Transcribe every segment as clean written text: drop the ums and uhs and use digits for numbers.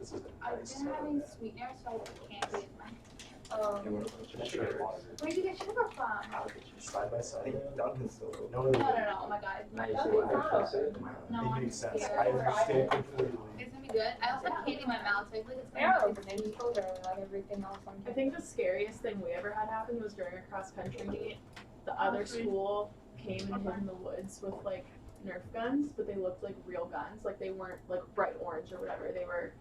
This is I've nice. been having sweeteners, so I can't get mine. You want to put your sugar? Where'd you get sugar from? I'll get you side by side. I think Duncan's still. No, No, oh my god. Now you That see makes what sense. No, It I'm makes sense. scared. I understand completely. It's gonna be good. I also have candy in my mouth, so I feel like it's They are gonna opening colder than everything else on I think the scariest thing we ever had happen was during a cross country meet. The other school came and hid in the woods with like Nerf guns, but they looked like real guns. Like they weren't like bright orange or whatever. They were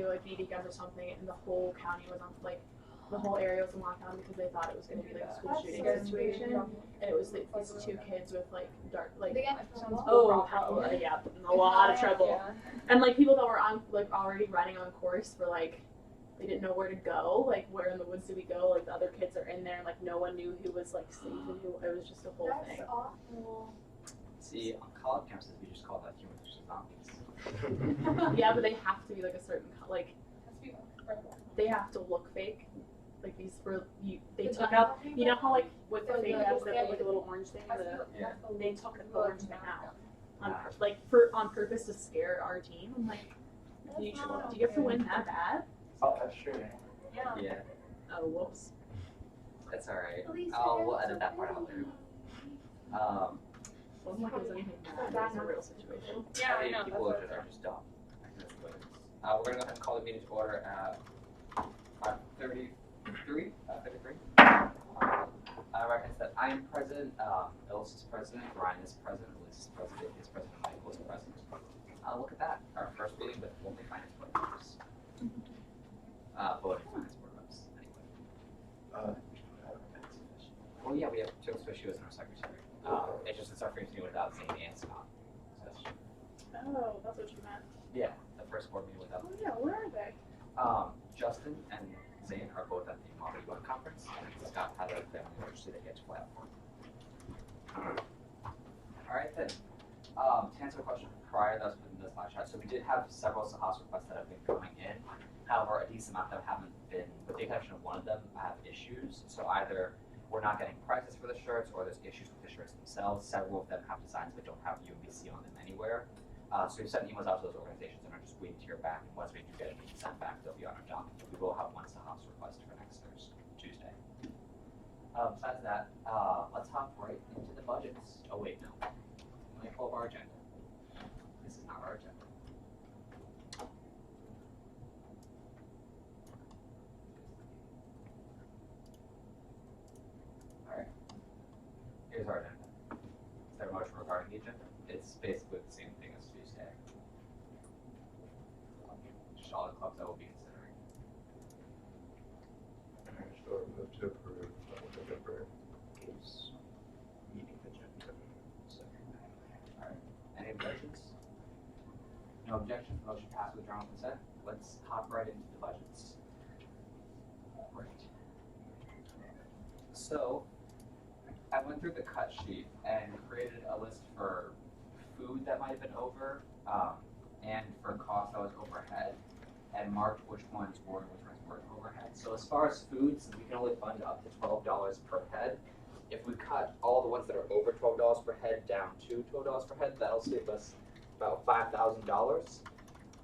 like BB guns or something, and the whole county was on like the whole area was in lockdown because they thought it was going to be like a school shooting situation, and it was like these two kids with like dark like They get in trouble. yeah, in a lot of trouble. And like people that were on like already running on course were like they didn't know where to go, like where in the woods do we go? Like the other kids are in there, and like no one knew who was like safe and who. It was just a whole thing. That's awful. See, on college campuses, we just call that human versus zombies. Yeah, but they have to be like a certain like they have to look fake. Like these were they took out. You know how like with the fake guns that have like a little orange thing. They took the orange thing out on purpose to scare our team. I'm like, do you have to win that bad? Oh, that's true. Yeah, Oh, whoops. that's alright. Please We'll edit that part out later. Wasn't like it was anything bad. It was a real situation. Yeah, I know. People are just dumb. We're gonna go ahead and call the meeting to order at 5:33. I recognize that I am president, Ellis is president, Ryan is president, Elise is president, is president, Michael is president. Look at that, our first meeting with only finance board members. Voting finance board members, anyway. Well, yeah, we have two officials and our secretary. It's just it's our first meeting without Zane and Scott. So, Oh, that's what you meant. yeah, the first board meeting without. Oh yeah, where are they? Justin and Zane are both at the Model UN conference, and Scott had a family emergency that he had to fly out for. Alright then, to answer the question prior that was put in the slide chat, so we did have several House requests that have been coming in. However, a decent amount of them haven't been, with the exception of one of them, have issues. So either we're not getting prices for the shirts, or there's issues with the shirts themselves. Several of them have designs but don't have UMBC on them anywhere. So we've sent emails out to those organizations and are just waiting to hear back. And once we do get it sent back, they'll be on our document. We will have one House request for next Tuesday. Besides that, let's hop right into the budgets. Oh wait, no. Let me pull up our agenda. This is not our agenda. Alright. Here's our agenda. Is there a motion regarding the agenda? It's basically the same thing as Tuesday. Just all the clubs that we'll be considering. Sure, move to approve November 8th meeting agenda. Alright, any objections? No objections, motion passed with general consent. Let's hop right into the budgets. Great. So, I went through the cut sheet and created a list for food that might have been over, and for costs that was overhead, and marked which ones were and which ones weren't overhead. So as far as food, since we can only fund up to $12 per head, if we cut all the ones that are over $12 per head down to $12 per head, that'll save us about $5,000.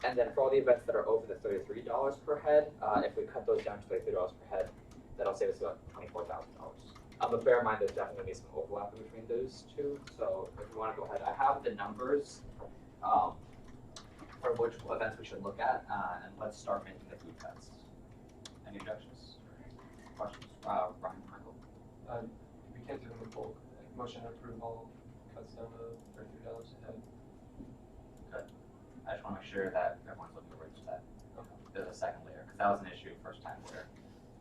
And then for all the events that are over the $33 per head, if we cut those down to $33 per head, that'll save us about $24,000. But bear in mind, there's definitely going to be some overlap between those two. So if you want to go ahead, I have the numbers for which events we should look at, and let's start making the food cuts. Any objections? Questions? Ryan, Michael? We can't do them in bulk. Motion to approve all cuts down to $33 a head. Good. I just want to make sure that everyone's looking over to that. Okay. There's a second layer, because that was an issue first time where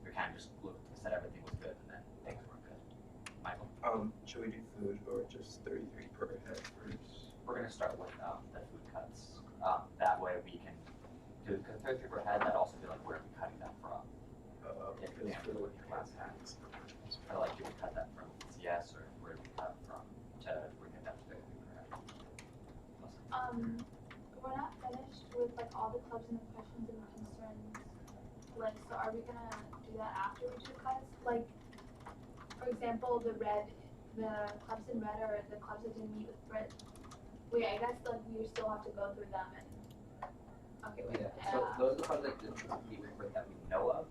we kind of just looked, said everything was good, and then things weren't good. Michael? Should we do food or just 33 per head first? We're going to start with the food cuts. That way we can do, because 33 per head, that'd also be like, where are we cutting that from? If we Because for the class tax. Or like, do we cut that from CS, or where do we cut from to bring it down to 33 per head? We're not finished with like all the clubs and the questions and the concerns. Like, so are we gonna do that after we do cuts? Like, for example, the clubs in red or the clubs that didn't meet with red. Wait, I guess like we still have to go through them and. Okay, wait. Yeah. So those are the clubs that didn't compete with Brit that we know of.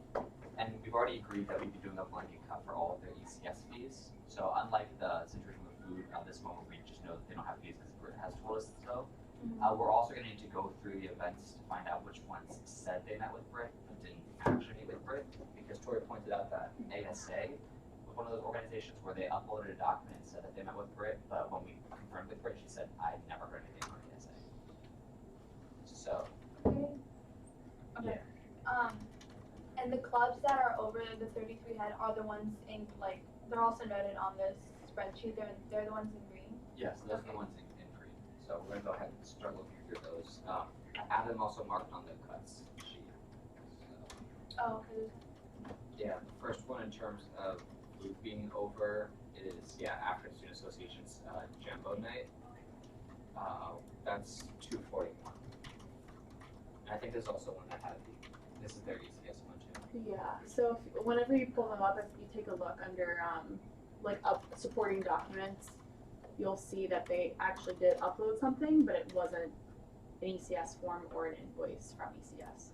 And we've already agreed that we'd be doing a blanket cut for all of their ECS fees. So unlike the situation with food, this one where we just know that they don't have fees because Brit has told us so. We're also going to need to go through the events to find out which ones said they met with Brit but didn't actually meet with Brit. Because Tori pointed out that ASA was one of those organizations where they uploaded a document and said that they met with Brit, but when we confirmed with Brit, she said, I never heard anything from ASA. So, Okay. And the clubs that are over the 33 head are the ones in, like, they're also noted on this spreadsheet. They're the ones in green. yes, those are the ones in green. So we're going to go ahead and start looking through those. I have them also marked on the cuts sheet. So, Oh, okay. yeah, the first one in terms of food being over is, after Student Association's Jambo night. That's 241. And I think there's also one that had this is their ECS one too. Yeah, so whenever you pull them up, if you take a look under supporting documents, you'll see that they actually did upload something, but it wasn't an ECS form or an invoice from ECS.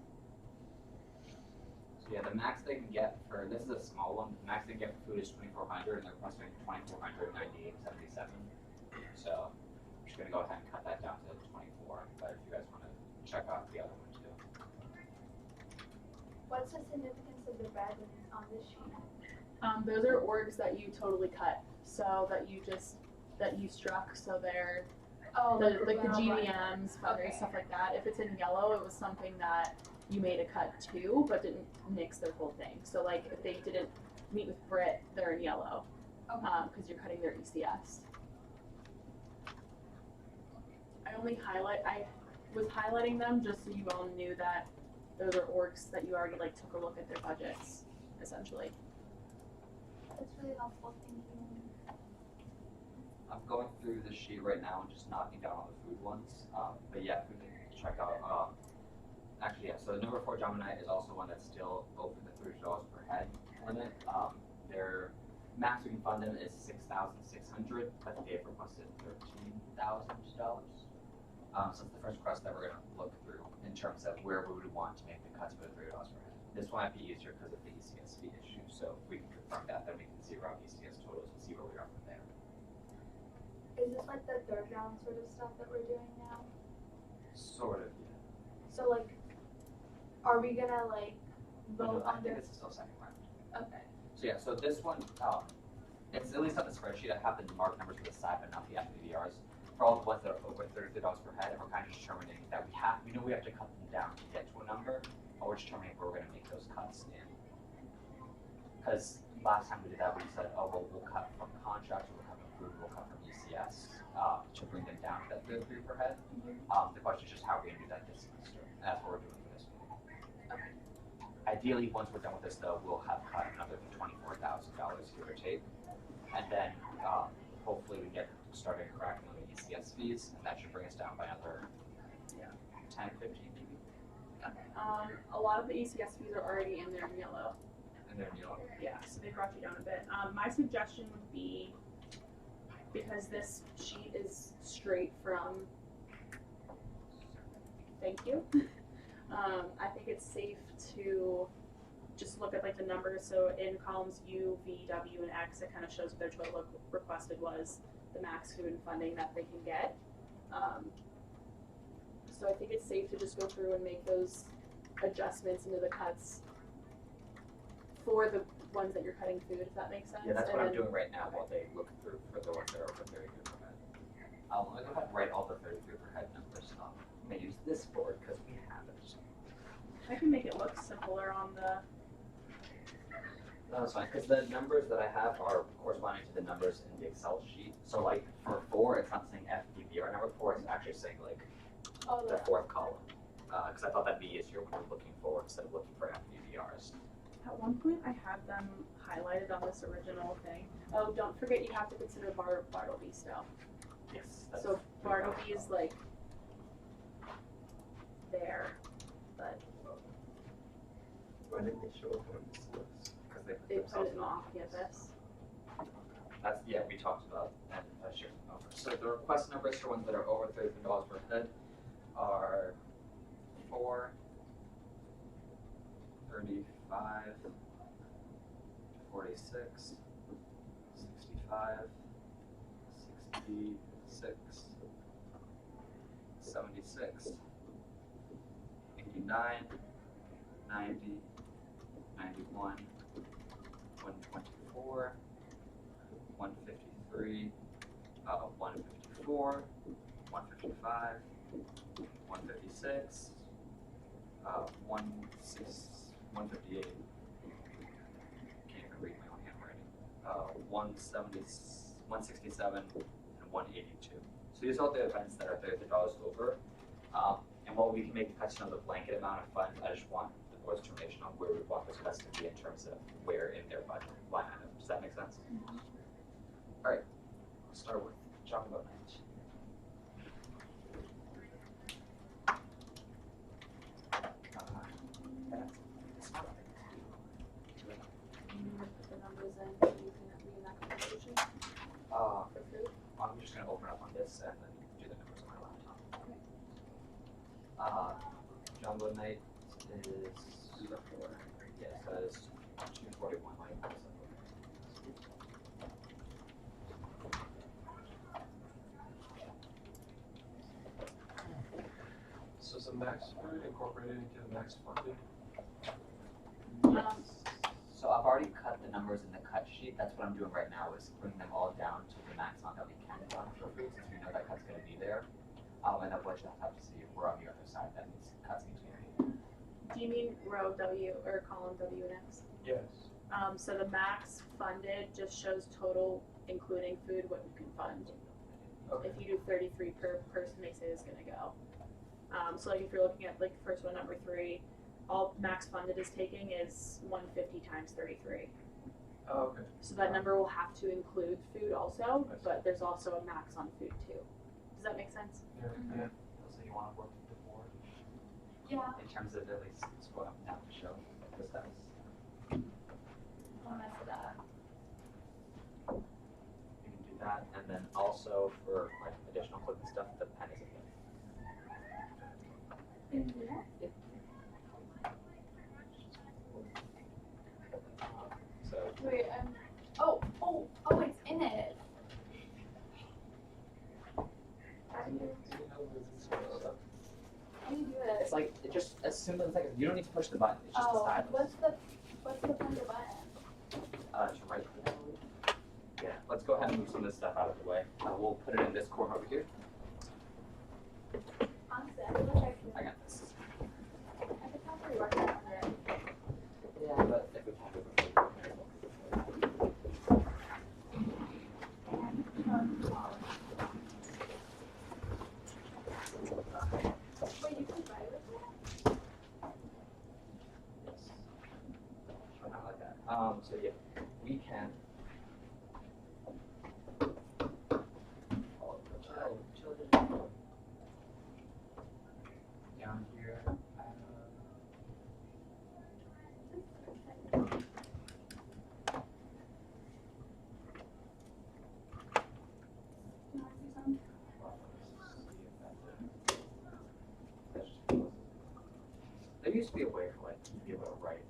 So the max they can get for, this is a small one, the max they can get for food is 2,400 and they're requesting 2,498.77. So I'm just gonna go ahead and cut that down to 24, but if you guys wanna check out the other one too. What's the significance of the red on this sheet? Those are orgs that you totally cut, so that you struck, so they're the GVMs, fundraise, Okay. stuff like that. If it's in yellow, it was something that you made a cut to, but didn't nix their whole thing. So like if they didn't meet with Brit, they're in yellow, Okay. because you're cutting their ECS. I was highlighting them just so you all knew that those are orgs that you already took a look at their budgets, essentially. That's really helpful. Thank you. I'm going through the sheet right now and just knocking down all the food ones. But yeah, if we can check out, so the number 4 Jama Night is also one that's still over the $30 per head limit. Their max we can fund them is $6,600, but they've requested $13,000. So it's the first request that we're going to look through in terms of where we would want to make the cuts for the $30 per head. This one might be easier because of the ECS fee issue. So if we can confirm that, then we can zero out ECS totals and see where we are from there. Is this like the third round sort of stuff that we're doing now? Sort of, yeah. So are we gonna vote I on think this? it's still second round. Okay. So this one, it's at least on the spreadsheet. I have the marked numbers for the side, but not the FPVRs. For all the ones that are over $33 per head, and we're kind of determining that we know we have to cut them down to get to a number, but we're determining where we're going to make those cuts in. Because last time we did that, we said, oh, well, we'll cut from contracts, we'll cut from food, we'll cut from ECS to bring them down to that 33 per head. The question is just how we're going to do that this semester, and that's what we're doing for this one. Okay. Ideally, once we're done with this, though, we'll have cut another $24,000, give or take, and then hopefully we get started cracking on the ECS fees, and that should bring us down by another 10, 15 maybe. A lot of the ECS fees are already in there in yellow. And then Yeah, so they brought you down a bit. My suggestion would be, because this sheet is straight from, thank you, I think it's safe to just look at the numbers. So in columns U, V, W, and X, it kind of shows what their total requested was, the max food and funding that they can get. So I think it's safe to just go through and make those adjustments into the cuts for the ones that you're cutting food, if that makes sense. Yeah, that's what And I'm then- doing right now while they look through for the ones that are over 33 per head. I'm going to go ahead and write all the 33 per head numbers. I'm going to use this board because we have it. I can make it look simpler on the, No, that's fine, because the numbers that I have are corresponding to the numbers in the Excel sheet. So for 4, it's not saying FPVR number 4, it's actually saying the 4th column. Because I thought that'd be easier when we're looking forward instead of looking for FPVRs. at one point I had them highlighted on this original thing. Oh, don't forget you have to consider Bartleby still. Yes. So Bartleby is there, but Why didn't they show up on this list? Because they put it in off campus. That's, we talked about and I shared them over. So the request numbers for ones that are over $33 per head are 4, 35, 46, 65, 66, 76, 89, 90, 91, 124, 153, 154, 155, 156, 158. Can't even read my own handwriting. 167, and 182. So these are all the events that are $30 over. And while we can make cuts on the blanket amount of funds, I just want the board's determination on where we want those cuts to be in terms of where in their budget line item. Does that make sense? All right, we'll start with Jumbo Night. Put the numbers in, so you can read that conversation for food. I'm just gonna open up on this and then do the numbers on my laptop. Jumbo Night is yes, that is 241. So is the max food incorporated into the max funded? So I've already cut the numbers in the cut sheet. That's what I'm doing right now is bringing them all down to the max amount that we can fund for food since we know that cut's gonna be there. And then we'll just have to see if we're on the other side. That means cuts need to be made. Do you mean row W or column W next? Yes. So the max funded just shows total, including food, what you can fund. Okay. If you do 33 per person, they say it's gonna go. So like if you're looking at like the first one, number 3, all max funded is taking is 150 times 33. Oh, okay. So that number will have to include food also, I see. but there's also a max on food too. Does that make sense? Yeah, yeah. So you wanna work with the board Yeah, in terms of at least what I'm down to show the status. I'll mess with that. You can do that, and then also for like additional cooking stuff, the pen is a thing. So Wait, oh, it's in it. How do you do it? it's like it just as soon as like you don't need to push the button. It's just a stylus. What's the point of the button? To right. Yeah. Let's go ahead and move some of this stuff out of the way. We'll put it in this corner over here. Honestly, I feel like I got this. I could probably work on it. Yeah, but if we can't do it before. Wait, you can write with that? Yes. But not like that. So yeah, we can. Down here. You wanna see some? There used to be a way for like to be able to write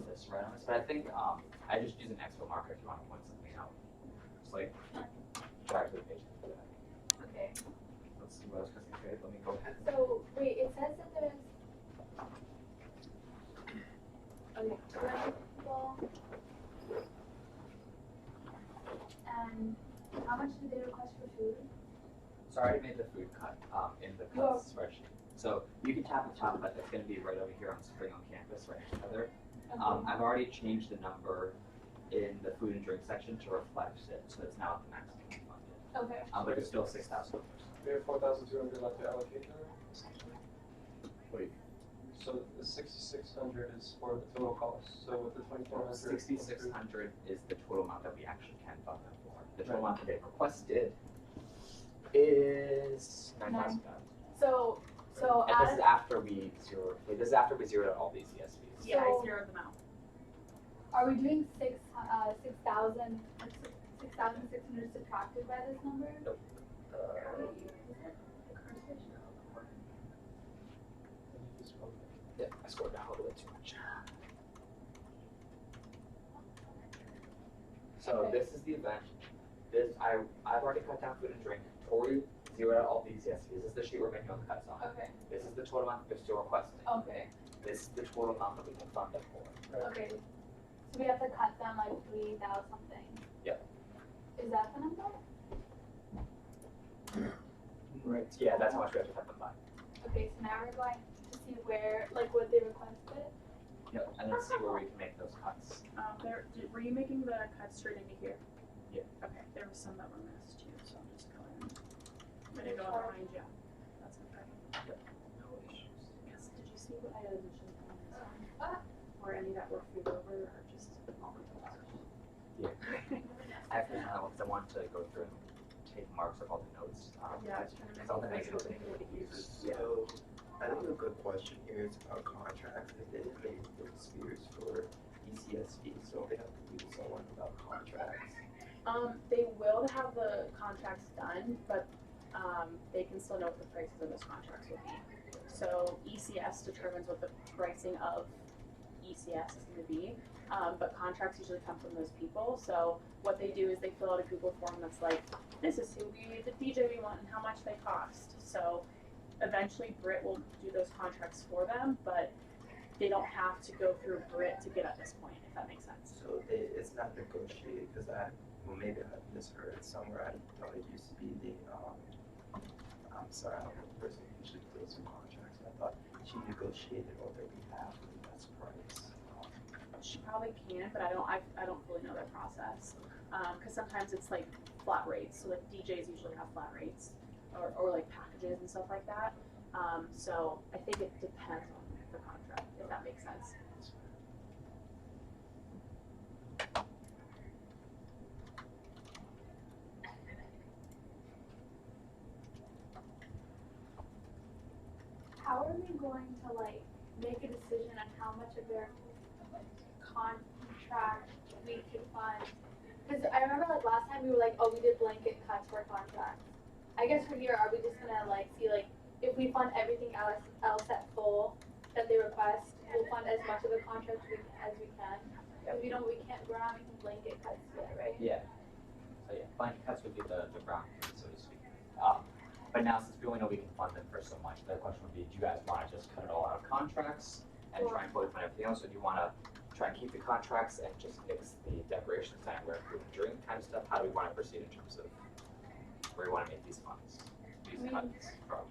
this right on this, but I think I just use an expo marker if you want to point something out. Just like drag to the page and do that. Okay. Let's see what else can create. Let me go ahead. So, wait, it says that there's. Okay, 200 people. And how much did they request for food? So I already made the food cut in the Yeah. cuts spreadsheet. So you can tap the top, but it's going to be right over here on Spring on Campus, right next to Heather. I've already changed the number in the food and drink section to reflect it, so it's now at the maximum funded. Okay. But it's still $6,000. We have 4,200 left to allocate there, essentially. Wait. So the 6,600 is for the total cost, so with the 2,400. 6,600 is the total amount that we actually can fund them for. The total amount that they requested is $9,000. So And this is after we zero. Wait, this is after we zeroed out all these ESVs. Yeah, I So- zeroed them out. are we doing 6,600 subtracted by this number? Nope. Yeah, I scored down a little bit too much. So Okay. this is the event. I've already cut down food and drink. Tori zeroed out all the ECS fees. This is the sheet we're making all the cuts on. Okay, This is the total amount they're still requesting. okay, This is the total amount that we can fund them for. okay. So we have to cut them like 3,000 something? Yep. Is that the number? Right. Yeah, that's how much we have to cut them by. Okay, so now we're going to see where, like what they requested. Yep. And then see where we can make those cuts. Were you making the cuts straight into here? Yeah. Okay, there was some that were missed too, so I'm just going. I'm gonna go behind you. That's okay. No issues. Yes, did you see what I had additions on this Ah. one? Or any that were food over or just all of those? Yeah. I have to know because I want to go through and take marks of all the notes. Yeah, I was trying to make Something I it can so make they could use. So, I think a good question here is about contracts. If they didn't make the spheres for ECSD, so they have to do someone about contracts. They will have the contracts done, but, they can still know what the prices of those contracts will be. So ECS determines what the pricing of ECS is gonna be, but contracts usually come from those people. So what they do is they fill out a Google form that's like, this is the DJ we want and how much they cost. So eventually Brit will do those contracts for them, but they don't have to go through Brit to get at this point, if that makes sense. So it's not negotiated, because maybe I misheard somewhere. I thought it used to be I'm sorry, I don't know the person who usually deals with contracts. I thought she negotiated on their behalf for the best price. She probably can, but I don't fully know their process. Cause sometimes it's like flat rates, so like DJs usually have flat rates, or like packages and stuff like that. So I think it depends on the contract, if that makes sense. How are we going to like make a decision on how much of their contract we could fund? Because I remember like last time we were like, oh, we did blanket cuts for contracts. I guess for here, are we just gonna like see like if we fund everything else at full that they request, we'll fund as much of the contract as we can. If we don't, we're not making blanket cuts yet, right? Yeah. So yeah, blanket cuts would be the ground game, so to speak. But now since we only know we can fund them for so much, the question would be, do you guys want to just cut it all out of contracts and try and fully fund everything else, or do you want to try and keep the contracts and just mix the decorations and where food and drink kind of stuff? How do we want to proceed in terms of where we want to make these funds, these cuts from?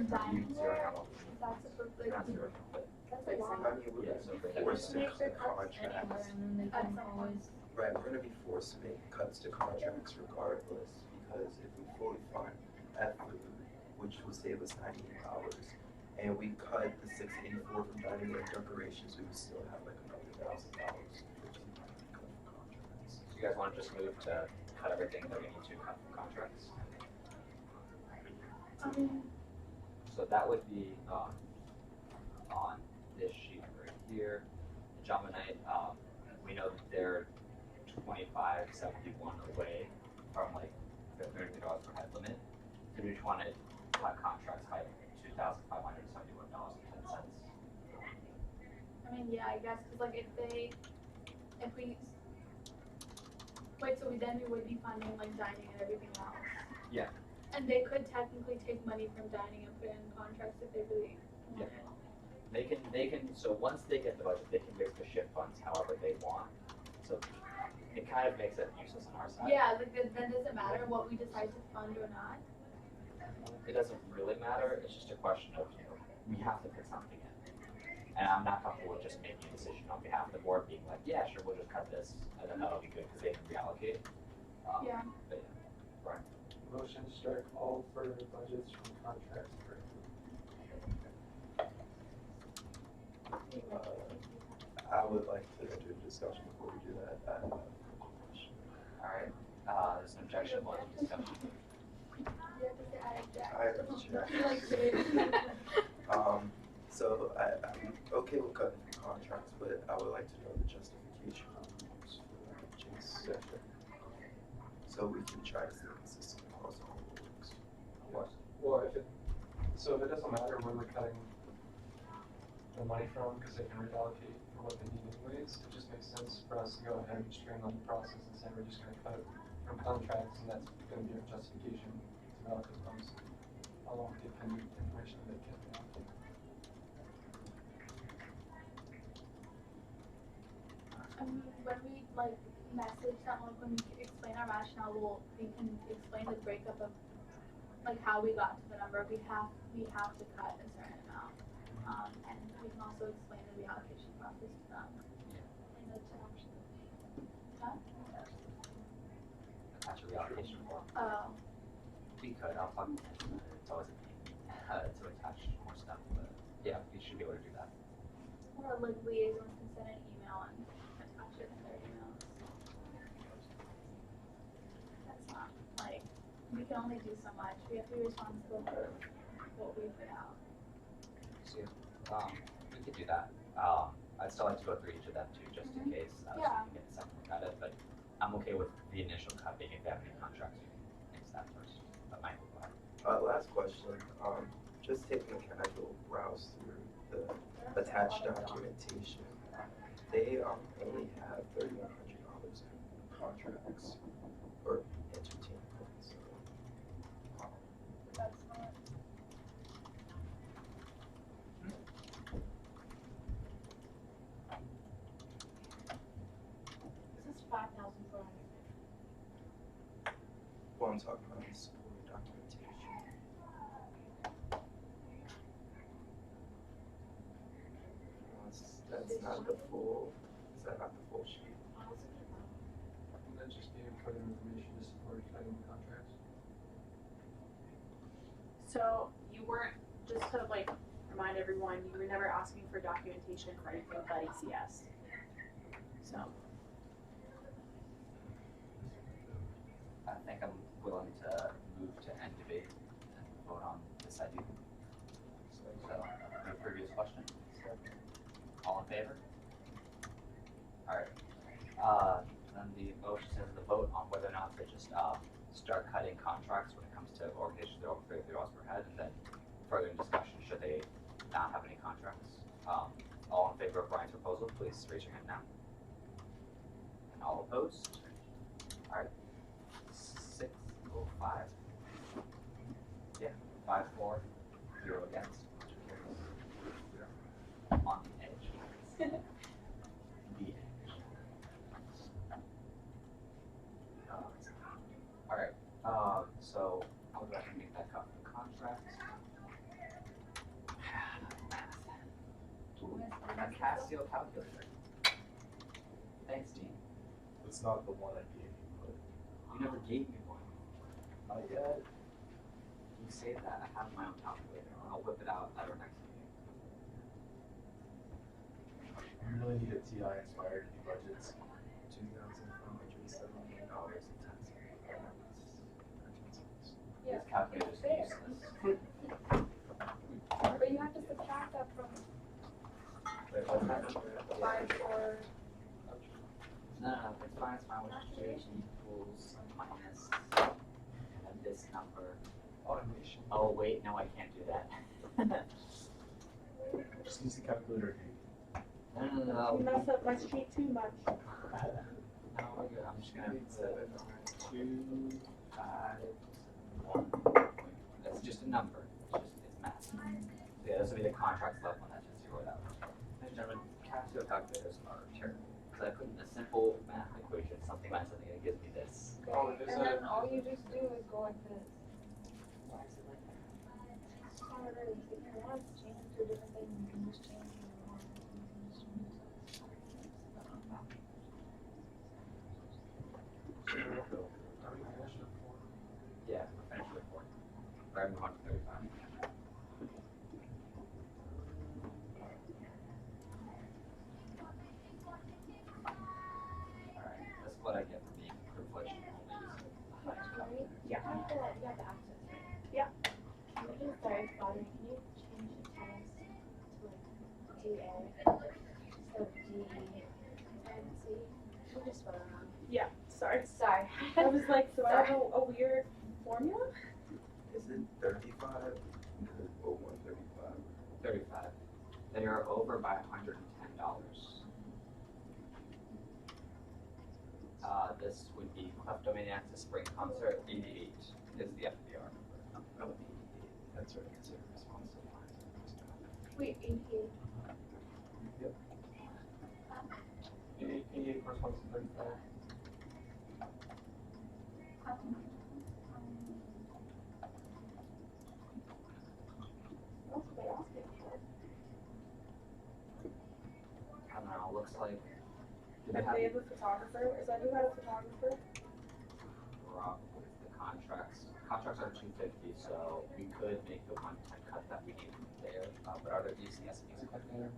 Dining Zero ware, out. that's supposed to Not zero, but that's Like a lot. I mean, we're Yeah, gonna so be they forced to Make their cut cuts anywhere contracts. and then they At can some always. Right, we're gonna be forced to make cuts to contracts regardless, because if we fully fund that food, which will save us $98, and we cut the $684 from dining and decorations, we would still have like another $1,000, which is not cut for contracts. So you guys want to just move to cut everything that we need to cut from contracts? So that would be on this sheet right here. Jamba Night, we know that they're $25.71 away from like the $30 per head limit. So we just want to cut contracts by $2,571.10. I mean, yeah, I guess, cause like if we, wait, so we would be funding like dining and everything else? Yeah. And they could technically take money from dining and put it in contracts if they really Yeah. wanted. They can, so once they get the budget, they can mix the shift funds however they want. So it kind of makes it useless on our side. Yeah, like then does it matter what we decide to fund or not? It doesn't really matter, it's just a question of, we have to put something in. And I'm not comfortable with just making a decision on behalf of the board being like, yeah, sure, we'll just cut this, and then that'll be good, because they can reallocate. Yeah. But yeah, Brian. Motion to strike all further budgets from contracts for. I would like to enter a discussion before we do that. I have a question. Alright, there's an objection, we'll have a discussion. You have to say I object. I object. You like to- So I'm okay with cutting from contracts, but I would like to know the justification for Jake's session. So we can try to stay consistent across all the works. Well, if it doesn't matter where we're cutting, the money from, because they can reallocate for what they need anyways. It just makes sense for us to go ahead and streamline the process and say we're just gonna cut from contracts, and that's gonna be our justification to reallocate funds, along with the appended information that can reallocate. When we like message them, like when we explain our rationale, we can explain the breakup of like how we got to the number we have to cut a certain amount. And we can also explain the reallocation process to them. And that's actually. Huh? Attach a reallocation form. Oh. We could, I'll talk to them. It's always a pain to attach more stuff, but yeah, we should be able to do that. Or like liaisons can send an email and attach it in their emails. That's not like we can only do so much. We have to be responsible for what we put out. So, we could do that. I'd still like to go through each of them too, just in case, so we Yeah. can get a second look at it, but I'm okay with the initial cut being if they have any contracts, we can fix that first, but Michael, go ahead. Last question, just taking a casual browse through the attached documentation. They only have $3,100 in contracts or entertainment, so. That's not. This is 5,400. Well, I'm talking about the school documentation. That's not the full, is that not the full sheet? And that's just being put in information to support cutting the contracts. So you weren't, just to like remind everyone, you were never asking for documentation for anything but ECS. So, I think I'm willing to move to end debate and vote on this idea. So, the previous question? All in favor? Alright, then the motion says the vote on whether or not to just, start cutting contracts when it comes to organizations that are over $33 per head, and then further in discussion, should they not have any contracts. All in favor of Brian's proposal, please raise your hand now. And all opposed? Alright, 605. Yeah, 5-4, 0 against. On the edge. The edge. Alright, so I would like to make that cut for the contract. A Casio calculator. Thanks, Dean. It's not the one I gave you, but You never gave me one. not yet. You say that, I have my own calculator. I'll whip it out at our next meeting. You really need a TI inspired new budgets. $2,470 Yeah. This calculator's Fair. useless. But you have to subtract that from Wait, what's that? 5 or No, it's fine, which is equals minus and this number. Automation. Oh, wait, no, I can't do that. Just use the calculator. No. you mess up my sheet too much. No, we're good. I'm just gonna put 2, 5, 1. That's just a number. It's math. So yeah, this will be the contracts left one that's just zeroed out. Ladies and gentlemen, Casio calculators are terrible. Because I put in a simple math equation, something minus something, and it gives me this. Oh, and there's then a- all you just do is go like this. Why is it like that? It's harder. If you want to change to different things, you can just change it. Are we finished with 4? Yeah, we're finished with 4. We're moving on to 35. Alright, that's what I get for being privileged and only using the highest calculator. You have to access it. Yeah. I'm really sorry, Father. Can you change the test to like DA instead of D and C? You just spell it wrong. Yeah, sorry. Sorry. I was like, so I have a weird formula? Is it 35? Or 135? 35. They are over by $110. This would be Kleptomaniacs, the spring concert, 88 is the FDR. Oh, 88. That's right, because they're responsible. Wait, 88. 88 corresponds to 35. That's what they're asking for. I don't know, looks like. Do If they have a photographer, is that who had a photographer? Rob with the contracts. Contracts are $250, so we could make the 110 cut that we need there. But are there these CSPs clear?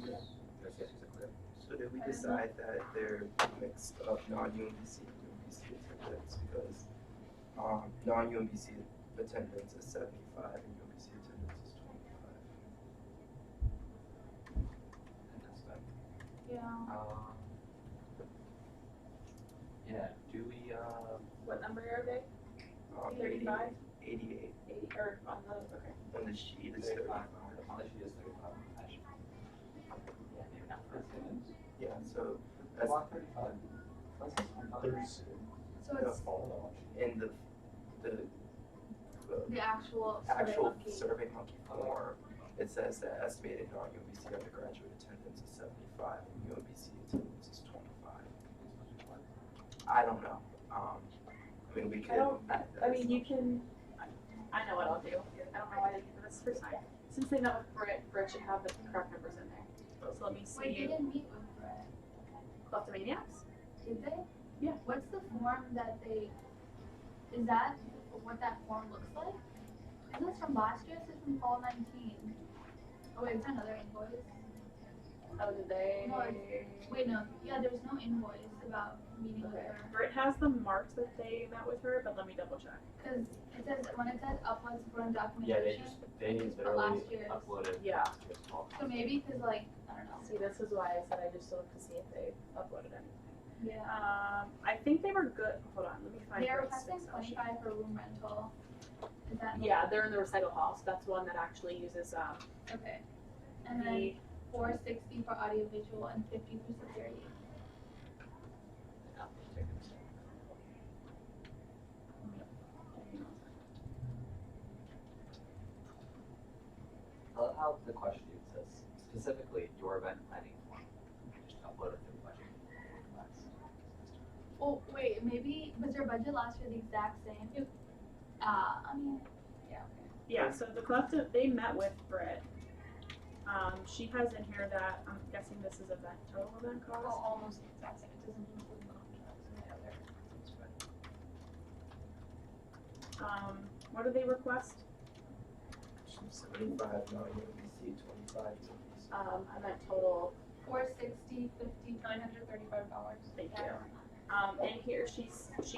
Their CSPs are clear. So did we decide that they're mixed up non-UMBC and UMBC attendance because non-UMBC attendance is 75 and UMBC attendance is 25? And that's that. Yeah. Yeah, do we, What number are they? 35? 88. 80, or on the, okay. On the sheet it's 35. 35. On the sheet is 35. I should. Yeah, maybe not for attendance. Yeah, so that's Block 35. That's So it's in the the actual Survey Monkey form. It says that estimated non-UMBC undergraduate attendance is 75 and UMBC attendance is 25. I don't know. I mean, we could. I mean, you can, I know what I'll do. I don't know why they did this first time. Since they met with Brit should have the correct numbers in there. So let me see. Wait, they didn't meet with Brett, Kleptomaniacs? did they? Yeah. What's the form that they, is that what that form looks like? Is this from last year? This is from fall 19. Oh wait, is that another invoice? Oh, did they? No, wait, no, yeah, there's no invoice about meeting with Okay. her. Brit has the marks that they met with her, but let me double check. Cause it says, when it says upload supporting Yeah, they documentation, literally last year's. uploaded Yeah. last year's fall. so maybe cause like, I don't know. See, this is why I said I just looked to see if they uploaded anything. Yeah. I think they were good. Hold on, let me find They're Brit's requesting Excel sheet. 25 for room rental. Is that? Yeah, they're in the recital hall, so that's one that actually uses Okay. And then the 460 for audiovisual and 50 for security. I love how the question says specifically your event planning form. Just upload it through budget. Oh wait, maybe was your budget last year the exact same? I mean, yeah. Okay. yeah. So the collective they met with Brit. She has in here that I'm guessing this is total event cost. Well, almost the exact same. It doesn't include contracts and the other. What do they request? 75 non-UMBC, 25 UMBC. I meant total. 460, 50, $935. Thank you. And here she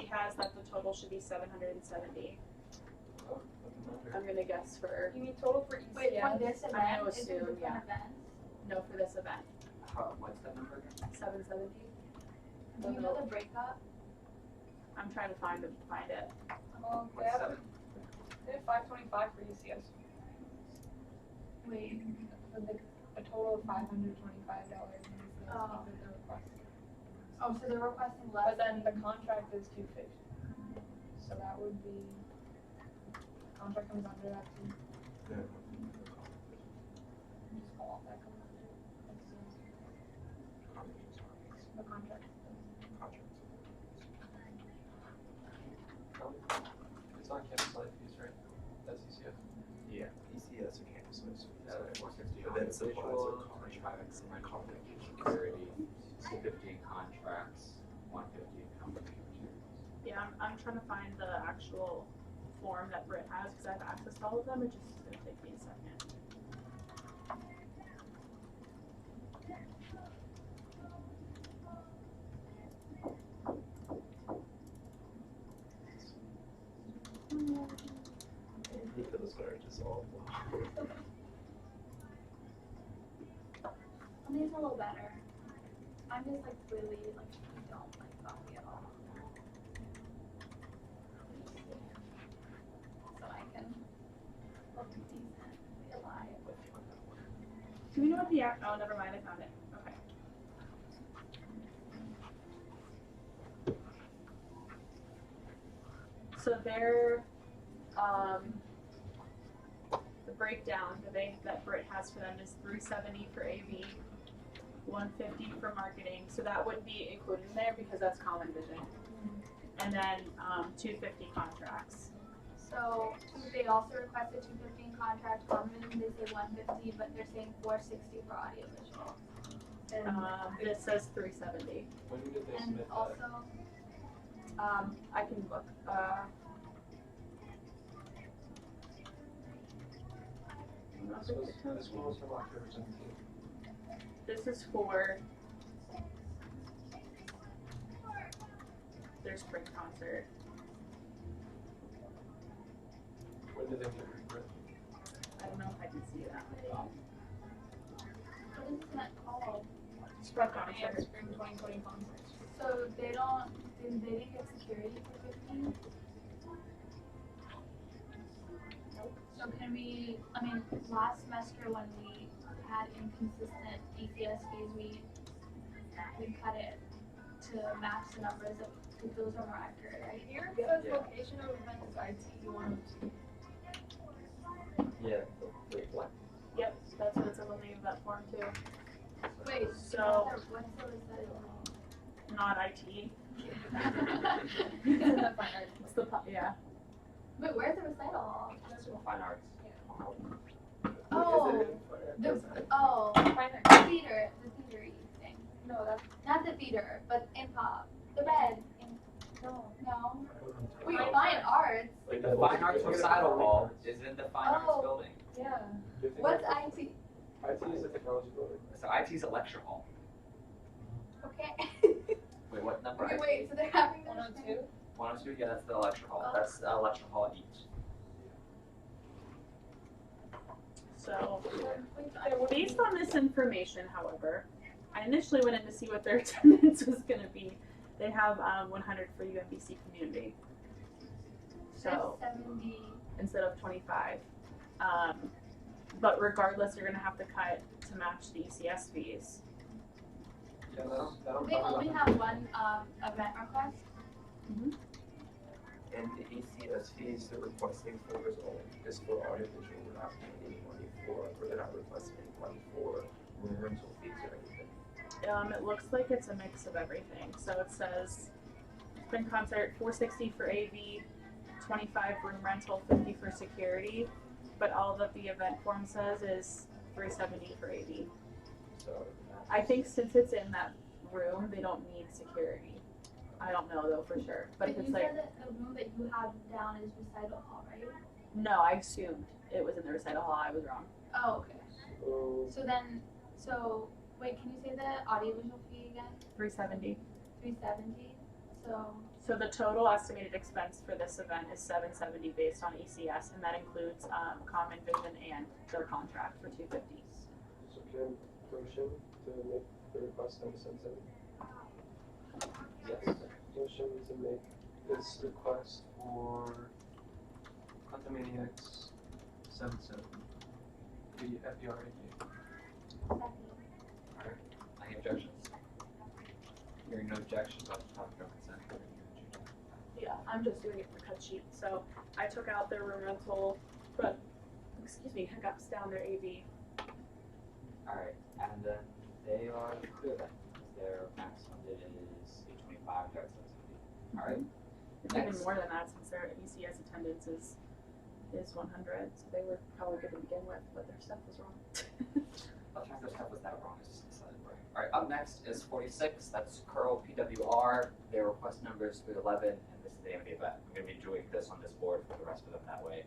has that the total should be 770. I'm gonna guess for You mean total for each? Wait, for this event? I know, Is it assume, different yeah. events? no for this event. What's that number again? 770. Do you know the breakup? I'm trying to find it. Oh, What's seven? They have 525 for UCS. Wait. A total of $525 in UCS Oh. with the request. Oh, so they're requesting less. But then the contract is 250. So that would be, contract comes under that too. Yeah. Just call that comes under. The contract. It's on campus life fees, right? That's ECF. Yeah, ECS or campus life fees. 460 Event supplies or audiovisual, contracts and communication security, 250 contracts, 150 company materials. Yeah, I'm trying to find the actual form that Brit has because I have access to all of them. It's just gonna take me a second. I think those are just all. These are a little better. I'm just like really like don't like coffee at all. So I can look decent, be alive. Do we know what the oh, never mind, I found it. Okay. So their the breakdown that Britt has for them is 370 for AV, 150 for marketing. So that wouldn't be included in there because that's common vision. And then 250 contracts. So they also requested 250 in contract, common vision, they say 150, but they're saying 460 for audiovisual. This says 370. When did they And submit that? also, I can look. This one was from October 17th. This is for their spring concert. When did they get reprint? I don't know if I can see that. what is that called? Spring And concert. spring 2020 concerts. So they didn't get security for 15? So can we, I mean, last semester when we had inconsistent ECS fees, we cut it to match the numbers of, if those are more accurate, right? Here it says Yeah. location of event is IT 102. Yeah, wait, what? Yep, that's what it says on the event form too. Wait, So what's the recital? not IT. It's in the fine arts. It's the yeah. Wait, where's the recital? Fine arts. Oh, Is oh, Fine arts. the theater thing. No, that's Not the theater, but improv. The red. no. No. Wait, Fine fine arts. Like The fine arts recital hall is in the fine arts Oh. building. Yeah. What's IT? IT is a technology building. So IT is a lecture hall. Okay. Wait, what number? Okay, IT? wait, so they're having the 102? 102? Yeah, that's the lecture hall. Oh. That's a lecture hall each. So based on this information, however, I initially went in to see what their attendance was going to be. They have 100 for UMBC community. So That's 70. instead of 25. But regardless, you're going to have to cut to match the ECS fees. Yeah, that'll They only have one event request. And the ACS fees they're requesting for is for audiovisual, we're not paying any money for, or they're not requesting any money for room rental fees or anything. It looks like it's a mix of everything. So it says spring concert 460 for AV, 25 room rental, 50 for security. But all that the event form says is 370 for AV. So. I think since it's in that room, they don't need security. I don't know though for sure. But if you it's like, said that the room that you have down is recital hall, right? no, I assumed it was in the recital hall. I was wrong. Oh, okay. So, So wait, can you say the audiovisual fee again? 370. 370. So the total estimated expense for this event is 770 based on ECS, and that includes Common Vision and their contract for 250. so can motion to make the request on the 770? Yes. Motion to make this request for Quantumaniacs 770. The FDR Second. Any objections? Hearing no objections, I'll talk about consent. Yeah, I'm just doing it for cut sheet. So I took out their room rental, but hiccups down their AV. Alright, and then they are clear then, because their max funded is 825, they're at 770. Alright, It's Next. even more than that since their ECS attendance is 100, so they were probably good to begin with, but their stuff was wrong. I'll try their stuff was that wrong, it's just decided right. Alright, up next is 46, that's Curl PWR, their request number is 311, and this is the name of the event. I'm gonna be doing this on this board for the rest of them, that way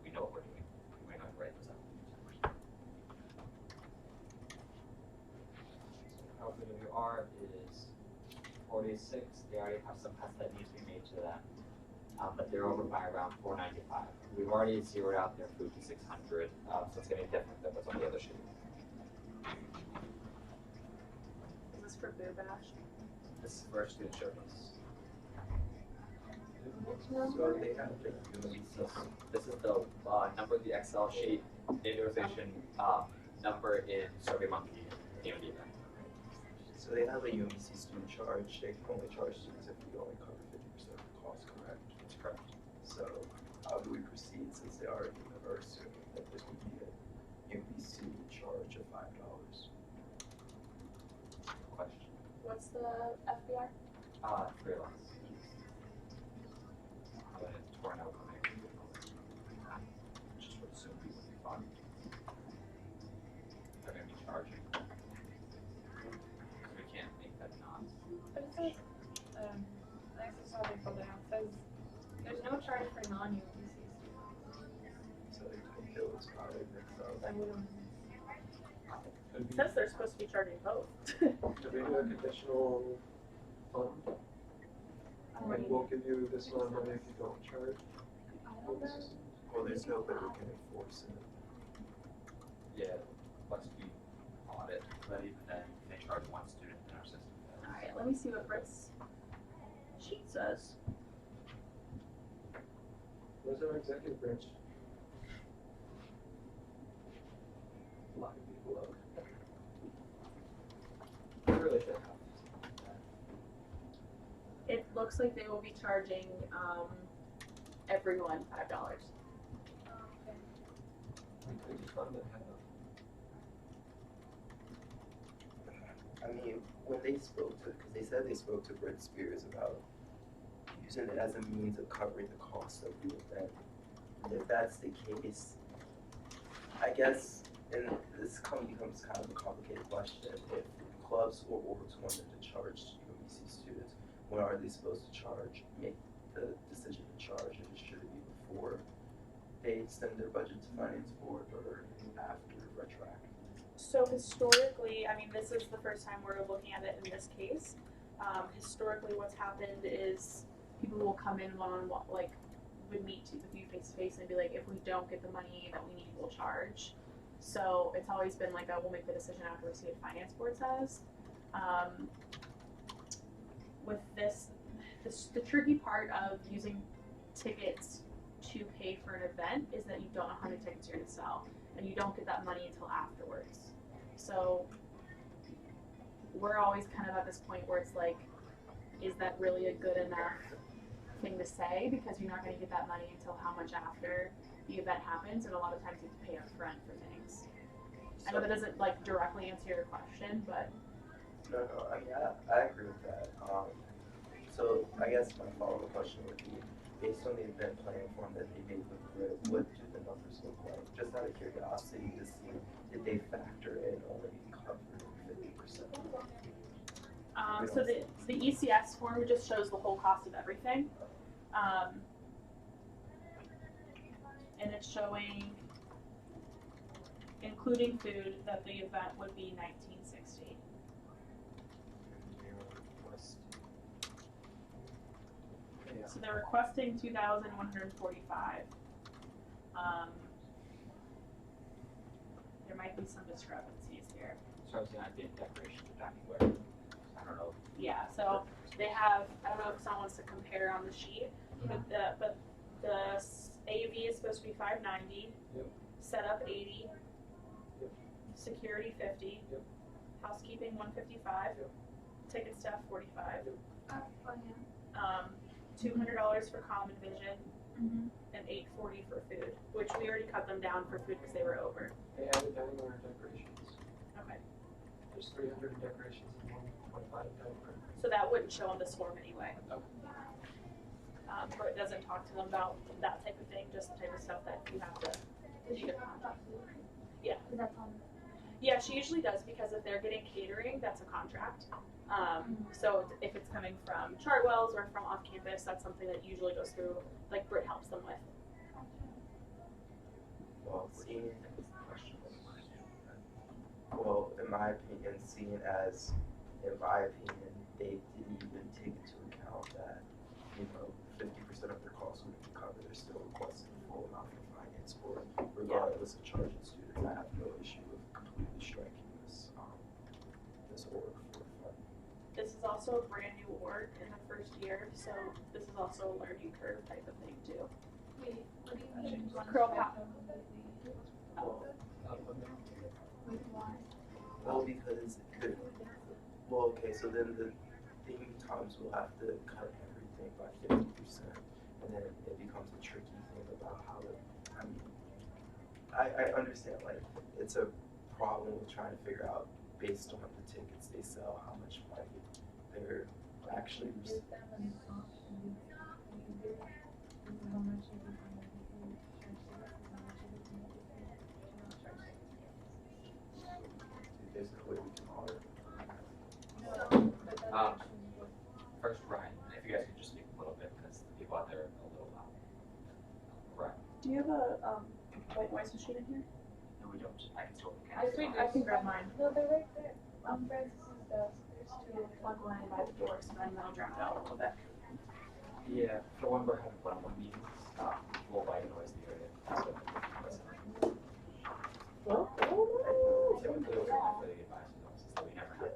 we know what we're doing. We might not write this up. Curl PWR is 46, they already have some cuts that need to be made to them, but they're over by around 495. We've already zeroed out their food to 600, so it's gonna be different than what's on the other sheet. Is this for Boo Bash? This is for student showcase. So they have like This is the number of the Excel sheet, authorization, number in SurveyMonkey name of the event. So they have a UMBC student charge. They can only charge students if we only cover 50% of the cost, correct? That's correct. So how do we proceed since they already are assuming that this would be a UMBC charge of $5? Question. What's the FBR? 3 less. But it's torn out from it. Just would assume we would be fine. They're gonna be charging. Because we can't make that not. But it says, I actually saw they pulled it out, it says, there's no charge for non-UMBC students. So they could bill us probably mixed up. I wouldn't. Could It we, says they're supposed to be charging both. could we do a conditional fund? Like, we'll give you this amount of money if you don't charge. Well, there's no way we can enforce it. Yeah, plus we audit, but even then, they charge one student in our system. Alright, let me see what Britt's sheet says. Where's our executive branch? Locking people up. I really should have. It looks like they will be charging everyone $5. We could just fund it, I mean, when they spoke to, because they said they spoke to Brett Spears about using it as a means of covering the cost of the event. And if that's the case, I guess, and this becomes kind of a complicated question, if clubs or orgs wanted to charge UMBC students, when are they supposed to charge, make the decision to charge, and should it be before they send their budget to finance board or after retroactive? So historically, I mean, this is the first time we're looking at it in this case. Historically, what's happened is people will come in one-on-one, like, would meet with you face-to-face and be like, if we don't get the money that we need, we'll charge. So it's always been like, we'll make the decision after we see what finance board says. With this, the tricky part of using tickets to pay for an event is that you don't know how many tickets you're going to sell, and you don't get that money until afterwards. So we're always kind of at this point where it's like, is that really a good enough thing to say? Because you're not going to get that money until how much after the event happens, and a lot of times you have to pay up front for things. I know that doesn't like directly answer your question, but No, I mean, I agree with that. So I guess my follow-up question would be, based on the event planning form that they made with Grid, what do the numbers look like? Just out of curiosity to see, did they factor in only covering 50%? so the ECS form just shows the whole cost of everything. And it's showing, including food, that the event would be $19.60. Yeah. So they're requesting $2,145. There might be some discrepancies here. So I was gonna get decorations back where, I don't know. Yeah, so they have, I don't know if someone wants to compare on the sheet, but the AV is supposed to be $590. Yep. Setup $80. Yep. Security $50. Yep. Housekeeping $155. Yep. Ticket staff $45. Oh, $200 for common vision Mm-hmm. and $840 for food, which we already cut them down for food because they were over. They added dining room decorations. Okay. There's 300 decorations and 125 dining room. So that wouldn't show on this form anyway. Okay. But it doesn't talk to them about that type of thing, just the type of stuff that you have to. Yeah. Is that on? Yeah, she usually does, because if they're getting catering, that's a contract. So if it's coming from Chartwell's or from off campus, that's something that usually goes through, like Britt helps them with. Well, well, in my opinion, seeing as, in my opinion, they didn't even take into account that, 50% of their costs would be covered. They're still requesting the full amount from finance board, regardless of charging students. I have no issue with completely striking this, this org for fun. This is also a brand new org in the first year, so this is also a learning curve type of thing too. Wait, what do you mean? Curl pop. We Well, okay, so then the theme times will have to cut everything by 50%, and then it becomes a tricky thing about how to, I mean, I understand, like, it's a problem with trying to figure out, based on the tickets they sell, how much money they're actually Give them an option. Either this is how much you can charge tickets, this is how much you can charge tickets. there's no way we can honor. No, but that Um, option would. First, Ryan, if you guys could just speak a little bit, because the people out there are a little loud. Ryan, Do you have a white noise machine in here? no, we don't. I can still. Yes, we do. I can grab mine. No, they're right there. On Francis's desk, there's two. Plug one in by the door, so then that'll drown it out a little bit. Yeah, for when we're having one-on-one meetings, we'll white noise the area. So, Whoa. typically, those are only for the advisory offices that we never have.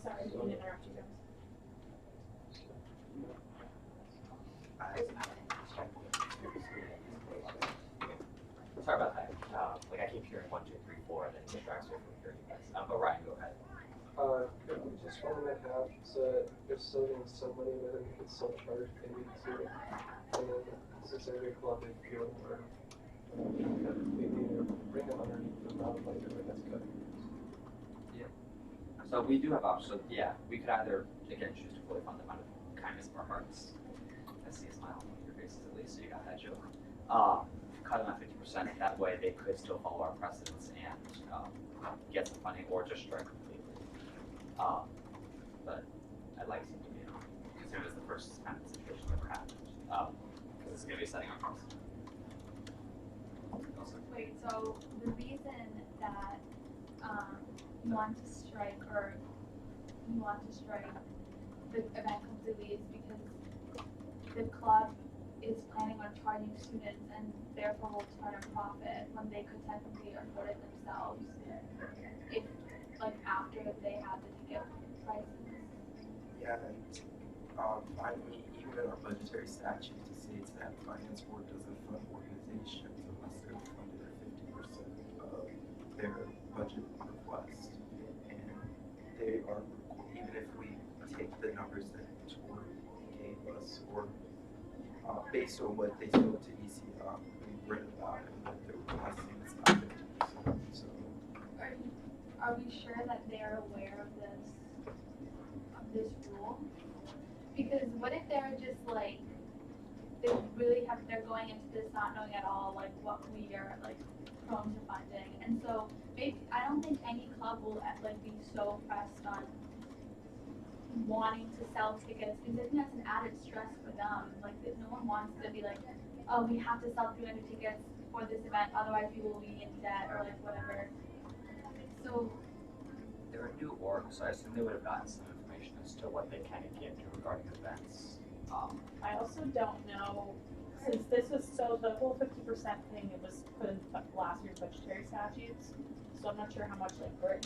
Sorry, I didn't interrupt you guys. Sorry about that. Like I keep hearing 1, 2, 3, 4, and then it distracts me from hearing you guys. But Ryan, go ahead. Could we just run them in half so that if saving some money, then we can still charge if they need to, and then since every club they feel more, we either bring them underneath the round like everyone that's cut. So we do have options. So yeah, we could either again choose to fully fund them out of kindness of our hearts. I see a smile on your faces at least, so you got that joke. Cut them at 50%. That way they could still follow our precedents and get some funding, or just strike completely. But I'd like to, consider this the first kind of situation that ever happened, because it's going to be setting our precedent. Wait, so the reason that you want to strike the event completely is because the club is planning on charging students and therefore will turn a profit when they could technically afford it themselves if, like, after they have the ticket prices. Yeah, and finally, even in our budgetary statute, it states that finance board doesn't fund organizations unless they're funded at 50% of their budget request. And they are, even if we take the numbers that Tori gave us, or based on what they spoke to ECR, we read about it, that they're requesting it's not 50%. So, Are we sure that they're aware of this rule? Because what if they're just like, they're going into this not knowing at all like what we are like prone to funding, and so maybe I don't think any club will like be so pressed on wanting to sell tickets, because I think that's an added stress for them. Like that no one wants to be like, oh, we have to sell 300 tickets for this event, otherwise we will be in debt or like whatever. So They're a new org, so I assume they would have gotten some information as to what they can and can't do regarding events. I also don't know, since this was the whole 50% thing, it was put in last year's budgetary statutes, so I'm not sure how much like Bert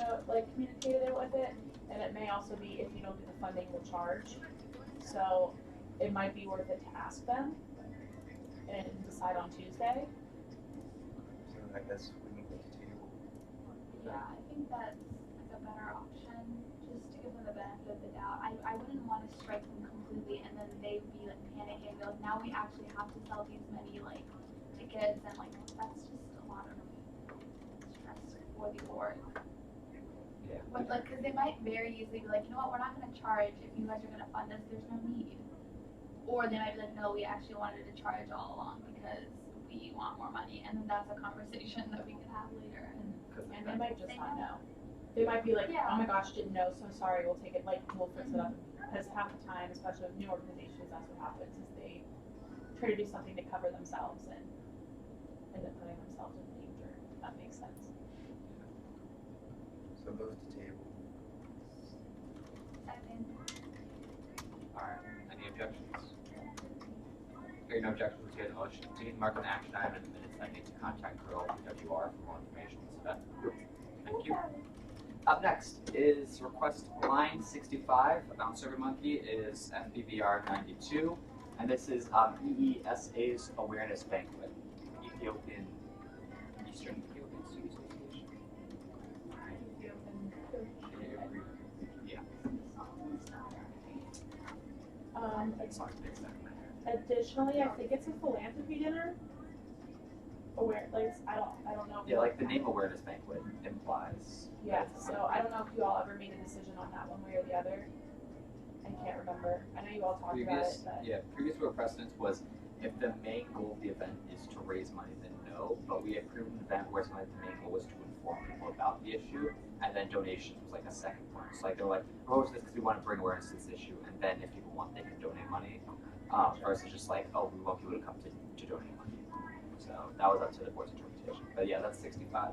communicated it with it, and it may also be if you don't do the funding, we'll charge. So it might be worth it to ask them and decide on Tuesday. so I guess we need to table. yeah, I think that's like a better option, just to give them the benefit of the doubt. I wouldn't want to strike them completely and then they'd be like panicking, like now we actually have to sell these many like tickets, and like that's just a lot of stress for the org. Yeah. But like, cause they might very easily be like, you know what, we're not gonna charge if you guys are gonna fund us, there's no need. Or they might be like, no, we actually wanted to charge all along because we want more money, and then that's a conversation that we could have later. And they might just not know. They might be like, oh my gosh, didn't know, so sorry, we'll take it, like, we'll fix it up. Because half the time, especially with new organizations, that's what happens, is they try to do something to cover themselves and end up putting themselves in danger. If that makes sense. So move to table. Second. Alright, any objections? Hearing no objections, let's get a motion. So you can mark an action item in the minutes that need to contact Girl PWR for more information on this event. Thank you. Up next is request line 65 on SurveyMonkey is FBBR 92, and this is EESA's Awareness Banquet, Eastern Ethiopian Student Association. Sorry, it's not in my hair. Additionally, I think it's a philanthropy dinner. I don't know. Yeah, like the name awareness banquet implies. Yeah, so I don't know if you all ever made a decision on that one way or the other. I can't remember. I know you all talked about it, but. Previous rule precedence was if the main goal of the event is to raise money, then no. But we approved an event where the main goal was to inform people about the issue, and then donations was like a second part. So like they're like, oh, it's this because we want to bring awareness to this issue, and then if people want, they can donate money. Versus just like, oh, we want people to come to donate money. So that was up to the board's interpretation. But yeah, that's 65.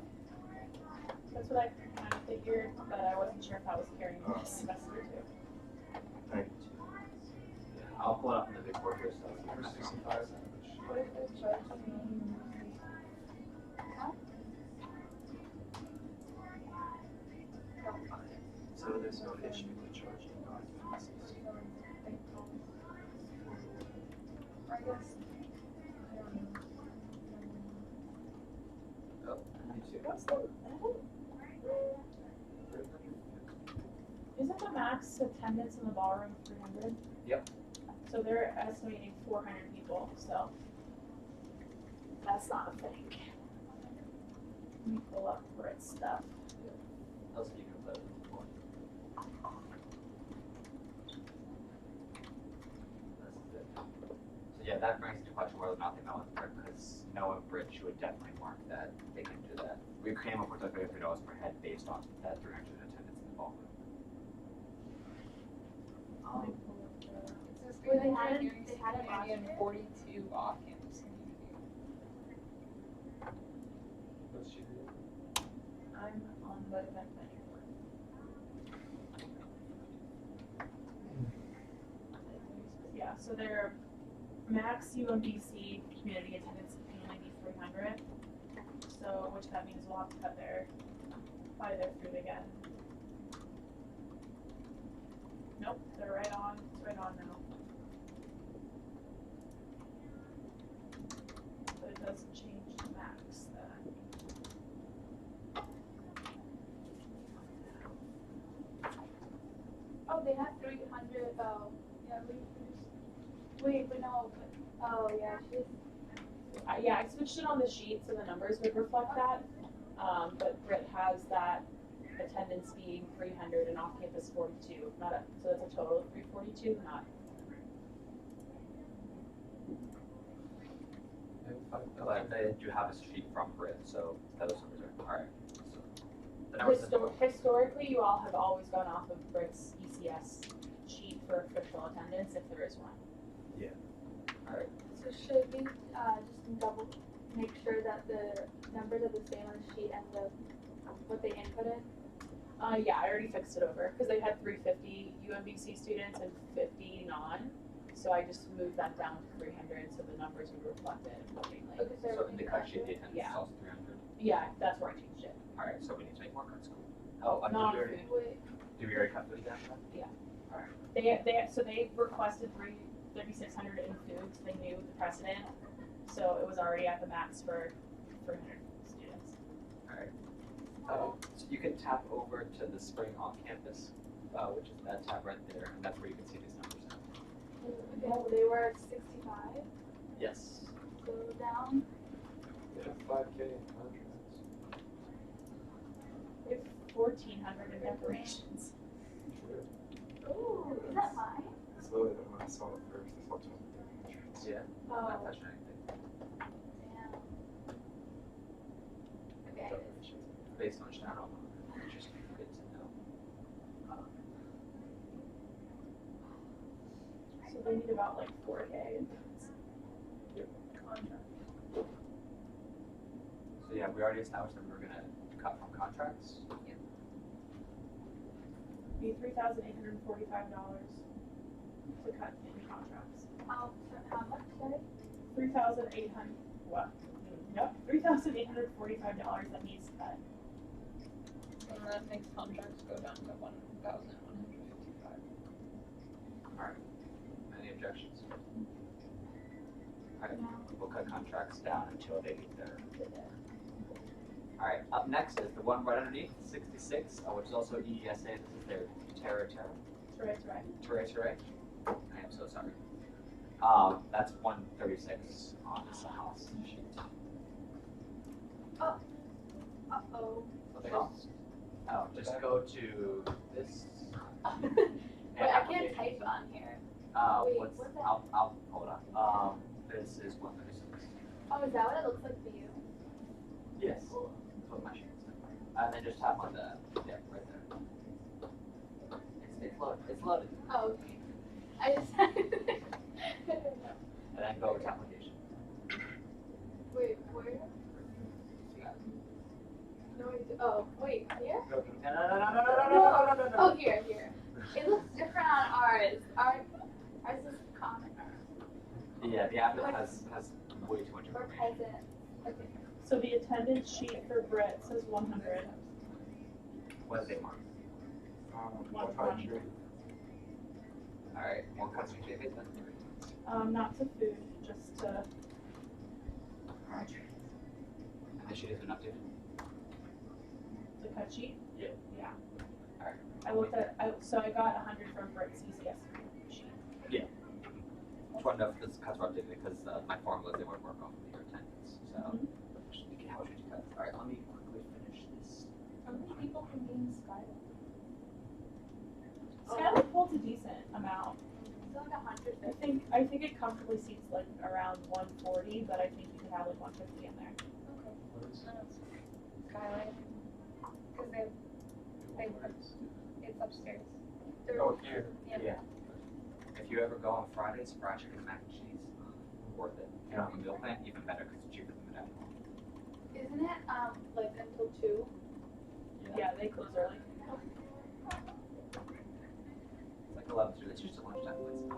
That's what I kind of figured, but I wasn't sure if that was carrying the semester too. 92. Yeah, I'll pull it up in the big board here. So Number 65. What if they charge me? So there's no issue with charging non-UMBC students. I guess. Oh, me too. What's the, isn't the max attendance in the ballroom 300? Yep. So they're estimating 400 people, so that's not a thing. Let me pull up Brit's stuff. Also, you can put it in the board. That's it. So yeah, that brings into question whether or not they met with Brit, because knowing Brit, she would definitely mark that they can do that. We came up with like $33 per head based on that 300 attendance in the ballroom. Let me pull up the. Well, they had it last year. 42 off-campus community. What's she doing? I'm on the event menu. Yeah, so their max UMBC community attendance can only be 300. So, which that means we'll have to cut buy their food again. Nope, they're right on. It's right on now. But it doesn't change the max then. Oh, they had 300, oh, yeah, wait, but no, oh, yeah, she's, Yeah, I switched it on the sheet so the numbers would reflect that. But Brit has that attendance being 300 and off campus 42. So that's a total of 342, not. But they do have a sheet from Brit, so those numbers are alright. So the numbers Historically, you all have always gone off of Brit's ECS sheet for official attendance, if there is one. alright. so should we, just double, make sure that the numbers are the same on the sheet and what they inputted? Yeah, I already fixed it over because they had 350 UMBC students and 50 non. So I just moved that down to 300 so the numbers would reflect it accordingly. Okay, so So in the cut sheet, the attendance Yeah. is also 300. Yeah, that's where I changed it. Alright, so we need to make more cuts. Cool. Oh, Not did on we already, food. Wait, did we already cut food down? So they requested 3,600 in food 'cause they knew the precedent. So it was already at the max for 300 students. So you can tap over to the spring on campus, which is that tab right there, and that's where you can see these numbers at. okay, they were at 65, Yes. go down, They have 5K in contracts. We have 1,400 in decorations. True. ooh, is that mine? It's lower than when I saw it first. I saw 20. Yeah. Oh, Not touching anything. damn. Okay, Based on channel. Interesting. Good to know. So they need about like 4K in contract. So yeah, we already established that we were gonna cut from contracts. Be $3,845 to cut in contracts. how much, sorry? 3,800. What? Yep, $3,845 that needs cut. And that makes contracts go down to 1,155. Alright. Any objections? Alright, No. we'll cut contracts down until they meet their. Alright, up next is the one right underneath, 66, which is also EDSA. This is their Terra. That's right. I am so sorry. That's 136 on the house sheet. Uh-oh. Oh, just go to this. Wait, I can't type on here. Wait, What's what's that? I'll hold on. This is 136. Oh, is that what it looks like for you? Yes. That's what my sheet is. And then just tap on the right there. It's loaded. It's loaded. Oh, okay. I just And then go to application. Wait, where? No, oh, wait, here? No. Oh, here. It looks different on ours. Ours is common. Yeah, the app has way too much Or information. peasant. Okay. So the attendance sheet for Brett says 100. What did they mark? 120. Alright, more cuts for David then. Not to food, just to. And the sheet has been updated? The cut sheet? Yeah. Yeah. Alright. So I got 100 from Brett's CCS sheet. Just want to know if this cuts were updated because my formulas they weren't work off of your attendance. So we can have a change cuts. Alright, let me quickly finish this. How many people can be in Skylar? Skylar pulled a decent amount. It's like 100. I think it comfortably seats like around 140, but I think you could have like 150 in there. Okay. What is Skylight. Because they work. It's upstairs. Oh, here. Yeah. If you ever go on Fridays, fried chicken and mac and cheese, worth it. If you don't have a meal plan, even better because it's cheaper than the dining hall. Isn't it like until 2? Yeah, they close early. It's like 11 through. It's just a lunchtime place.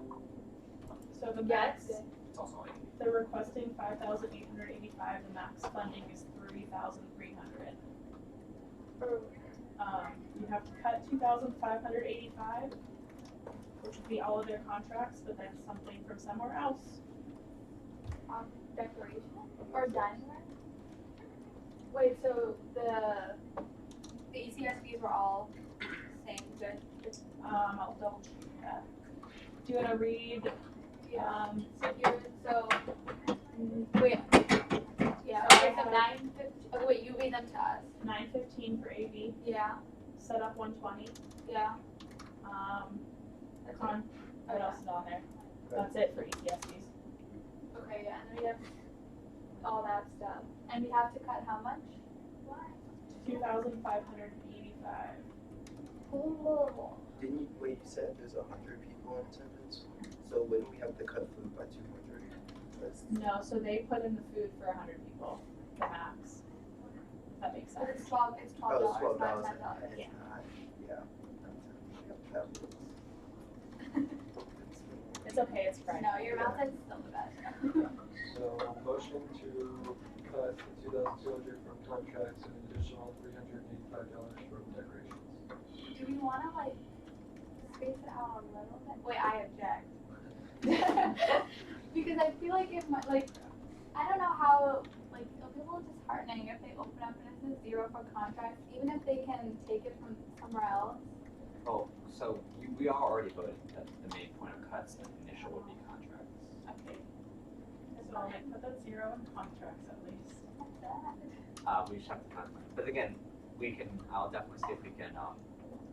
So the Yeah, max, it's good. It's also all you need. they're requesting 5,885. The max funding is 3,300. You have to cut 2,585, which would be all of their contracts, but then something from somewhere else. Decoration or dining room? Wait, so the ECSBs were all same good? I'll double check that. Do you want to read? Wait. Yeah. Okay. So 9:50. Okay. Wait. You read them to us. 915 for AV. Yeah. Set up 120. Yeah. What else is on there? That's it for ECSBs. Okay. Yeah. And then we have all that stuff. And we have to cut how much? 2,585. Cool. Didn't you, wait, you said there's 100 people in attendance? So wouldn't we have to cut food by 200? That's, No, so they put in the food for 100 people, the max. If that makes But sense. it's $12. It's $12. oh, it's $12. Not $10. And Yeah. it's not, yeah. That was, It's okay, it's Friday. No, your mouth is still the best. So, motion to cut the 2,200 from contracts and an additional $385 from decorations. Do we want to like space it out a little bit? Wait, I object. Because I feel like it might, like, I don't know how, like, it'll be a little disheartening if they open up and it says 0 for contracts, even if they can take it from somewhere else. Oh, so we are already voting that the main point of cuts initial would be contracts. Okay. So I'll like put that 0 in contracts at least. We just have to kind of, but again, I'll definitely see if we can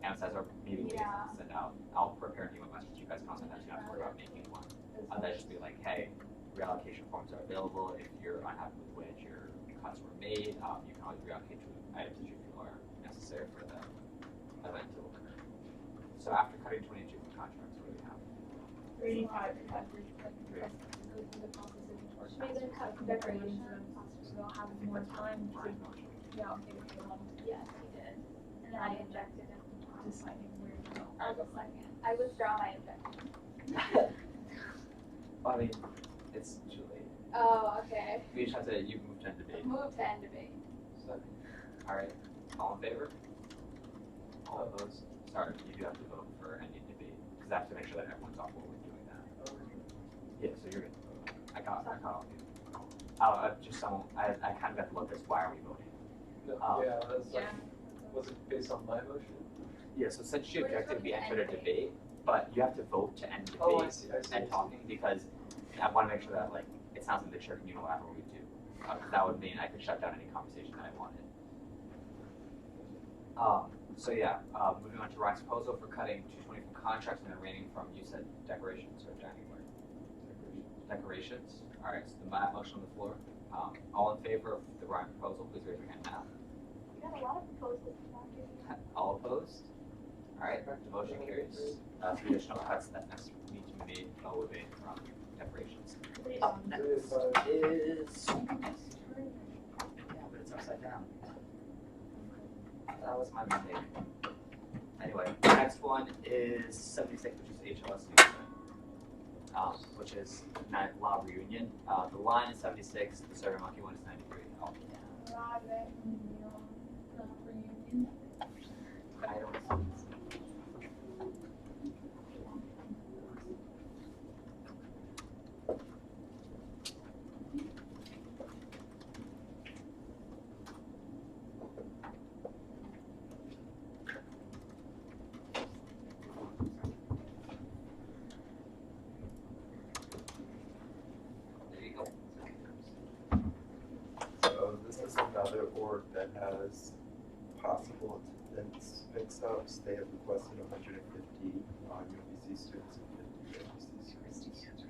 emphasize or maybe we can send out, I'll prepare an email message to you guys constantly, that you don't have to worry about making one. That just be like, hey, reallocation forms are available. If you're unhappy with which your cuts were made, you can always reallocate to items that you feel are necessary for the event to occur. So after cutting 22 from contracts, what do we have? 385 to cut. Should we then cut decorations? We'll have more time to, Yeah, yes, he did. And then I objected and deciding where to go. I'll go second. I withdraw my objection. Well, I mean, it's too late. Oh, okay. We just have to, you move to end debate. Move to end debate. Second. Alright, all in favor? All opposed? Sorry, you do have to vote for ending debate, because I have to make sure that everyone's on board with doing that. Yeah, so you're good. I got all of you. Just I kind of got to look at this, why are we voting? No, yeah, that's like, was it based on my motion? Yeah, so since she We're just objected, we voting to entered a end debate, but you have to vote to end debate Oh, I see. and talking, because I want to make sure that like it's not something the chair can unilaterally do, because that would mean I could shut down any conversation that I wanted. So yeah, moving on to Ryan's proposal for cutting 220 from contracts and the remaining from, you said decorations or January? Decorations. All right, so the motion on the floor. All in favor of the Ryan proposal, please raise your hand now. We got a lot of proposals to talk to. All opposed? All right, the motion carries. Three additional cuts that next need to be made would be from decorations. Up next is, yeah, but it's upside down. That was my mistake. Anyway, the next one is 76, which is HLS student, which is law reunion. The line is 76, the Survey Monkey one is 93. Oh, I don't see. So this is another org that has possible attendance mix-ups. They have requested 150 UMBC students and 50 UMBC students.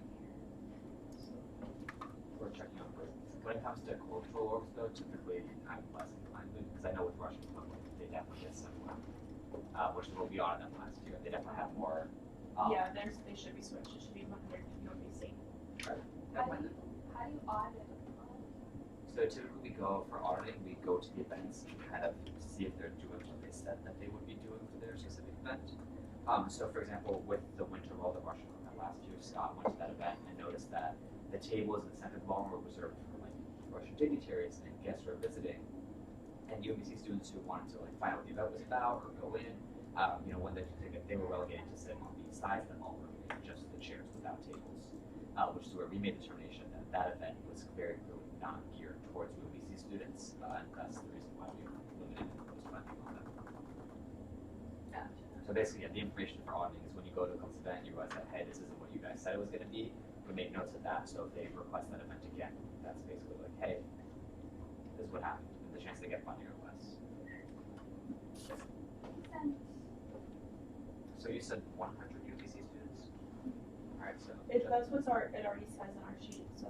We're checking on prisons. When it comes to cultural orgs, though, typically I'm less inclined to, because I know with Russian public, they definitely get similar, which is what we audited them last year. They definitely have more. Yeah, they should be switched. It should be 100 UMBC. How do you audit? So typically we go for auditing, we go to the events and kind of see if they're doing what they said that they would be doing for their specific event. So for example, with the Winter Roll that Russian had last year, Scott went to that event and noticed that the tables in the center ballroom were reserved for like Russian dignitaries and guests who were visiting, and UMBC students who wanted to like find out what the event was about or go in, when they were relegated to sitting on the sides of the ballroom, just the chairs without tables, which is where we made the determination that that event was very clearly not geared towards UMBC students, and that's the reason why we limited those funding on them. So basically, yeah, the information for auditing is when you go to a club's event, you realize that, hey, this isn't what you guys said it was going to be. We make notes of that, so if they request that event again, that's basically like, hey, this is what happened, and the chance they get funding or less. So you said 100 UMBC students? All right, so. That's what's it already says in our sheet, so.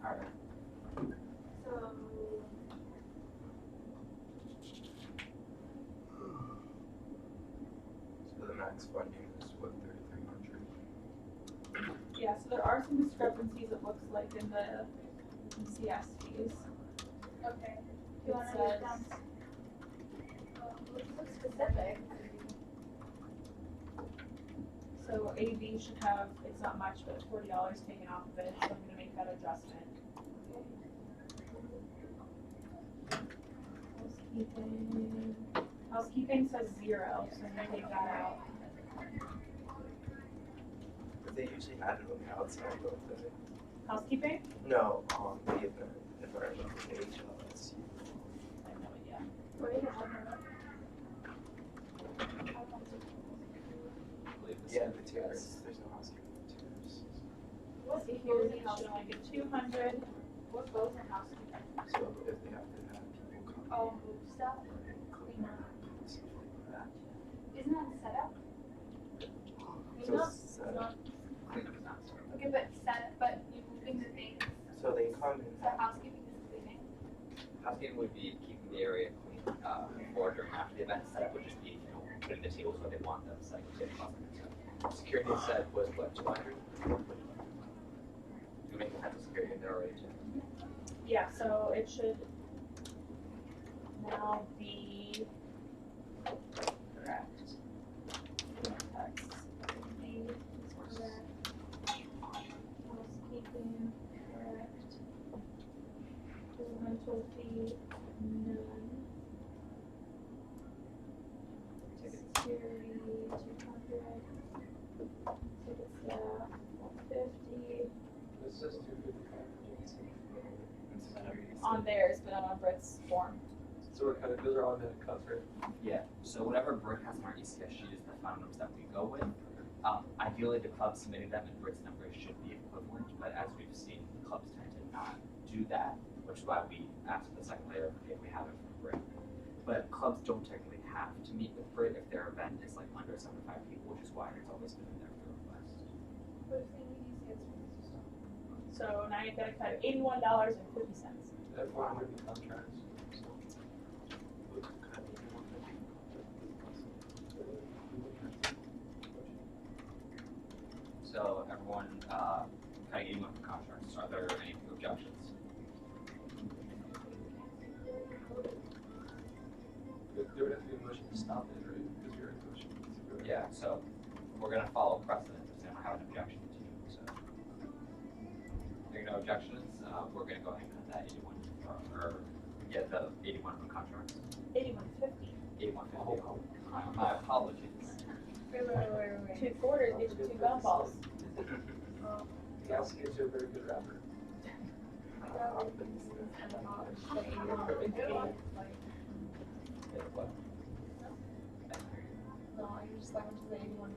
All right. So, So the max funding is what, 3,300? Yeah, so there are some discrepancies, it looks like, in the CS fees. okay. Do you It want to write says- down? Looks specific. So AV should have, it's not much, but $40 taken off of it, so I'm gonna make that adjustment. Housekeeping says 0, so I'm gonna take that out. But they usually had it on the outside, don't they? Housekeeping? No, on the event, environmental HLS. I have no idea. Where is it? I believe this Yeah, is- materials, there's no housekeeping materials. What See, goes here's in it should only housekeeping? be 200. What goes in housekeeping? So if they have to have people come Oh, move stuff? and clean up and stuff like that. Isn't that setup? So No, it's set up. Cleanup is not served. Okay, but you're moving the things. So they come and So housekeeping is cleaning. Housekeeping would be keeping the area clean before, during, after the event. Setup would just be, putting the tables where they want them, so like security said was what, 200? You make potential security in there already too. Yeah, so it should now be correct. Text. Aid is correct. Housekeeping, correct. Rental fee, none. Security, 200. Ticket staff, 150. This says 255. On theirs, but not on Britt's form. So we're kind of, those are automatic cuts, right? Yeah, so whatever Brick has in our ECS sheet is the final numbers that we go with. Ideally, the club submitting them in Brit's numbers should be equivalent, but as we've seen, clubs tend to not do that, which is why we asked the second layer if we have it from Brit. But clubs don't technically have to meet with Brit if their event is like under 75 people, which is why it's always been in there for request. What if they need UCS system? So now you've got to cut $81.50. At 400 contracts, so. Would cut anyone that they- So everyone, cutting 81 for contracts. Are there any objections? There would have to be a motion to stop it, right? Because you're in motion to go. Yeah, so we're gonna follow precedent if they don't have an objection to you, so. If there are no objections, we're gonna go ahead and cut that 81, or get the 81 from contracts. 81.50. 81.50. My apologies. Wait. 2 quarters get you 2 golf balls. He also gives you a very good rapper. What? No, you're just like, went to the 81.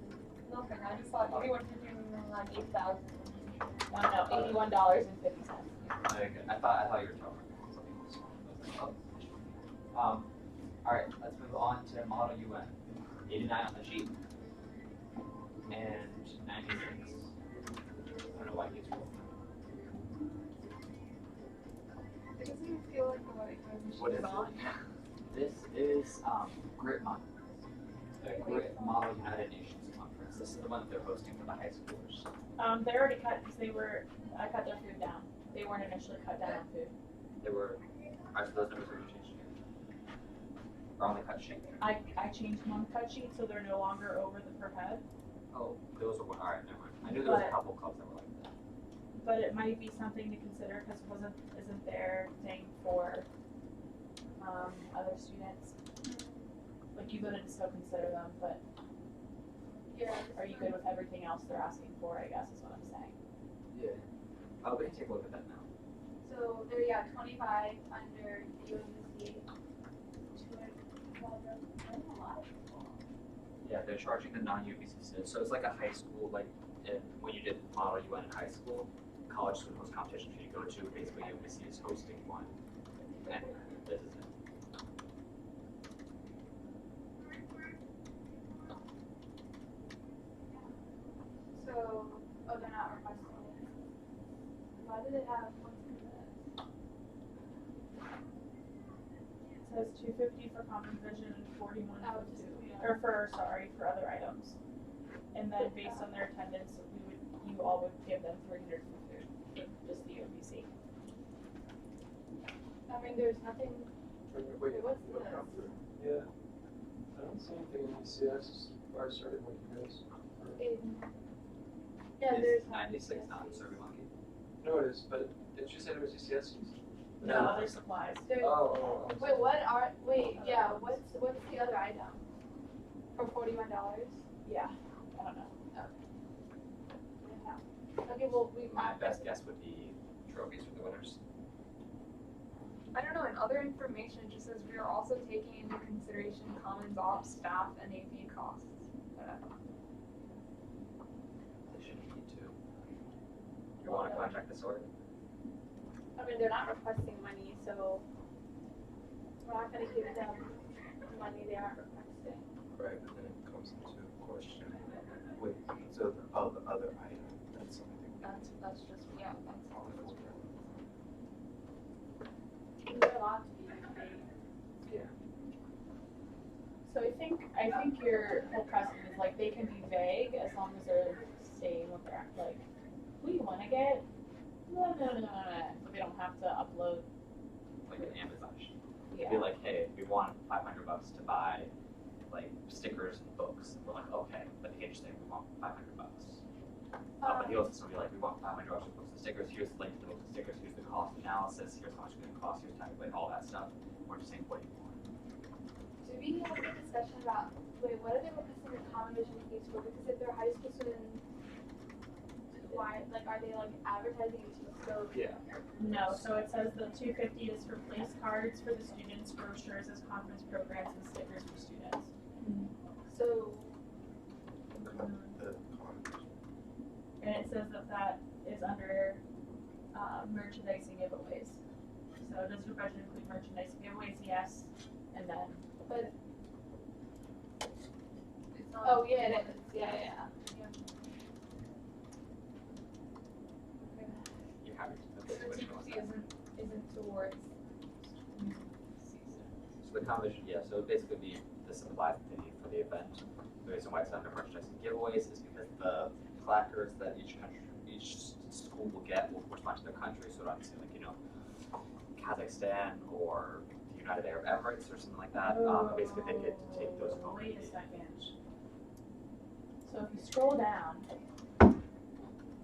Nothing, I just thought 81.50 was like 8,000. No, $81.50. Okay, I thought you were talking about something else. I was like, oh. Alright, let's move on to model UN. 89 on the sheet. And 96. I don't know why it gets rolled. It doesn't even feel like the white What is it? on. This is GRIT Month. The GRIT Model United Nations Conference. This is the one that they're hosting for the high schoolers. They already cut because I cut their food down. They weren't initially cut down on food. They were, alright, so those numbers are changed again. Or on the cut sheet. I changed them on the cut sheet so they're no longer over the per head. Oh, those are, alright, never mind. I knew there was a But- couple clubs that were like that. But it might be something to consider because isn't their thing for other students? Like you couldn't still consider them, but Yeah. are you good with everything else they're asking for? I guess is what I'm saying. Yeah. Oh, we can take a look at that now. So there, 25 under UMBC. 212. That's a lot. Yeah, they're charging the non-UBC students. So it's like a high school, like when you did Model UN in high school, college student host competitions you go to, basically UMBC is hosting one. And this is it. So, they're not requesting it. Why do they have what's in this? It says 250 for common vision and 41 Oh, for just, food, yeah. or for other items. And then based on their attendance, you all would give them 300 for food, just the UMBC. I mean, there's nothing. Wait, what's what this? number? Yeah. I don't see anything in UCS as far as starting with you guys. Yeah, there's. Is 96 not Survey Monkey? No, it is, but did you say there was UCS? No, other supplies. There's, Oh. wait, what's the other item? For $41? Yeah, I don't know. Okay, well, My best guess would be trophies for the winners. I don't know, in other information, it just says we are also taking into consideration Commons Ops, staff, and AV costs. They shouldn't need to. You want to contact the sword? I mean, they're not requesting money, so we're not gonna give them money they aren't requesting. Right, but then it comes into question. Wait, so the other item, that's something. That's just, yeah, that's all. They're allowed to be paid. So I think your whole precedent is like they can be vague as long as they're saying what they're like. Who you want to get? No. So they don't have to upload. Like an Amazon sheet. Yeah. Be like, hey, we want $500 to buy like stickers and books. We're like, okay, but they can't just say we want $500. But he'll also be like, we want $500 for books and stickers. Here's the link to the books and stickers. Here's the cost analysis. Here's how much it's going to cost. Here's like all that stuff. We're just saying what do you want. Did we have a discussion about, what are they requesting the common vision fees for? Because if they're high school students, why, are they advertising it to the scope? Yeah. No, so it says the 250 is for place cards for the students, brochures as conference programs, and stickers for students. The So, merchandising giveaways. So does your budget include merchandising giveaways? Yes. And then, But it's not. oh yeah, it is. Yeah. You have So TPC isn't towards. So the combination, yeah, so it would basically be the supplies that they need for the event. The reason why it's under merchandising giveaways is because the placards that each school will get will correspond to their country. So obviously, like, you know, Kazakhstan or the United Arab Emirates or something like that. Basically, they get to take those home. Wait a second. So if you scroll down,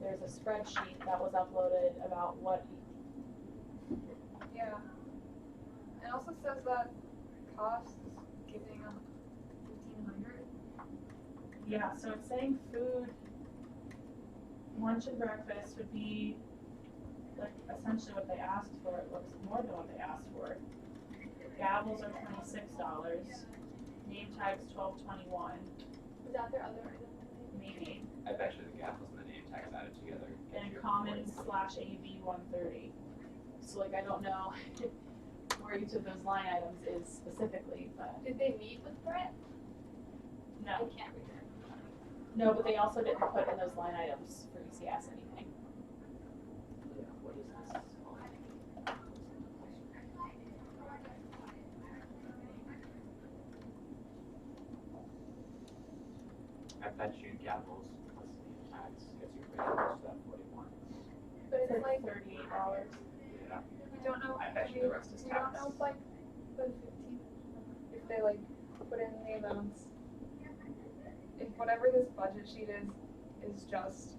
there's a spreadsheet that was uploaded about what. Yeah. It also says that costs giving them 1,500. Yeah, so it's saying food, lunch and breakfast would be like essentially what they asked for. It looks more than what they asked for. Gavels are $26. Name tags $12.21. Is that their other item? Maybe. I bet you the gaffles and the name tags added together. And commons /AV 130. So like I don't know where each of those line items is specifically, but Did they meet with Brett? I no. can't read it. No, but they also didn't put in those line items for ECS anything. Yeah, what is this? I bet you gavels plus name tags gets you pretty close to that 41. But It's it's like, $38. Yeah. we don't know. I bet you the rest is We don't tax. know if like the 15, if they like put in the amounts. If whatever this budget sheet is just,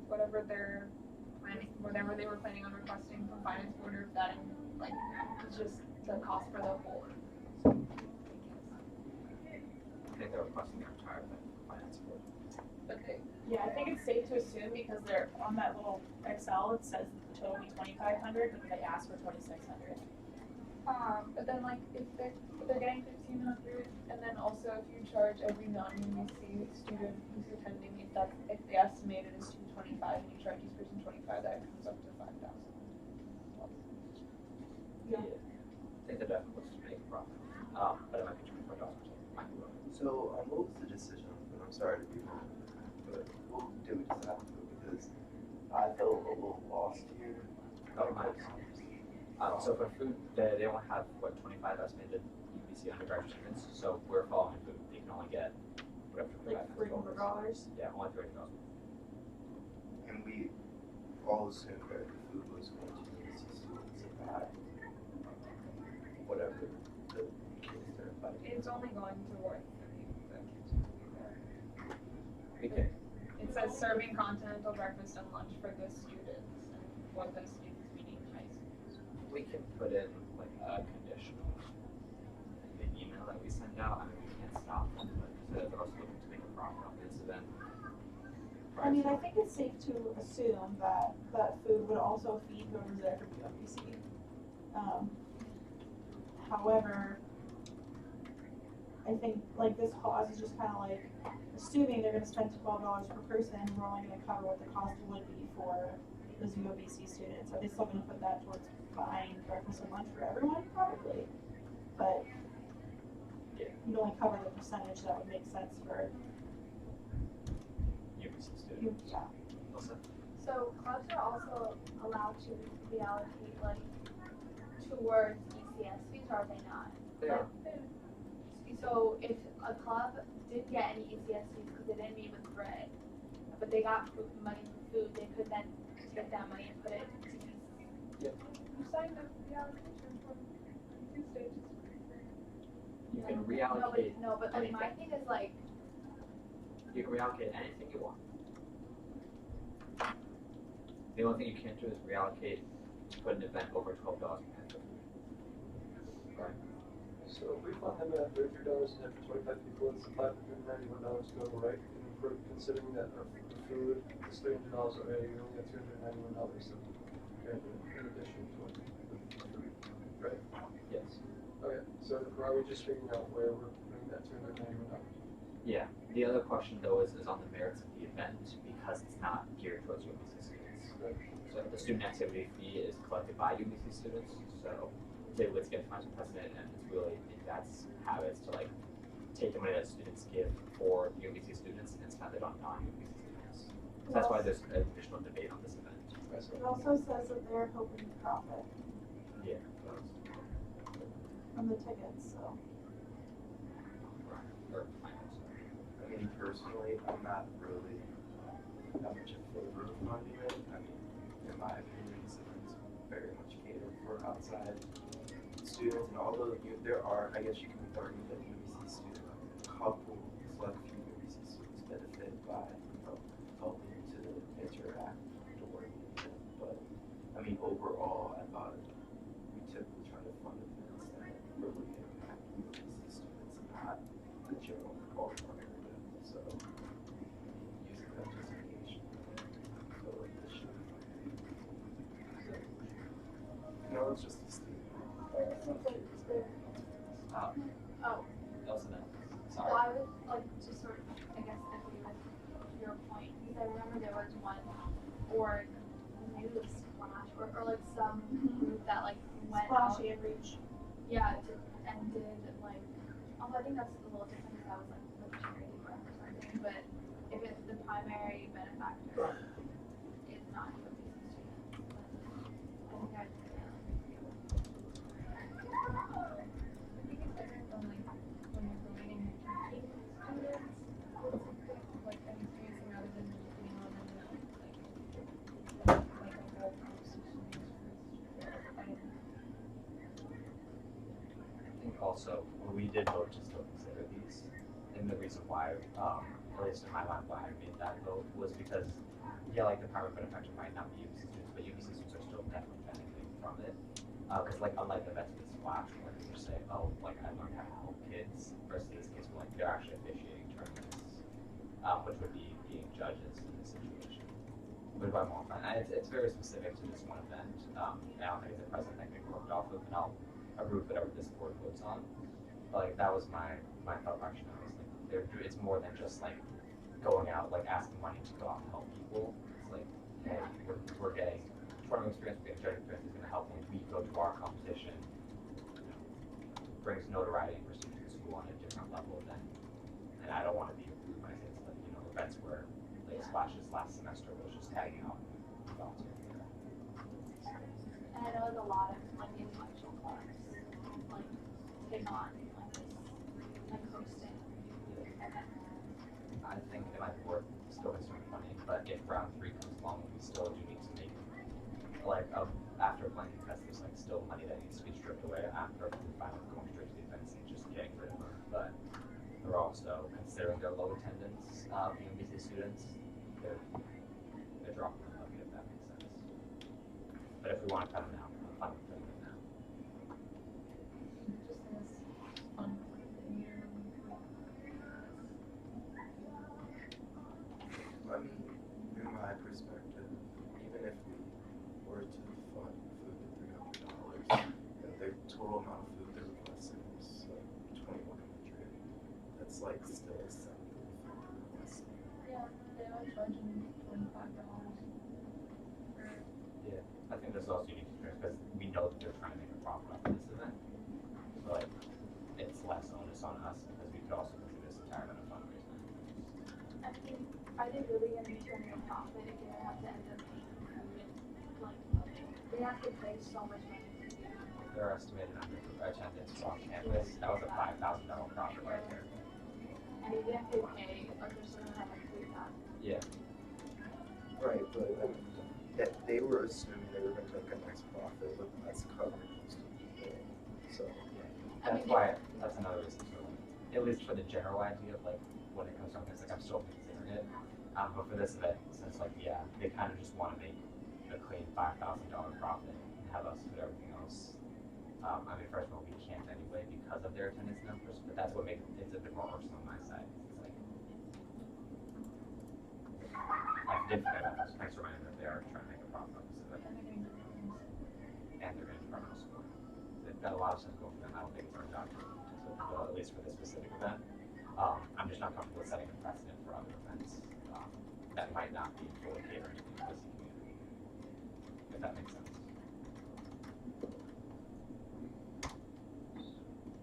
whatever they're planning, whatever they were planning on requesting from finance board, or if that like is just the cost for the whole. I think they're requesting their entire thing for finance board. But they, Yeah, I think it's safe to assume because they're on that little Excel, it says that the total will be 2,500, but they asked for 2,600. but then like if they're getting 1,500, and then also if you charge every non-UMBC student who's attending, if the estimated is 225 and you charge each person 25, that comes up to 5,000. Yeah. I think they're definitely looking to make a profit. But it might be $25 or something. Might be wrong. So, what was the decision? And I'm sorry to be wrong, but what did we decide to do? Because I felt a little lost here. Oh, nice. So for food, they only have, 25 estimated UBC undergraduate students, so we're following food, they can only get whatever. Like $300. Yeah, only $300. And we all assumed that the food was going to UBC students and not whatever the kids are invited. It's only going towards the kids who will be there. Okay. It says serving continental breakfast and lunch for the students, and what the students meaning high schools. We can put in like a condition in the email that we send out. I mean, we can't stop them, but so that they're also looking to make a profit off this event. I mean, I think it's safe to assume that food would also feed whoever's there for UMBC. However, I think like this clause is just kind of like assuming they're going to spend $12 per person, we're only going to cover what the cost would be for those UMBC students. Are they still going to put that towards buying breakfast and lunch for everyone? Probably, but you'd only cover the percentage that would make sense for UBC students. you. Yeah. Listen. So clubs are also allowed to reallocate like towards ECS fees, or are they not? They are. So if a club didn't get any ECS fees because they didn't meet with Brett, but they got money for food, they could then take that money and put it to ECS. Yep. You signed the reallocation for Tuesday. You can reallocate. No, but like my thing is like, You can reallocate anything you want. The only thing you can't do is reallocate to put an event over $12 per head. Right. So if we fund them at $33 and then for 25 people, it's $591 total, right? And for considering that our food is $300 already, we only have $291 in addition to it. Right? Yes. Okay, so are we just figuring out where we're putting that $291? Yeah. The other question though is on the merits of the event because it's not geared towards UMBC students. So the student activity fee is collected by UMBC students, so they would get financial precedent, and it's really, that's habits to like take the money that students give for UMBC students and spend it on non-UMBC students. So that's why there's an additional debate on this event. It also says that they're hoping to profit Yeah. from the tickets, so. Or finance. I mean, personally, I'm not really that much in favor of funding it. I mean, in my opinion, this event's very much catered for outside students, and although there are, I guess you can argue that UBC students, a couple, select few UBC students benefit by, helping to interact during the event. But, I mean, overall, I thought we typically try to fund events that really impact UBC students, not the general ballpark area. So, using that justification, I feel like this should be funded. No, it's just a statement. Oh, Also then, well, sorry. I would like to sort of, I guess, agree with your point, because I remember there was one org, maybe it was Splash, or like some group that like went out. Splashy and Reach. Yeah, and did like, although I think that's a little different because that was like a charity work or something, but if it's the primary benefactor is not a UMBC student, then I think I'd. I think it's different from like when you're providing teaching students, like an experience rather than just being on them like a whole conversation. I think also, we did vote to still consider these, and the reason why, at least in my mind, why I made that vote was because, yeah, like the primary benefactor might not be UBC students, but UBC students are still definitely benefiting from it. Because like unlike the vets in Splash, where you say, oh, like I learned how to help kids, versus these kids were like they're actually officiating tournaments, which would be being judges in this situation. Which is why I'm all fine. It's very specific to this one event. I don't think it's a precedent that can be worked off of, and I'll agree with whatever this board votes on. But like that was my thought rationale. Was like it's more than just like going out like asking money to go out and help people. It's like, hey, we're getting tournament experience, we're getting judging experience is going to help when we go to our competition. Brings notoriety and prestige to the school on a different level than, and I don't want to be rude when I say it's like, events where like Splash's last semester was just hanging out and volunteering there. And I know like a lot of like intellectual clubs like take on like this like hosting event. I think it might work still consume money, but if round 3 comes along, we still do need to make like after blanket test, there's like still money that needs to be stripped away after the final going straight to the events and just getting rid of them. But they're also considering their low attendance UMBC students, they're dropping the money if that makes sense. But if we want to cut them now, I'm fine with cutting them now. Just as fun year. I mean, in my perspective, even if we were to fund food at $300, the total amount of food they're requesting is like $2,100. That's like still a cent of food they're requesting. Yeah, they are charging $25 Yeah, I think this is also unique experience because we know that they're trying to make a profit off of this event. So like, it's less onus on us because we could also consider this entire event a fundraiser. I mean, are they really going to be turning a profit if they have to end up paying food and like they have to pay so much money to do that? Their estimated attendance on campus, that was a $5,000 profit right there. And even if they pay, like they're still gonna have to pay that. Yeah. Right, but that they were assuming they were going to make a nice profit with us covering most of the thing. So, That's why, that's another reason to, at least for the general idea of like, when it comes to this, like I'm still considering it. But for this event, since like, yeah, they kind of just want to make a clean $5,000 profit and have us put everything else. I mean, first of all, we can't anyway because of their attendance numbers, but that's what makes it's a bit more personal on my side. It's like, I did forget about this. Thanks for reminding me that they are trying to make a profit on this event. And they're going to departmental support. They've got a lot of stuff going for them. I don't think it's our job to at least for this specific event. I'm just not comfortable with setting a precedent for other events that might not be fully catering to the UMBC community. if that makes sense.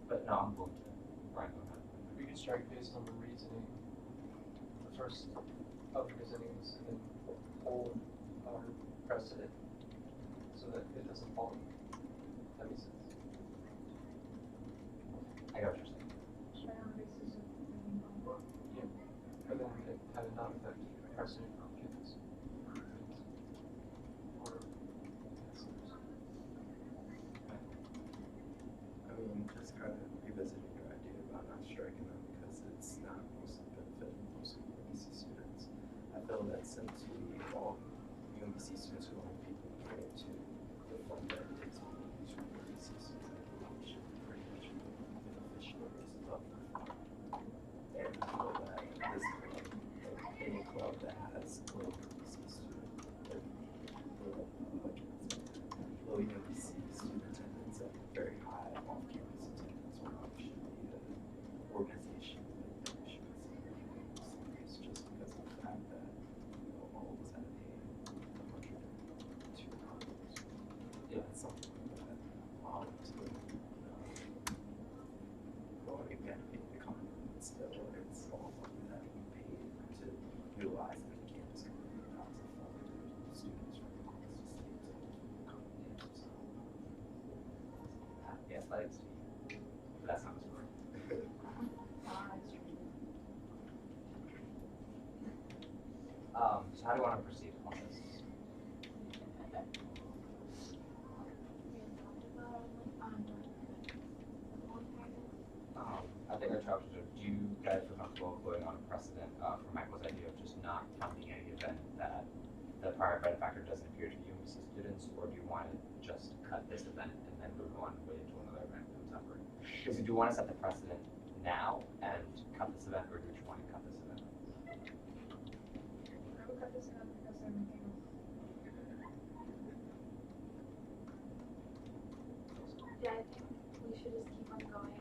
But no, I'm going to. Brian, go ahead. We could strike based on the reasoning, the first of the reasonings, and then hold our precedent so that it doesn't fall. That makes sense. I got what you're saying. Try on the basis of moving on. But then it had a non-effect precedent for kids. Or counselors. I mean, just kind of revisiting your idea about not striking them because it's not mostly benefiting most UMBC students. I feel that since we all UMBC students who are people coming to the fund that takes money from UMBC students, I think we should pretty much be beneficiaries of the fund. And I feel that this club, like any club that has low UMBC student, low UMBC student attendance and very high off-campus attendance probably should be an organization that should it's just because of the fact that all of us had to pay $102. Yeah, it's something like that. Well, I mean, we had to pay the economy, but still, it's all money that we paid to utilize in the campus community. That was a fund to students from across the state to come in. So, Yeah, athletics. That's not a story. So how do you want to proceed on this? I think our charge is, do you guys feel comfortable going on a precedent for Michael's idea of just not counting any event that the prior benefactor doesn't appear to be UMBC students, or do you want to just cut this event and then move on and wait until another event comes up? Because do you want to set the precedent now and cut this event, or do you want to cut this event? I would cut this out because they're making Yeah, I think we should just keep on going,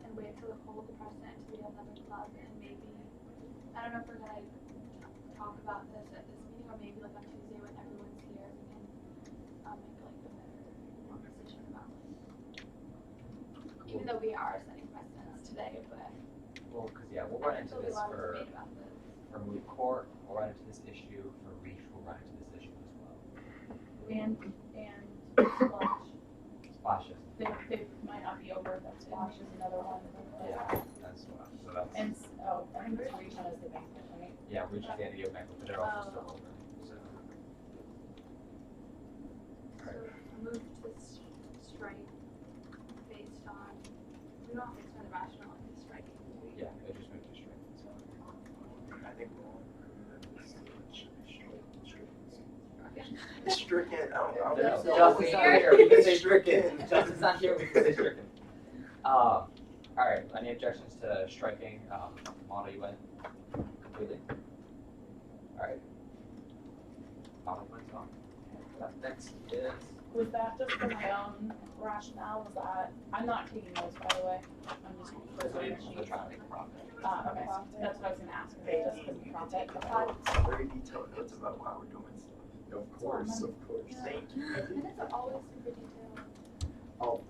and wait till we hold the precedent until we have another club, and maybe, I don't know if we're gonna talk about this at this meeting, or maybe like on Tuesday when everyone's here, we can, make like a better decision about like, even though we are setting precedents today, but Well, because yeah, we'll run into there'll be this a lot of for debate about this. moot court, we'll run into this issue for reach, we'll run into this issue as well. And splash. Splashes. They might not be over, but splash is another one. Yeah, that's what, so that's, And, I think it's reach on as the banquet, right? yeah, reach is the end of your banquet, but they're also still over, so. So move to strike based on, we don't have to explain the rationale in the striking, do we? Yeah, it just moved to straight, so. I think we're all agree that this should be stricken. Okay. Stricken. Justin's not here, we can say stricken. Justin's not here, we can say stricken. Alright, any objections to striking, model UN completely? Alright. Model UN's on. Next is, Was that just for my own rationale? Was that, I'm not taking notes, by the way. I'm just so for you're the trying to make a profit. Okay, that's what I was gonna ask, is it just because of profit? Very detailed notes about why we're doing stuff. Of course, of course. Thank you. Minutes are always super detailed. Oh.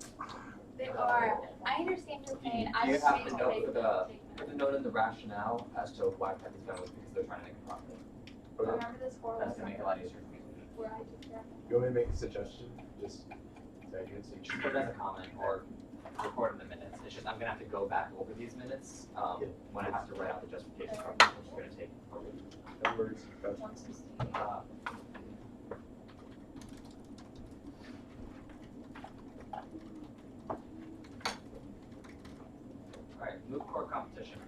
They are, I understand your pain, I You would have make to a note paper for the, take put the minutes. note in the rationale as to why Peppi's done was because they're trying to make a profit. Remember this horrible That's gonna make it a lot easier for me. where I took care of You want me to make a suggestion? Just say again, so you Just put it as a comment or record in the minutes. It's just, I'm gonna have to go back over these minutes, when I have to write out the justification for it, which is gonna take probably, that words. Alright, moot court competition.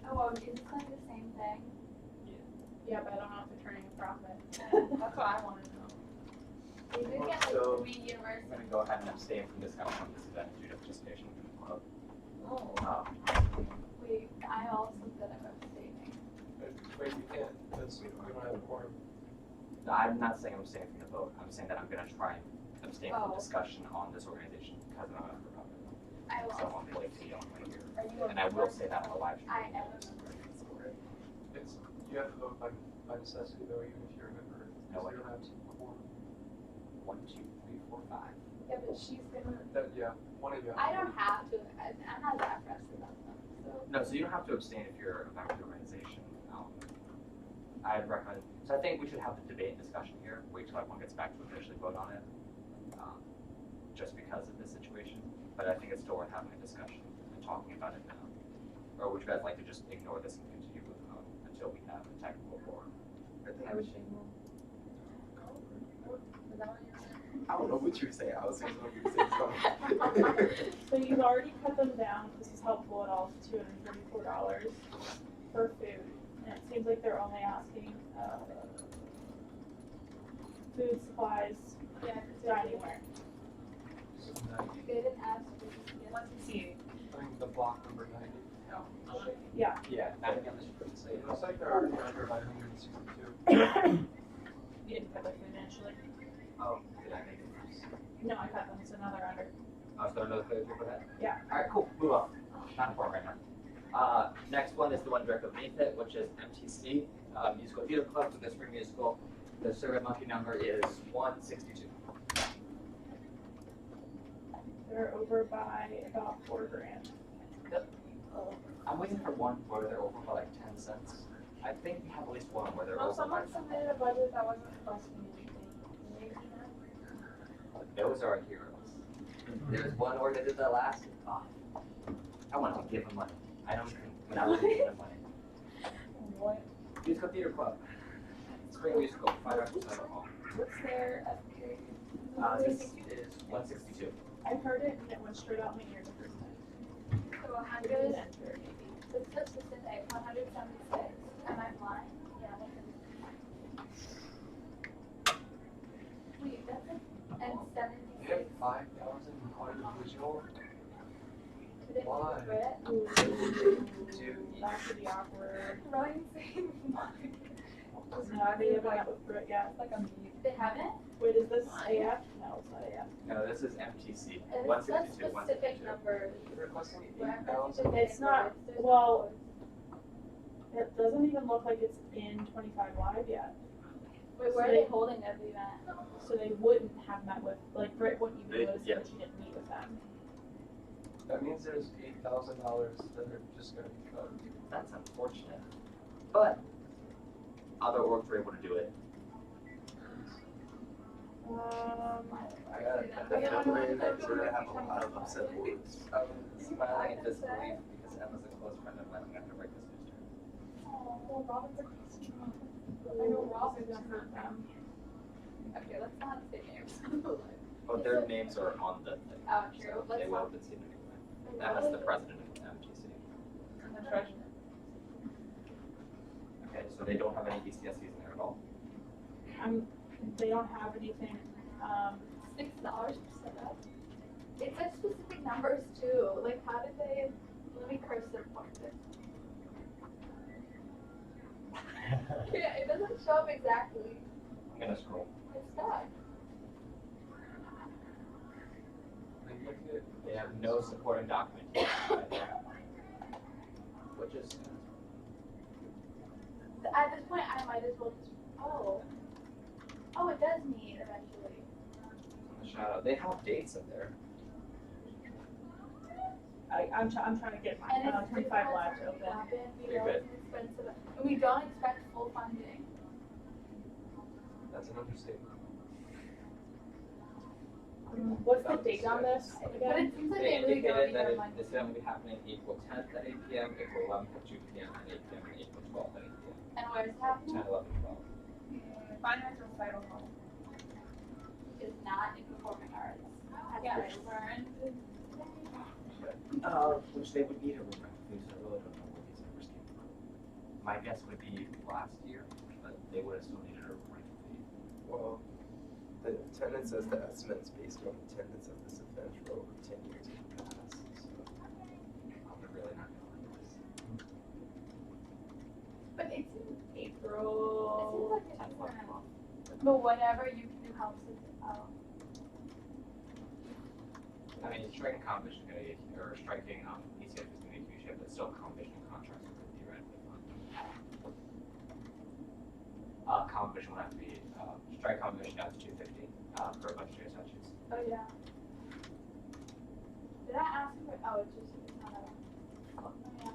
Oh, well, is this like the same thing? Yeah, but I don't know if they're turning a profit. That's what I wanna know. We did get So- like 3 I'm universities. gonna go ahead and abstain from discussion on this event due to participation in the club. Oh. Wait, I also said I'm abstaining. Wait, you can't, because we don't have a quorum. No, I'm not saying I'm abstaining from the vote, I'm saying that I'm gonna try and abstain from Oh. discussion on this organization because I'm not a profit. I will. So I want to like to be on right here. Are you a And I will member? say that on the live stream. I am a member. It's, you have to vote by necessity though, even if you're a member. No, I You don't. don't have to quorum. 1, 2, 3, 4, 5. Yeah, but she's gonna. Yeah, one of you. I don't have to. I'm not that pressed about them. So. No, so you don't have to abstain if you're a member of the organization. I'd recommend, so I think we should have the debate and discussion here, wait till everyone gets back to officially vote on it, just because of this situation. But I think it's still worth having a discussion and talking about it now. Or would you guys like to just ignore this and continue with the vote until we have a technical forum? I think I we would should. say no. Was that what you were saying? I don't know what you were saying. I was just going to say something. So you've already cut them down, if this is helpful at all, to $234 for food. And it seems like they're only asking, food supplies, Yeah, dining wear. So they didn't ask for this yet. 168. I think the block number 90. Yeah. Yeah, I think on the script say It looks like they're already under by 162. You didn't cut their food initially. oh, did I make it worse? No, I cut them, so now they're under. Oh, so another 33 for that? Yeah. Alright, cool, move on. Not important right now. Next one is the one directly beneath it, which is MTC, Musical Theater Club for the spring musical. The survey monkey number is 162. They're over by about $4,000. I'm waiting for one where they're over by like 10 cents. I think we have at least one where they're No, over by. someone submitted a budget that wasn't costing anything. Maybe not. Those are our heroes. There's one where they did that last. Oh, I want to give them money. I don't even, without really giving them money. What? Musical Theater Club. Spring musical, 5 hours Cyber Hall. What's their FK? This is 162. I heard it and it went straight out my ear the first time. So I didn't 100. enter it, maybe. This is assistant A, 176. Am I blind? Yeah, wait, that's a, and You have 76. 5,000 audiovisual? Did it Why? quit? That could be awkward. Ryan saying mine. No, they haven't met with Britt yet. Like a meat. They haven't? Wait, is this AF? No, it's not AF. No, this is MTC. And it's not 162, specific 162. numbers. You're requesting Where I'm 8,000? pressing It's not- the there's well- no It doesn't even look like it's in 25 Live yet. Wait, where are they holding that event? So they wouldn't have met with, like, Britt wouldn't even They- notice yeah. that she didn't meet with them. That means there's $8,000 that are just gonna be cut. That's unfortunate. But other orgs were able to do it. I got the feeling that we're gonna have a lot of upset boards. I'm smiling in disbelief because Emma's a close friend of mine. I'm gonna have to break this news to her. Oh, well, Robin's a customer. I know Robin's gonna hurt them. Okay, let's not say names. But their names are on the thing. Oh, true. So Let's they will not. have been seen anyway. Emma's the president of MTC. And the treasurer. Okay, so they don't have any BCSCs in there at all. They don't have anything, $6 per setup. It's like specific numbers too. Like, how did they? Let me cursive point it. Yeah, it doesn't show up exactly. I'm gonna scroll. It's stuck. Like, look at They have no supporting documentation either. Which is At this point, I might as well just. Oh, it does meet eventually. in the shadow. They have dates in there. I'm trying to get my, And it's 25 Live to open. We You're know good. it's expensive, and we don't expect full funding. that's an understatement. What's the date on this But again? it seems like They they really don't indicated need that our money. this event will be happening April 10th at 8 p.m., April 11th at 2 p.m., and 8 p.m., and April 12th at 8 p.m. And where it's happening 10, 11, 12. Finance recital hall. is not in performing arts. As Yeah. I learned. Which they would need a room rent fee, so I really don't know where these numbers came from. My guess would be last year, but they would have still needed a room rent fee. Well, the attendance says the estimate is based on attendance of this event for over 10 years in the past. So. I'm really not gonna like this. But it's in April. It seems like it's but whatever you can do helps it out. I mean, striking competition is gonna get, or striking ECF is gonna get huge hit, but still competition contracts are theoretically fun. Competition will have to be strike combination down to 250 for budgetary statutes. Oh, yeah. Did I ask for, oh, it's just, it's not a. Oh, yeah.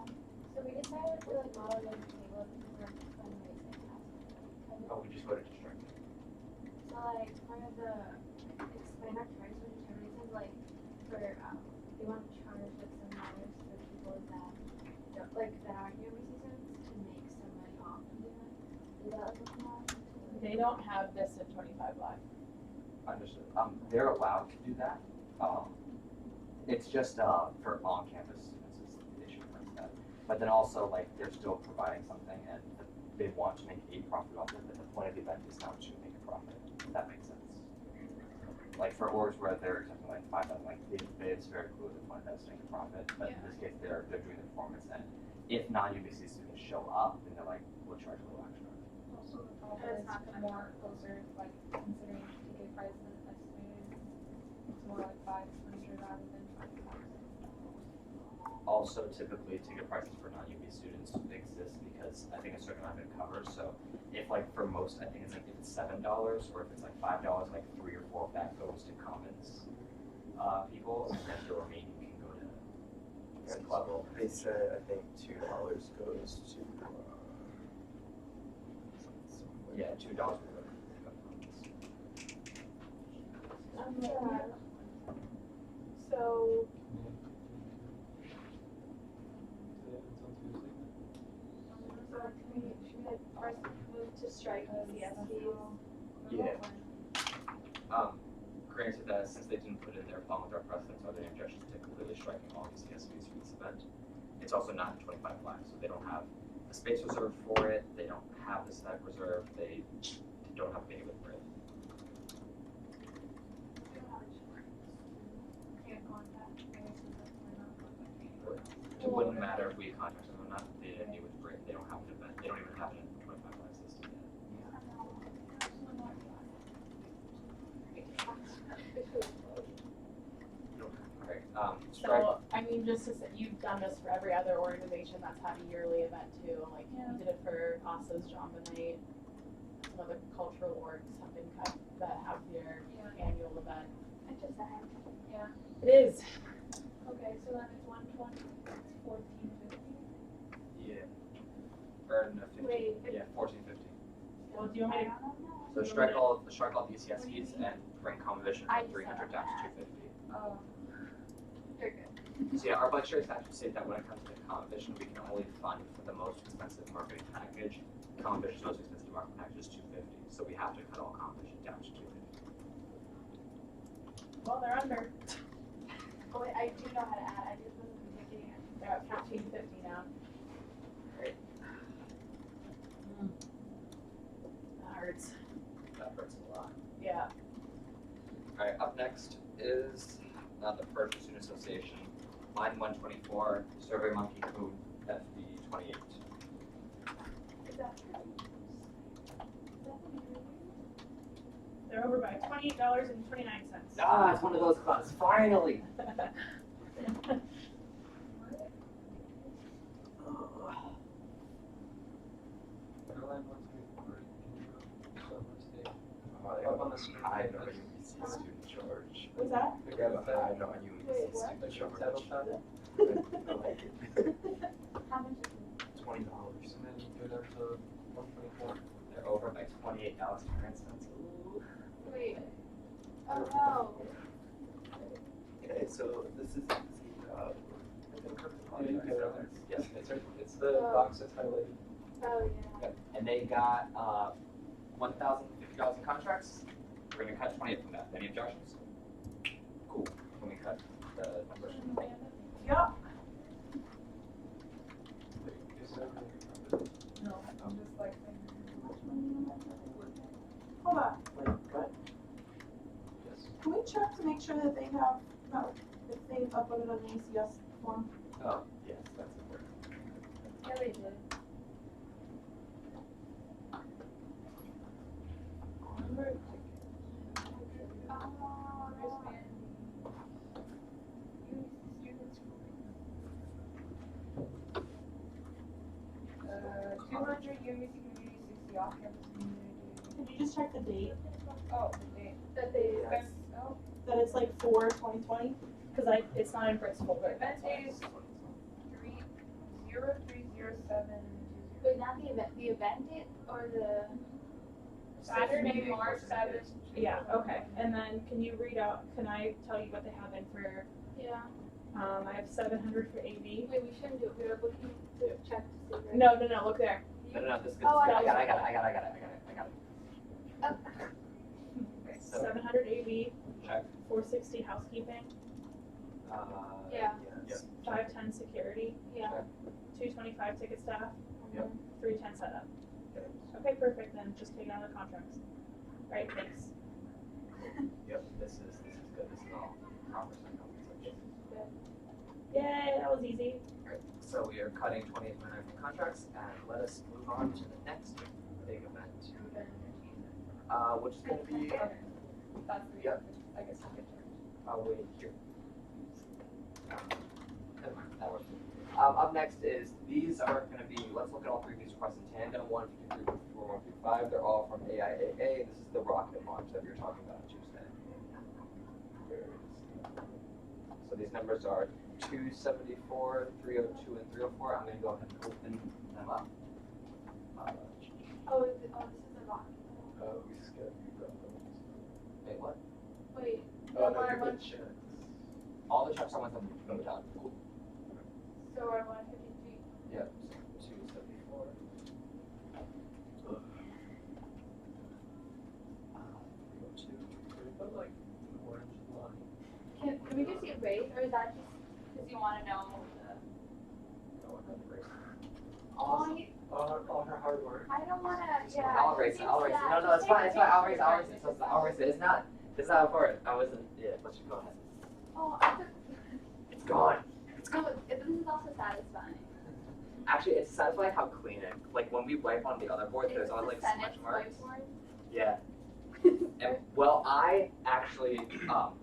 So we decided to like model the table because we're fundraising last. Oh, we just voted to strike it. So like part of the explain our choice for determinism, like for they want to charge like some dollars for people that don't, like that aren't UMBC students to make some money off of doing it. Is that like a small? They don't have this in 25 Live. Understood. They're allowed to do that. It's just for on-campus students is the issue with that. But then also like they're still providing something and they want to make a profit off of it. The point of the event is not to make a profit. If that makes sense. Like for orgs where they're accepting like 5,000, like it's very clear the point of that is to make a profit. But in this case, they're doing the performance, and if non-UBC students show up, then they're like, we'll charge a little extra. Also, the And problem it's is not gonna more closer, like considering ticket price than estimated. It's more like 500 rather than 5,000. Also, typically ticket prices for non-UB students exist because I think a certain amount of it covers. So if like for most, I think it's like if it's $7 or if it's like $5, like 3 or 4 of that goes to commons people, and then the remaining can go to And club. they said, I think $2 goes to, Yeah, $2 will go to commons. So, so can we, should we like first move to strike CSPs? Yeah. Granted that since they didn't put in their plan with our precedents, are there any objections to completely striking all these CSVs for this event? It's also not 25 flags, so they don't have a space reserved for it, they don't have the stack reserved, they don't have a meeting with Brit. It wouldn't matter if we contacted them or not, they didn't meet with Brit, they don't have an event, they don't even have an 25 flag system yet. Alright, strike. So, I mean, just to say, you've done this for every other organization that's had a yearly event too. Like, you did it for ASA's Jamba Night. Some other cultural orgs have been cut that have their annual event. It's just sad. Yeah. It is. Okay, so then it's 120, it's 1450. Yeah. Or no, 15. Wait. Yeah, 1450. Well, do you want me to? So strike all the ECSPs and bring common vision I from 300 down to 250. Oh. Very good. So yeah, our budgetary statutes say that when it comes to common vision, we can only fund for the most expensive marketing package. Common vision's most expensive marketing package is 250, so we have to cut all common vision down to 250. Well, they're under. Oh wait, I do know how to add, I just wasn't thinking it. They're at 1450 now. Great. That hurts. That hurts a lot. Yeah. Alright, up next is the Persian Student Association, line 124, Survey Monkey Code FB 28. Is that true? They're over by $28.29. Ah, it's one of those classes, finally! Up on the screen. I know UMBC student charge. What's that? I know UMBC student Title charge. tab, I like it. How much is it? $20. and then you go down to 124. They're over by $28.29. Wait. Oh no. Okay, so this is the, Yeah, you get it. Yes. It's the box that's highlighted. Oh yeah. And they got $1,050 in contracts. We're gonna cut 28 from that. Any objections? Cool. Can we cut the numbers? Yep. Is it- No, I'm just like Hold on. Yes. Can we check to make sure that they have, if they uploaded on the ACS form? Oh, yes, that's important. Yeah, they did. Oh, there's Mandy. Students. 200 UMBC community, 60 off-campus community. Could you just check the date? Oh, they, that they, Yes. oh, That it's like for 2020, Cause it's not in Britt's folder. event date is 3/0/3/07/20. wait, not the event date or the, Saturday, March 7th. Yeah, okay, and then can you read out, can I tell you what they have in for, yeah, I have 700 for AV. wait, we shouldn't do it, we were looking to check to see, right? No, look there. No, this is Oh, I I got got it. Oh, So, 700 AV, check. 460 housekeeping, Yeah. Yes. 510 security, yeah. 225 ticket staff, Yep. 310 setup. Okay. Okay, perfect, then just take it out of the contracts. Right, thanks. Yep, this is good. This is all proper cycle. Yay, that was easy. Alright, so we are cutting 28 from contracts, and let us move on to the next big event. Which is gonna be, That's the, Yep. I guess I'll get to wait here. Never mind, that works. Up next is, these are gonna be, let's look at all three of these requests in tandem, 153, 154, 155, they're all from AIAA, this is the rocket launch that we were talking about on Tuesday. So these numbers are 274, 302, and 304, I'm gonna go ahead and open them up. Oh, this is the rock. We skipped. Wait, what? Wait, Oh, the no, one, you're one, good checks. All the checks I want them to go down. Cool. so we're 153. Yep, so 274. 302. Can we put like an orange line? Can we just erase, or is that just because you want to know the? Oh, All her hard work. I don't want to, yeah. I'll erase it, I'll erase it. No, it's fine, I'll erase it. I'll erase it. It's not important. I wasn't, yeah, let's just go ahead. Oh, I took, It's gone. this is also satisfying. Actually, it's satisfying how clean it, like when we wipe on the other board, there's always like smudge marks. Yeah. And, well, I actually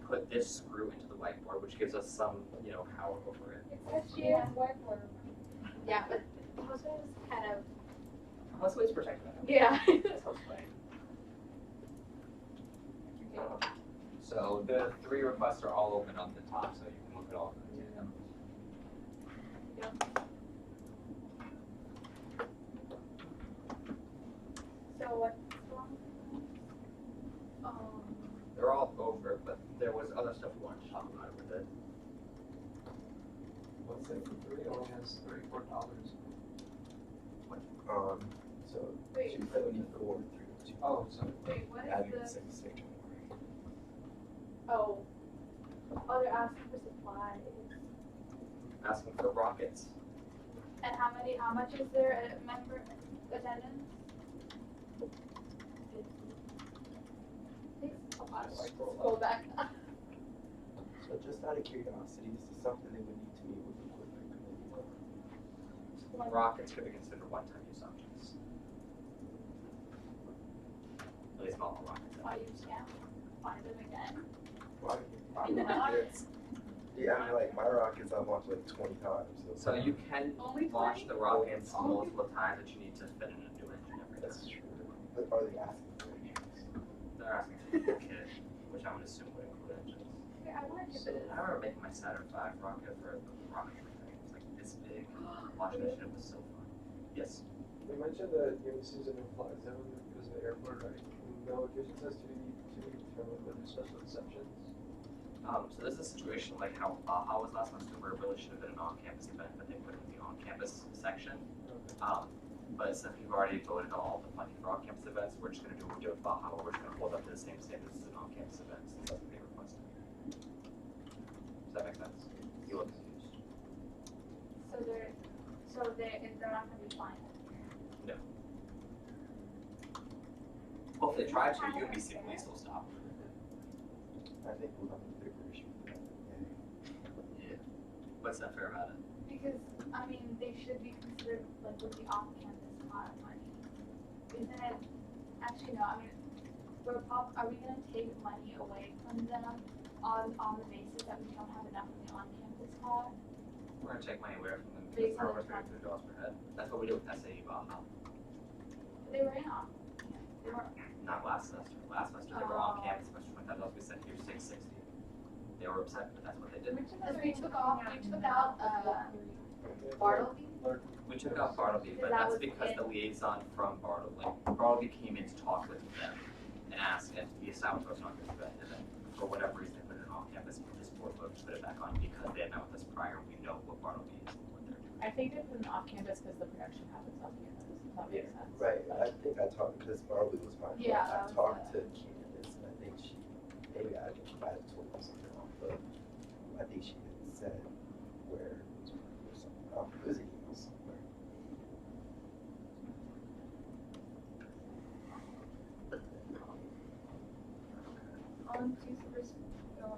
put this screw into the whiteboard, which gives us some, power over it. It's SGA whiteboard. Yeah, but housewife is kind of, Let's always protect that. yeah. That's how it's playing. So the three requests are all open on the top, so you can look at all of them. So what's wrong? They're all over, but there was other stuff we wanted to talk about with it. What's it for three? It only has $34. So Wait, 274, 302. Oh, so wait, what Adding is the this? same section. Oh, they're asking for supplies. Asking for rockets. And how much is their member attendance? Takes a lot of work to scroll back. So just out of curiosity, this is something they would need to meet with the equipment committee. Rockets could be considered one-time use objects. At least not all rockets. Why you can't find them again? Why? In the rockets. Yeah, I mean, like my rockets I've launched like 20 times. So you can Only launch 20? the rockets multiple times, but you need to fit in a new engine every That's time. true. But are they asking for engines? They're asking for a kit, which I would assume would include engines. Okay, I want to So keep it. I remember making my Saturn V rocket for the rocket thing. It was like this big. Launching that shit was so fun. Yes. we mentioned that UMBC is in a fly zone because of the airport, right? No location says to be determined with special exceptions. So this is a situation like how AHA was last month, where it really should have been an on-campus event, but they put it in the on-campus section. But since we've already voted on all the funding for on-campus events, we're just going to do what we do with Baja, where we're just going to hold up to the same standards as an on-campus event, since that's what they requested. Does that make sense? You look confused. So they're not gonna be fine. Well, if they try to, UMBC police will stop. I think we'll have a bigger issue with that. Yeah. What's not fair about it? Because, I mean, they should be considered like with the off-campus pot of money. Isn't it, actually no, I mean, are we gonna take money away from them on the basis that we don't have enough of the on-campus pot? We're going to take money away from them Based because on they're over $33 per head. That's what we do with SAE Baja. They were in on. They weren't. Not last semester. Last semester they were on campus. Semester 20,000. We said here's 660. They were upset, but that's what they did. Because we took out Bartleby. We took out Bartleby, but That that's was because in- the liaison from Bartleby came in to talk with them and asked, and the establishment was not going to do that. And then for whatever reason, they put it on campus. This board voted to put it back on because they had met with us prior. We know what Bartleby is and what they're doing. I think they put it off campus because the production happens off campus. If that makes sense. Right, I think I talked, because Barley was my friend, Yeah, I that was talked to Candace, and I think she, maybe I might have told you something wrong, but I think she had said where, or something, it was an email somewhere. On two super,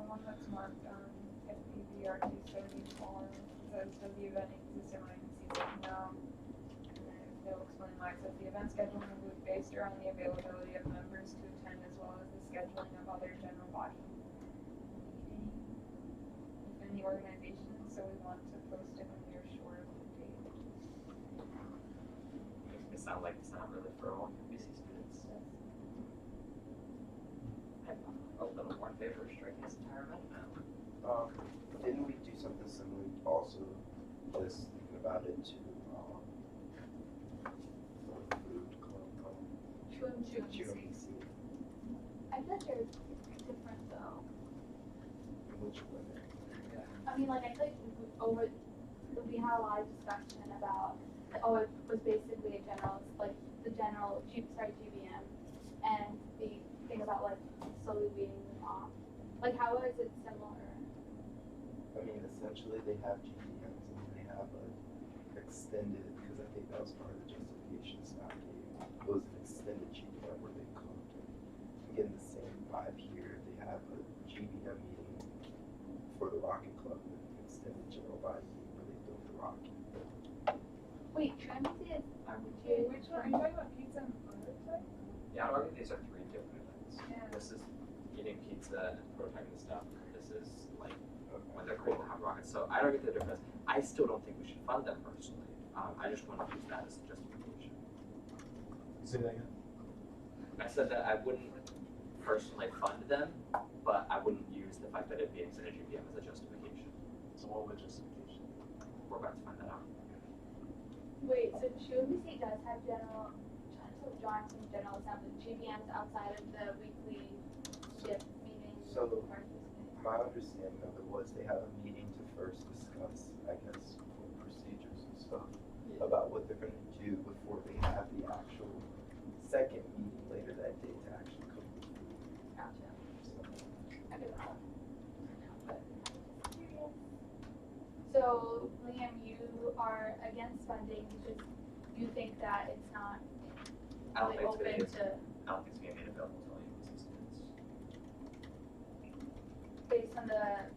one that's marked on FPVR 274, says that the event exists in line season now. And then they'll explain why it says the event schedule will be based around the availability of members to attend as well as the scheduling of other general body meetings within the organization, so we want to post it when we are sure of the date. Makes me sound like it's not really for all UMBC students. I'm a little more in favor of striking this entire amendment now. Didn't we do something similar also, just thinking about it to, the food club, UMBC, I feel like they're different though. which one? I mean, like, I feel like we had a lot of discussion about, it was basically a general, like, the general, GBM, and the thing about, like, slowly weaning them off. Like, how is it similar? I mean, essentially, they have GPMs and they have an extended, because I think that was part of the justification staff gave. It was an extended GPM where they cooked. I'm getting the same vibe here. They have a GBM meeting for the Rocket Club and an extended general body meeting where they build the rocket. Wait, Trinity is, Wait, which one? Are you talking about pizza and prototype? Yeah, I would argue these are three different events. Yeah. This is eating pizza and prototyping the stuff. This is like when they're creating the hot rockets. So I don't get the difference. I still don't think we should fund them personally. I just want to use that as a justification. Say that again. I said that I wouldn't personally fund them, but I wouldn't use the fact that it being in a GPM as a justification. So what would justification? We're about to find that out. wait, so UMBC does have Johnson General Assembly, GBMs outside of the weekly shift meetings? So, my understanding of it was they have a meeting to first discuss, I guess, procedures and stuff about what they're going to do before they have the actual second meeting later that day to actually cook the food. Gotcha. So, I don't know. But so, Liam, you are against funding because you think that it's not I don't really think it's open gonna to, I don't think it's gonna be made available to all UMBC students. based on the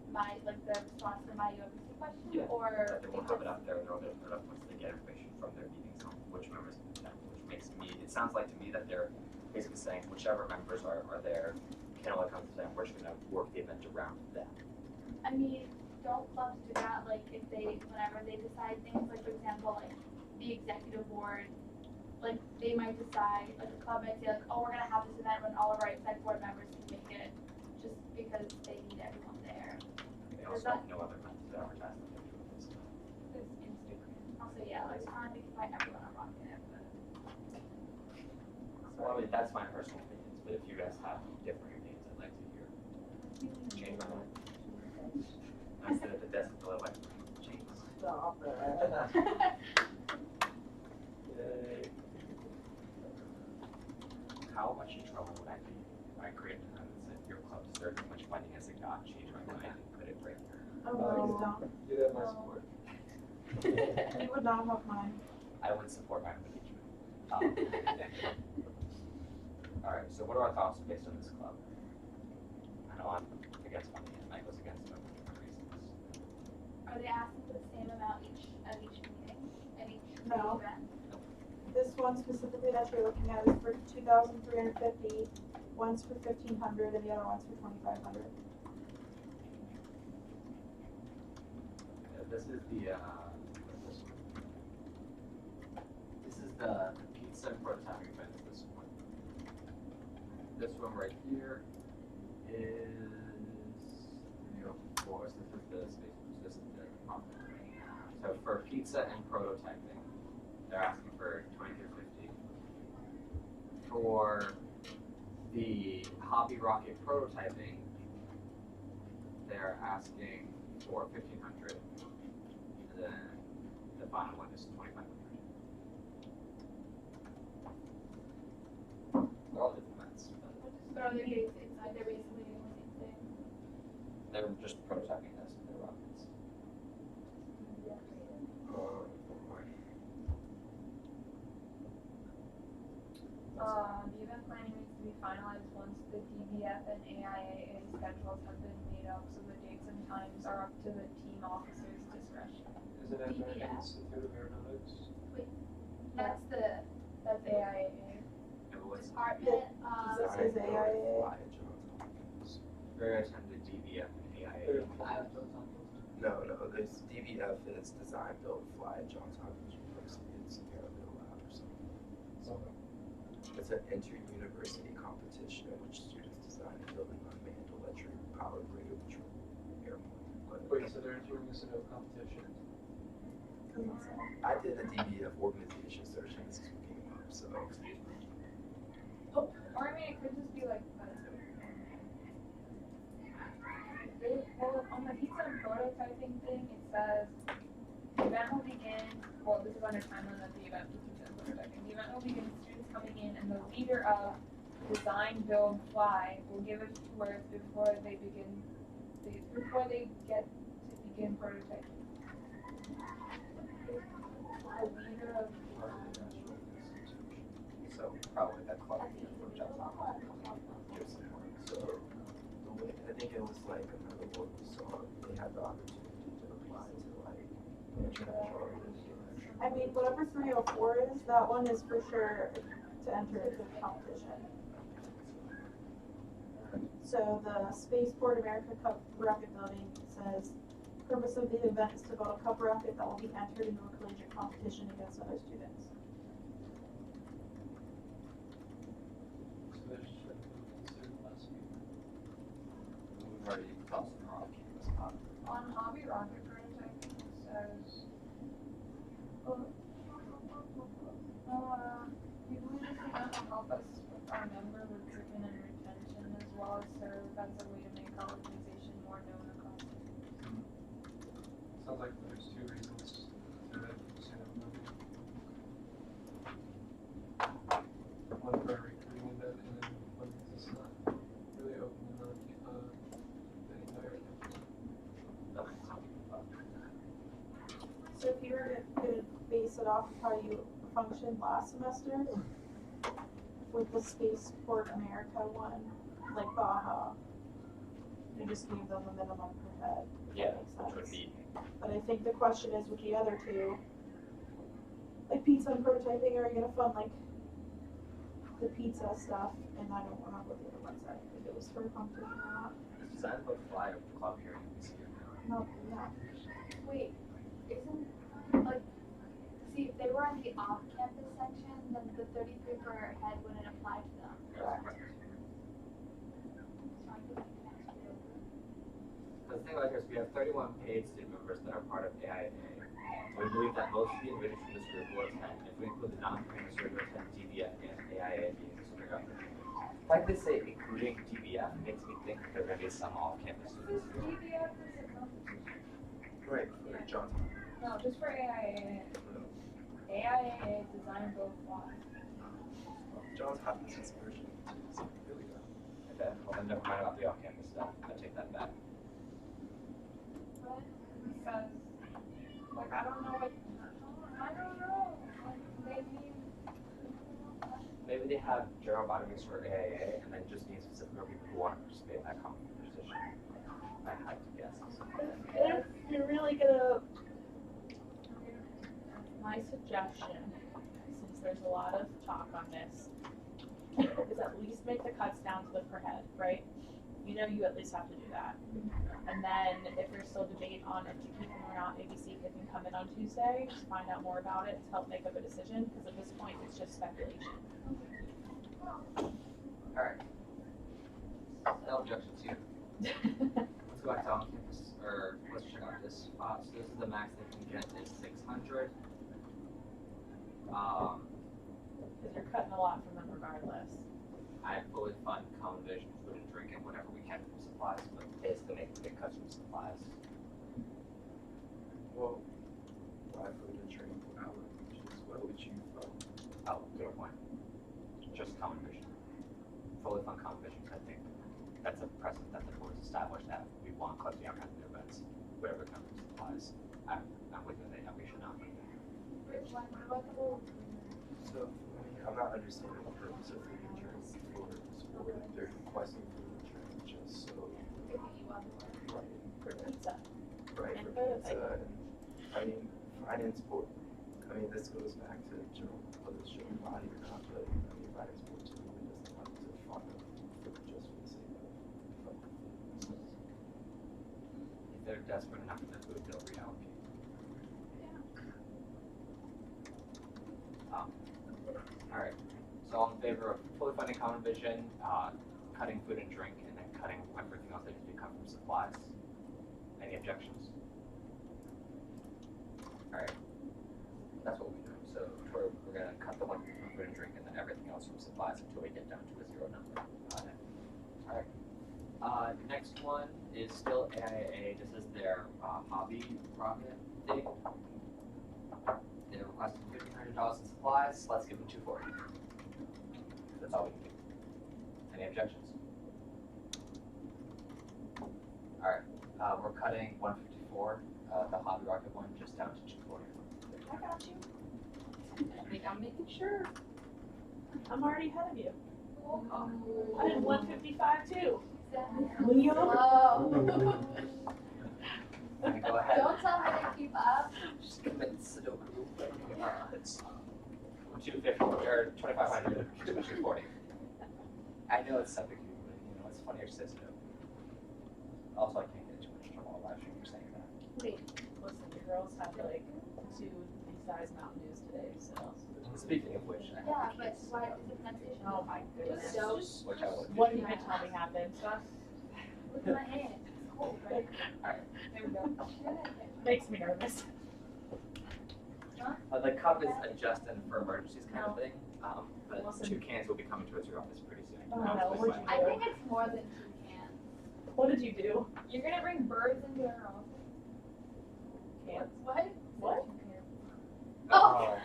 response to my UMBC question, Yeah, or That they won't have it because- up there, they're only gonna put it up once they get information from their meetings on which members can attend, which makes me, it sounds like to me that they're basically saying whichever members are there can only come to them, we're just gonna work the event around them. I mean, don't clubs do that, like, if whenever they decide things, like, for example, like, the executive board, like, they might decide, like, a club might say, like, oh, we're gonna have this event when all of our exec board members can make it, just because they need everyone there. They Does also that- have no other methods to advertise than they do with this. It's Instagram. Also, yeah, like, it's not like invite everyone on Rocket, but. Well, I mean, that's my personal opinions, but if you guys have different opinions, I'd like to hear. Change my mind. I sit at the desk with the little like, change. Stop it. Yay. How much trouble would I be if I created an event that said your club deserves as much funding as it got, change my mind and put it right here? Please don't. You have my support. You would not have mine. I would support my impeachment. Alright, so what are our thoughts based on this club? I know I'm against funding it, Mike was against it for different reasons. Are they asking for the same amount at each meeting, at each No. event? This one specifically that you're looking at is for 2,350, one's for 1,500, and the other one's for 2,500. This is the, this is the pizza and prototyping event, this one. one right here is 304. So this is the space. This is the prompt. So for pizza and prototyping, they're asking for 2350. For the hobby rocket prototyping, they're asking for 1500. And then the final one is 2500. They're all different events. But are they they're basically doing the same thing? They're just prototyping this with their rockets. The event planning needs to be finalized once the DBF and AIAA schedules have been made up, so the dates and times are up to the team officer's discretion. Is it American DBF. Institute of Aeronautics? That's AIAA. Department of. This is AIA. Very attended DBF and AIA. No, this DBF is Design, Build, Fly at Johns Hopkins University. It's an airfield lab or something. It's an inter-university competition in which students design and build an unmanned electric powered radio control airplane. Wait, so they're doing this in a competition? I did a DBF organization search and this is what came up, so. Or I mean, it could just be like, well, on the pizza and prototyping thing, it says the event will begin, well, this is under timeline of the event for pizza and prototyping. The event will begin with students coming in and the leader of Design, Build, Fly will give us words before they get to begin prototyping. The leader of So probably that club from Johns Hopkins give some work. So the way, I think it was like another book we saw, they had the opportunity to apply to like international organizations. I mean, whatever 304 is, that one is for sure to enter the competition. So the Spaceport America Cup rocket building says, purpose of the event is to build a cup rocket that will be entered into a collegiate competition against other students. So there's just like considered last week. We've already crossed the rock campus up. on hobby rocket prototyping, it says, we believe this event will help us with our member recruitment and retention, as well as serve as a way to make our organization more known across the community. Sounds like there's two reasons to it. One for recruiting event and then one is just not really open on the entire campus. So if you were to base it off of how you functioned last semester, with the Spaceport America one, like Baja, you just gave them a minimum per head. if that Yeah, makes which would sense. be, But I think the question is with the other two, like pizza and prototyping, are you gonna fund like the pizza stuff? And I don't remember what the other one said, if it was for a competition or not. it's designed about fly of the club here in UMBC. No, no. Wait, isn't, like, see, if they were in the off-campus section, then the 33 per head wouldn't apply to them. Correct. So I think we can actually do it. Because the thing about here is we have 31 paid student members that are part of AIA. So we believe that most of the individuals from this group will attend. If we include the non-paying who will attend DBF and AIA meetings, so they're going to. The fact they say including DBF makes me think there are going to be some off-campus This students. DBF is a competition. Right, for Johns Hopkins. No, just for AIA. AIA design build fly. Johns Hopkins is version 2 is really good. Okay, well then never mind about the off-campus stuff. I take that back. But it says, like, I don't know what, I don't know, like, Maybe they have general bottomings for AIA and then just need specific people who want to participate in that competition. I had to guess. If you're really gonna, my suggestion, since there's a lot of talk on this, is at least make the cuts down to the per head, right? You know you at least have to do that. And then if there's still debate on if to keep them or not, maybe see if they can come in on Tuesday, just find out more about it to help make up a decision, because at this point it's just speculation. Alright. No objections here. Let's go back to on campus, or let's check out this. So this is the max they can get is 600. Because you're cutting a lot from them regardless. I fully fund common vision, food and drink, and whatever we can from supplies, but basically making big cuts from supplies. Well, why food and drink? What would you fund? Oh, good point. Just common vision. Fully fund common vision. I think that's a precedent that the board's established that we want clubs to have kind of events, whatever comes from supplies. I'm with you that we should not. So, I mean, I'm not understanding the purpose of food and drink for sport. They're requesting food and drink just so. Right. For Pizza. Right, And for food, pizza. And, I mean, finance sport. I mean, this goes back to general, whether it's general body or not, but I mean, finance sport typically doesn't like to fund them for just for the sake of funding. If they're desperate enough for the food, they'll reallocate. Alright, so all in favor of fully funding common vision, cutting food and drink, and then cutting everything else that can be cut from supplies? Any objections? Alright, that's what we're doing. So we're gonna cut the one from food and drink and then everything else from supplies until we get down to a zero number. Alright. Next one is still AIA. This is their hobby rocket thing. They're requesting $1,500 in supplies. Let's give them $240. That's all we can do. Any objections? Alright, we're cutting 154, the hobby rocket one, just down to 240. I got you. I think I'm making sure. I'm already ahead of you. Oh. I did 155 too. Leo. Go ahead. Don't tell me to keep up. Just commit Sudoku. It's 250 or 2,500 to 240. I know it's something, but you know, it's funnier to say Sudoku. Also, I can't get too much trouble on live stream for saying that. Wait, listen, the girls had like 2 besides Mountain Dews today, so. Speaking of which, I Yeah, have but kids, why is the pronunciation? Oh my goodness. So, which I would. What are you gonna tell me happened? look at my hand. It's cold, right? There we go. Makes me nervous. The cup is adjusted for emergencies kind of thing, but Listen. 2 cans will be coming to your office pretty soon. Oh, no, what'd you I think it's more than 2 cans. What did you do? You're gonna bring birds into our office? Cans. What? What? Oh.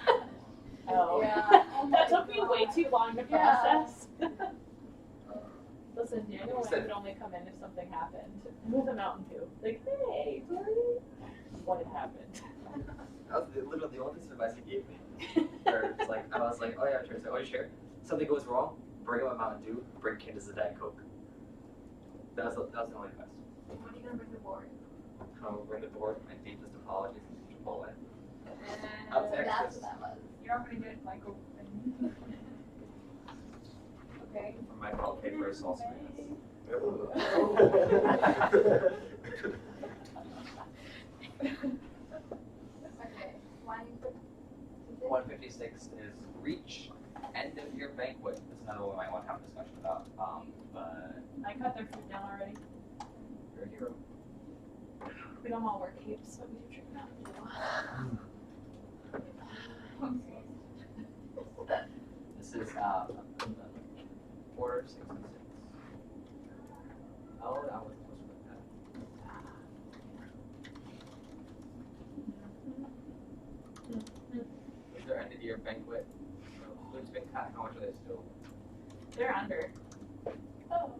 Oh. Yeah. That took me way too long to Yeah. process. Listen, Daniel and I would only come in if something happened. Move a Mountain Dew. Like, hey, buddy. What had happened? That was literally the only piece of advice he gave me. Or it's like, I was like, oh yeah, sure. So, oh, you sure? Something goes wrong, bring him a Mountain Dew, bring Candace a Diet Coke. That was the only advice. When are you gonna bring the board? Bring the board, my deepest apologies, and Chipotle. And Up That's next is what that was. you're not gonna get Michael. Okay. from my call paper sauce screens. Okay. Why you put? 156 is reach, end of year banquet. This is another one we might want to have a discussion about. But I cut their food down already. you're a hero. We don't all wear capes, but we do drink Mountain Dew. This is order 66. Oh, I wasn't supposed to put that. Is there end of year banquet? Food's been cut. How much are they still? They're under. Oh.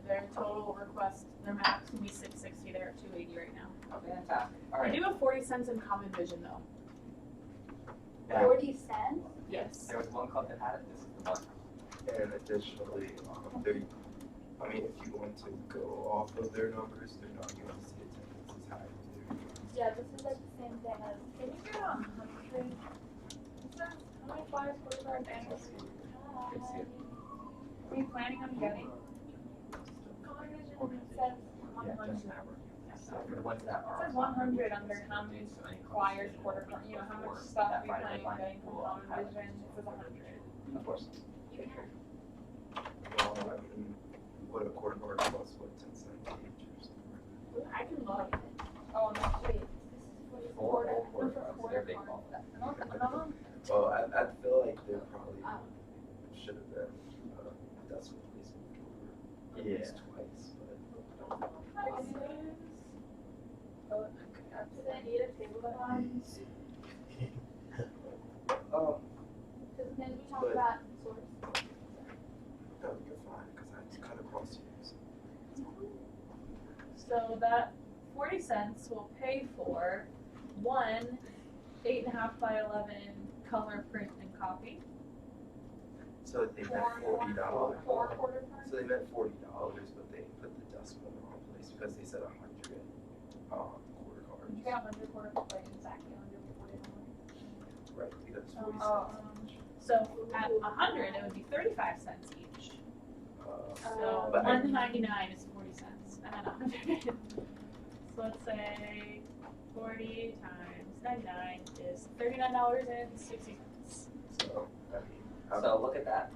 Their total request, their max can be 660. They're at 280 right now. Oh, fantastic. All I right. do have 40 cents in common vision though. Yeah. 40 cents? Yes. There was one club that had it. This is the one. And additionally, I mean, if you want to go off of their numbers, they're not going to see attendance as high as they're. Yeah, this is like the same thing as. Can you get on 100? It says 25 45 annuals. Good to see you. Are you planning on getting? It says Yeah, just an hour. So for the ones that It are. says 100 under how many So any flyers, clubs quarter, you know, how before much stuff that we Friday planning on deadline getting from will Common have- Vision. It says 100. Of course. Well, I mean, what a quarter guard costs, what, 10 cents each or something? I can look. Oh, no, wait, this is Four quarter, quarter no, for guards, quarter they're big guard. ball. No. Well, I feel like there probably should have been decimal placement for at Yeah. least twice, but. Do they need a table of contents? Because then we talk But- about source. No, you're fine, because I cut across years. So that 40 cents will pay for one 8.5 by 11 color print and copy. So they meant $40. Four quarter guard? So they meant $40, but they put the decimal in the wrong place because they said 100 quarter Did cards. you get 100 quarter, like exactly 140? Right, because 40 Oh. cents each. So at 100, it would be 35 cents each. So But I- 199 is 40 cents, and then 100. So let's say 40 times 99 is $39.60. So, I mean, So look at that,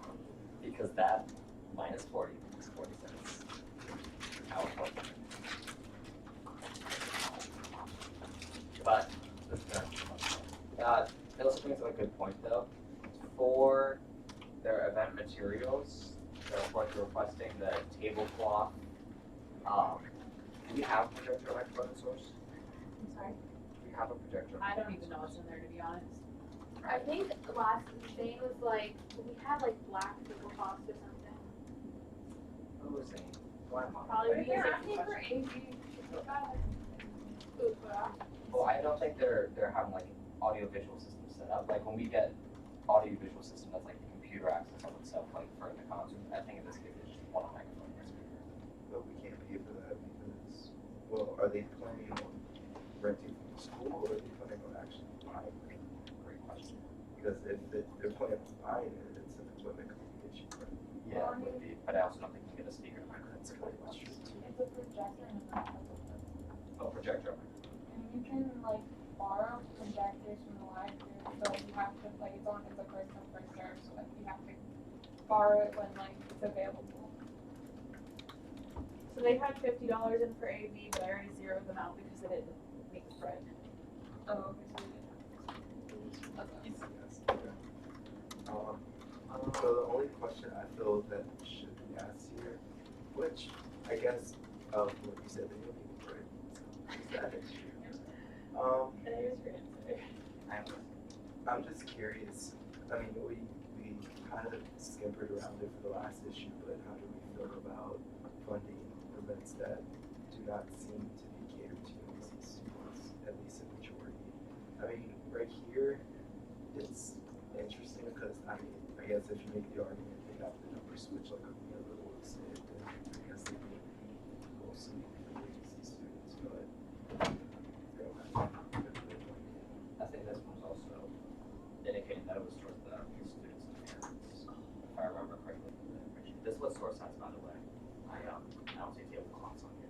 because that minus 40 is 40 cents. How it works. But, it also brings up a good point though. For their event materials, they're of course requesting the tablecloth. Do we have a projector microphone source? I'm sorry. Do we have a projector? I don't even know what's in there, to be honest. I think the last thing was like, we had like black tablecloths or something. Who was saying? Why am I? Probably But if be you're a asking for question. AV, Well, I don't think they're having like audio visual systems set up. Like when we get audio visual system that's like the computer access all that stuff like for the concert, I think in this case it's just one microphone per speaker. but we can't pay for that because, well, are they planning on renting from the school or are they planning on actually buying it? Great question. Because if they're planning on buying it, it's an equipment issue, right? Yeah, it would be, but I also don't think you can get a speaker to microphone. That's really much true too. it's a projector and not like a Oh, projector. And you can like borrow projectors from the library, so you have to like it's like first come first serve, so like you have to borrow it when like it's available. So they had $50 in for AV, but I already zeroed them out because they didn't make the spread. Oh, okay, so Yes, okay. So the only question I feel that should be asked here, which I guess, what you said, they don't even break, so is that issue? There's your answer. I'm just curious, I mean, we kind of scampered around it for the last issue, but how do we feel about funding events that do not seem to be catered to UMBC students, at least a majority? I mean, right here, it's interesting because, I mean, I guess if you make the argument they have the number switch like a little extent, then I guess they would mostly for UMBC students, but they don't have to. I think this one's also indicating that it was towards the students and parents, if I remember correctly. This was source size, by the way. I don't see tablecloths on here.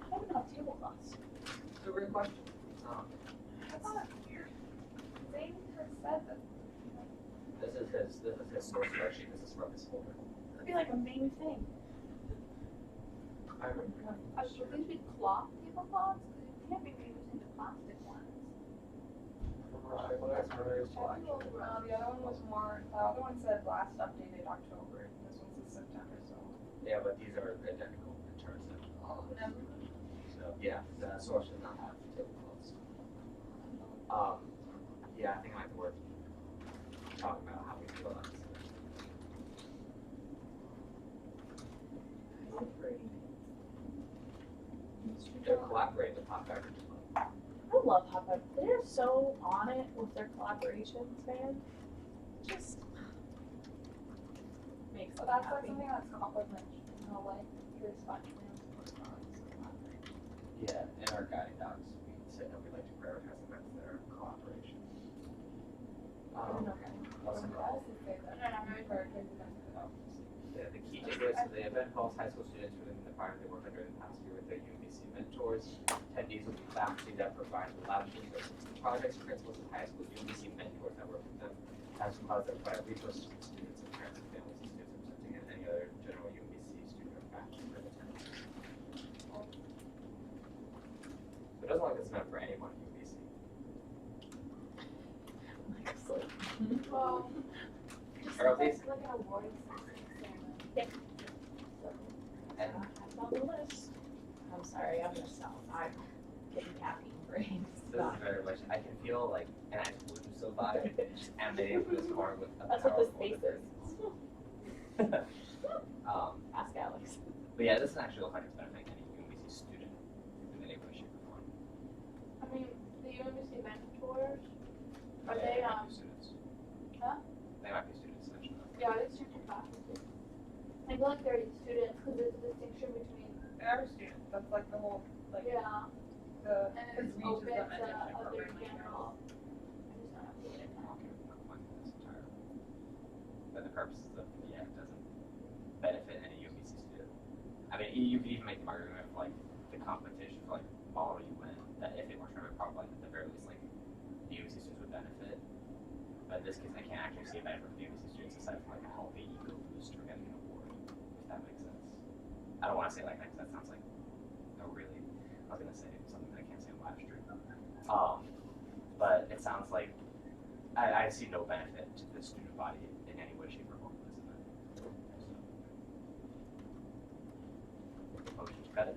I don't know tablecloths. It's a great question. I thought Zane had said that. This is his source spreadsheet. This is from his folder. It'd be like a main thing. I remember. Should these be cloth tablecloths? Because you can't be reusing the plastic ones. Right, well, that's very black. The other one was more. The other one said last updated October. This one says September. So. Yeah, but these are identical in terms of so yeah, the source does not have tablecloths. Yeah, I think I might be worth talking about how we feel about this. They're collaborating with Hot Beverage as well. I love Hot Beverage. They're so on it with their collaborations, man. Just makes So me that's like happy. something that's complimentary. You know, like here's fun. Yeah, in our guiding docs, we said that we like to prioritize events that are collaboration. What's in Yeah, the key takeaways of the event involves high school students within the environment they worked under in the past year with their UMBC mentors. Attendees will be faculty that provide latitude for assistant projects, principals and high school UMBC mentors that work with them. As well as that provide resources to students and parents and families of students presenting and any other general UMBC student or Well, Just Carol, like, please. like an award ceremony. Yep. So, And That's on the list. I'm sorry, I'm gonna stop. I'm getting caffeine brains. this is very much, I can feel like an exclusive vibe just emanating from this corner with a That's what this powerful face difference. Ask Alex. But yeah, this doesn't actually look like it's benefiting any UMBC student in any way, shape, or form. I mean, the UMBC mentors, are Yeah, they, might be students. huh? They might be students, essentially. Yeah, they student faculty. I feel like they're students, cause there's a distinction between, Every student, that's like the whole, like, yeah, the, and cause it's we open use to them as a other program. general. I just don't have to get it now. But the purposes of the act doesn't benefit any UMBC student. I mean, you could even make the argument of like the competition for like model UN, that if it were tournament, probably at the very least like the UMBC students would benefit. But in this case, I can't actually see a benefit for the UMBC students aside from like a healthy ego boost or getting an award, if that makes sense. I don't want to say like that because that sounds like a really, I was gonna say something that I can't say on live stream. But it sounds like I see no benefit to the student body in any way, shape, or form from this event. So, motion to cut it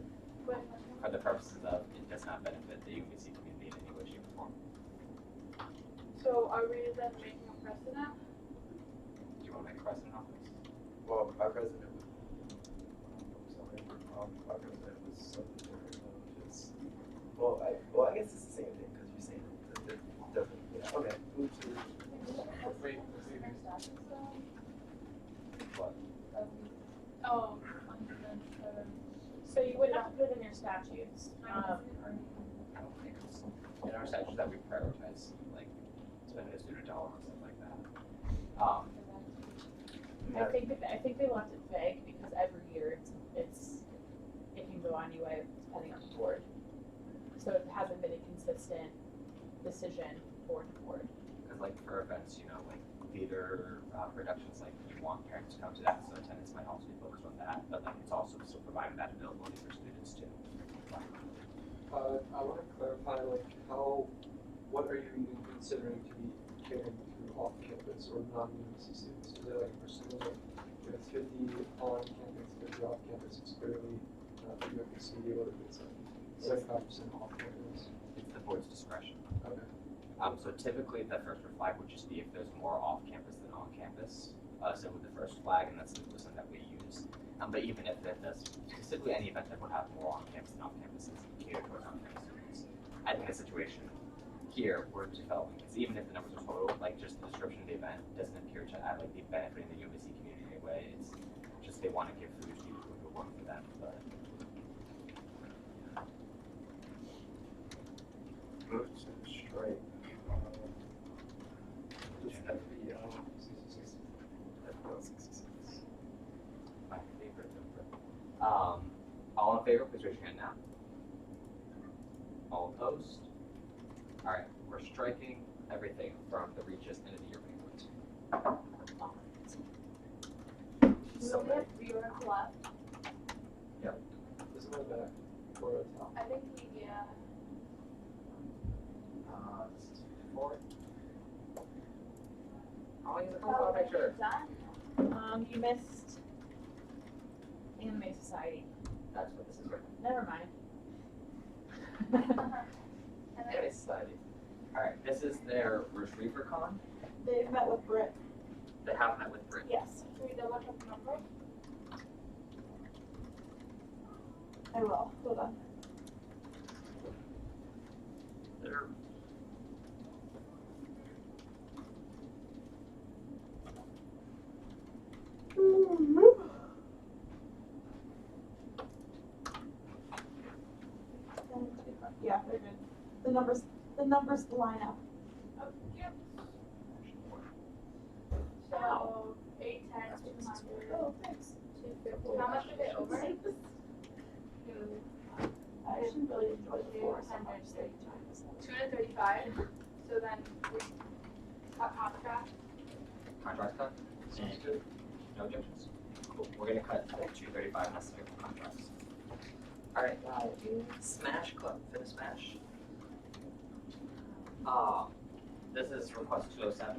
for the purposes of it does not benefit the UMBC community in any way, shape, or form. So are we then making a precedent? Do you want to make a precedent on this? Well, our president was, sorry, our president was something different, just, well, I guess it's the same thing, because you're saying that it doesn't, yeah, okay, move to, Wait, What? Oh, So you would have to put it in your statutes. I don't think it's in our statutes that we prioritize like spending a student dollar and stuff like that. I think they left it vague because every year it can go on anyway depending on the board. So it hasn't been a consistent decision board to board. Because like for events, you know, like theater productions, like you want parents to come to that, so attendance might also be focused on that. But like it's also still providing that availability for students too. I want to clarify, like, what are you even considering to be catering to off-campus or non-UMBC students? Is there like a percentage of, if it's 50 on campus, 50 off campus, it's clearly the UMBC, or if it's like 75% off campus? It's the board's discretion. Okay. So typically the first red flag would just be if there's more off campus than on campus. So with the first flag, and that's the percent that we use. But even if it does, specifically any event that would have more on campus than off campus is catered towards on campus students. I think the situation here we're developing is even if the numbers are total, like just the description of the event doesn't appear to add like be benefiting the UMBC community in any way. It's just they want to give food to people who work for them. But move to strike, just FB, FB 66. my favorite number. All in favor, please raise your hand now. All opposed? Alright, we're striking everything from the Regis into the Urban Woods. We only have 3 rows left. This is my back or a top. I think yeah. This is 4. I'll use a couple make sure. Done. You missed Anime Society. That's what this is for. Never mind. Anime Society. Alright, this is their Retriever Con. They've met with Britt, They have met with Brit. yes, Should we double check the number? I will, hold on. They're Yeah, they're good. The numbers line up. Oh, yep. So 8, 10, 200, Oh, thanks. 250. How much are they over? I shouldn't really enjoy the floor so much. 235. So then we cut contract. contract cut. Sounds good. No objections? Cool. We're gonna cut 235 necessary for contracts. Alright. Smash Club, Fitness Smash. This is request 207.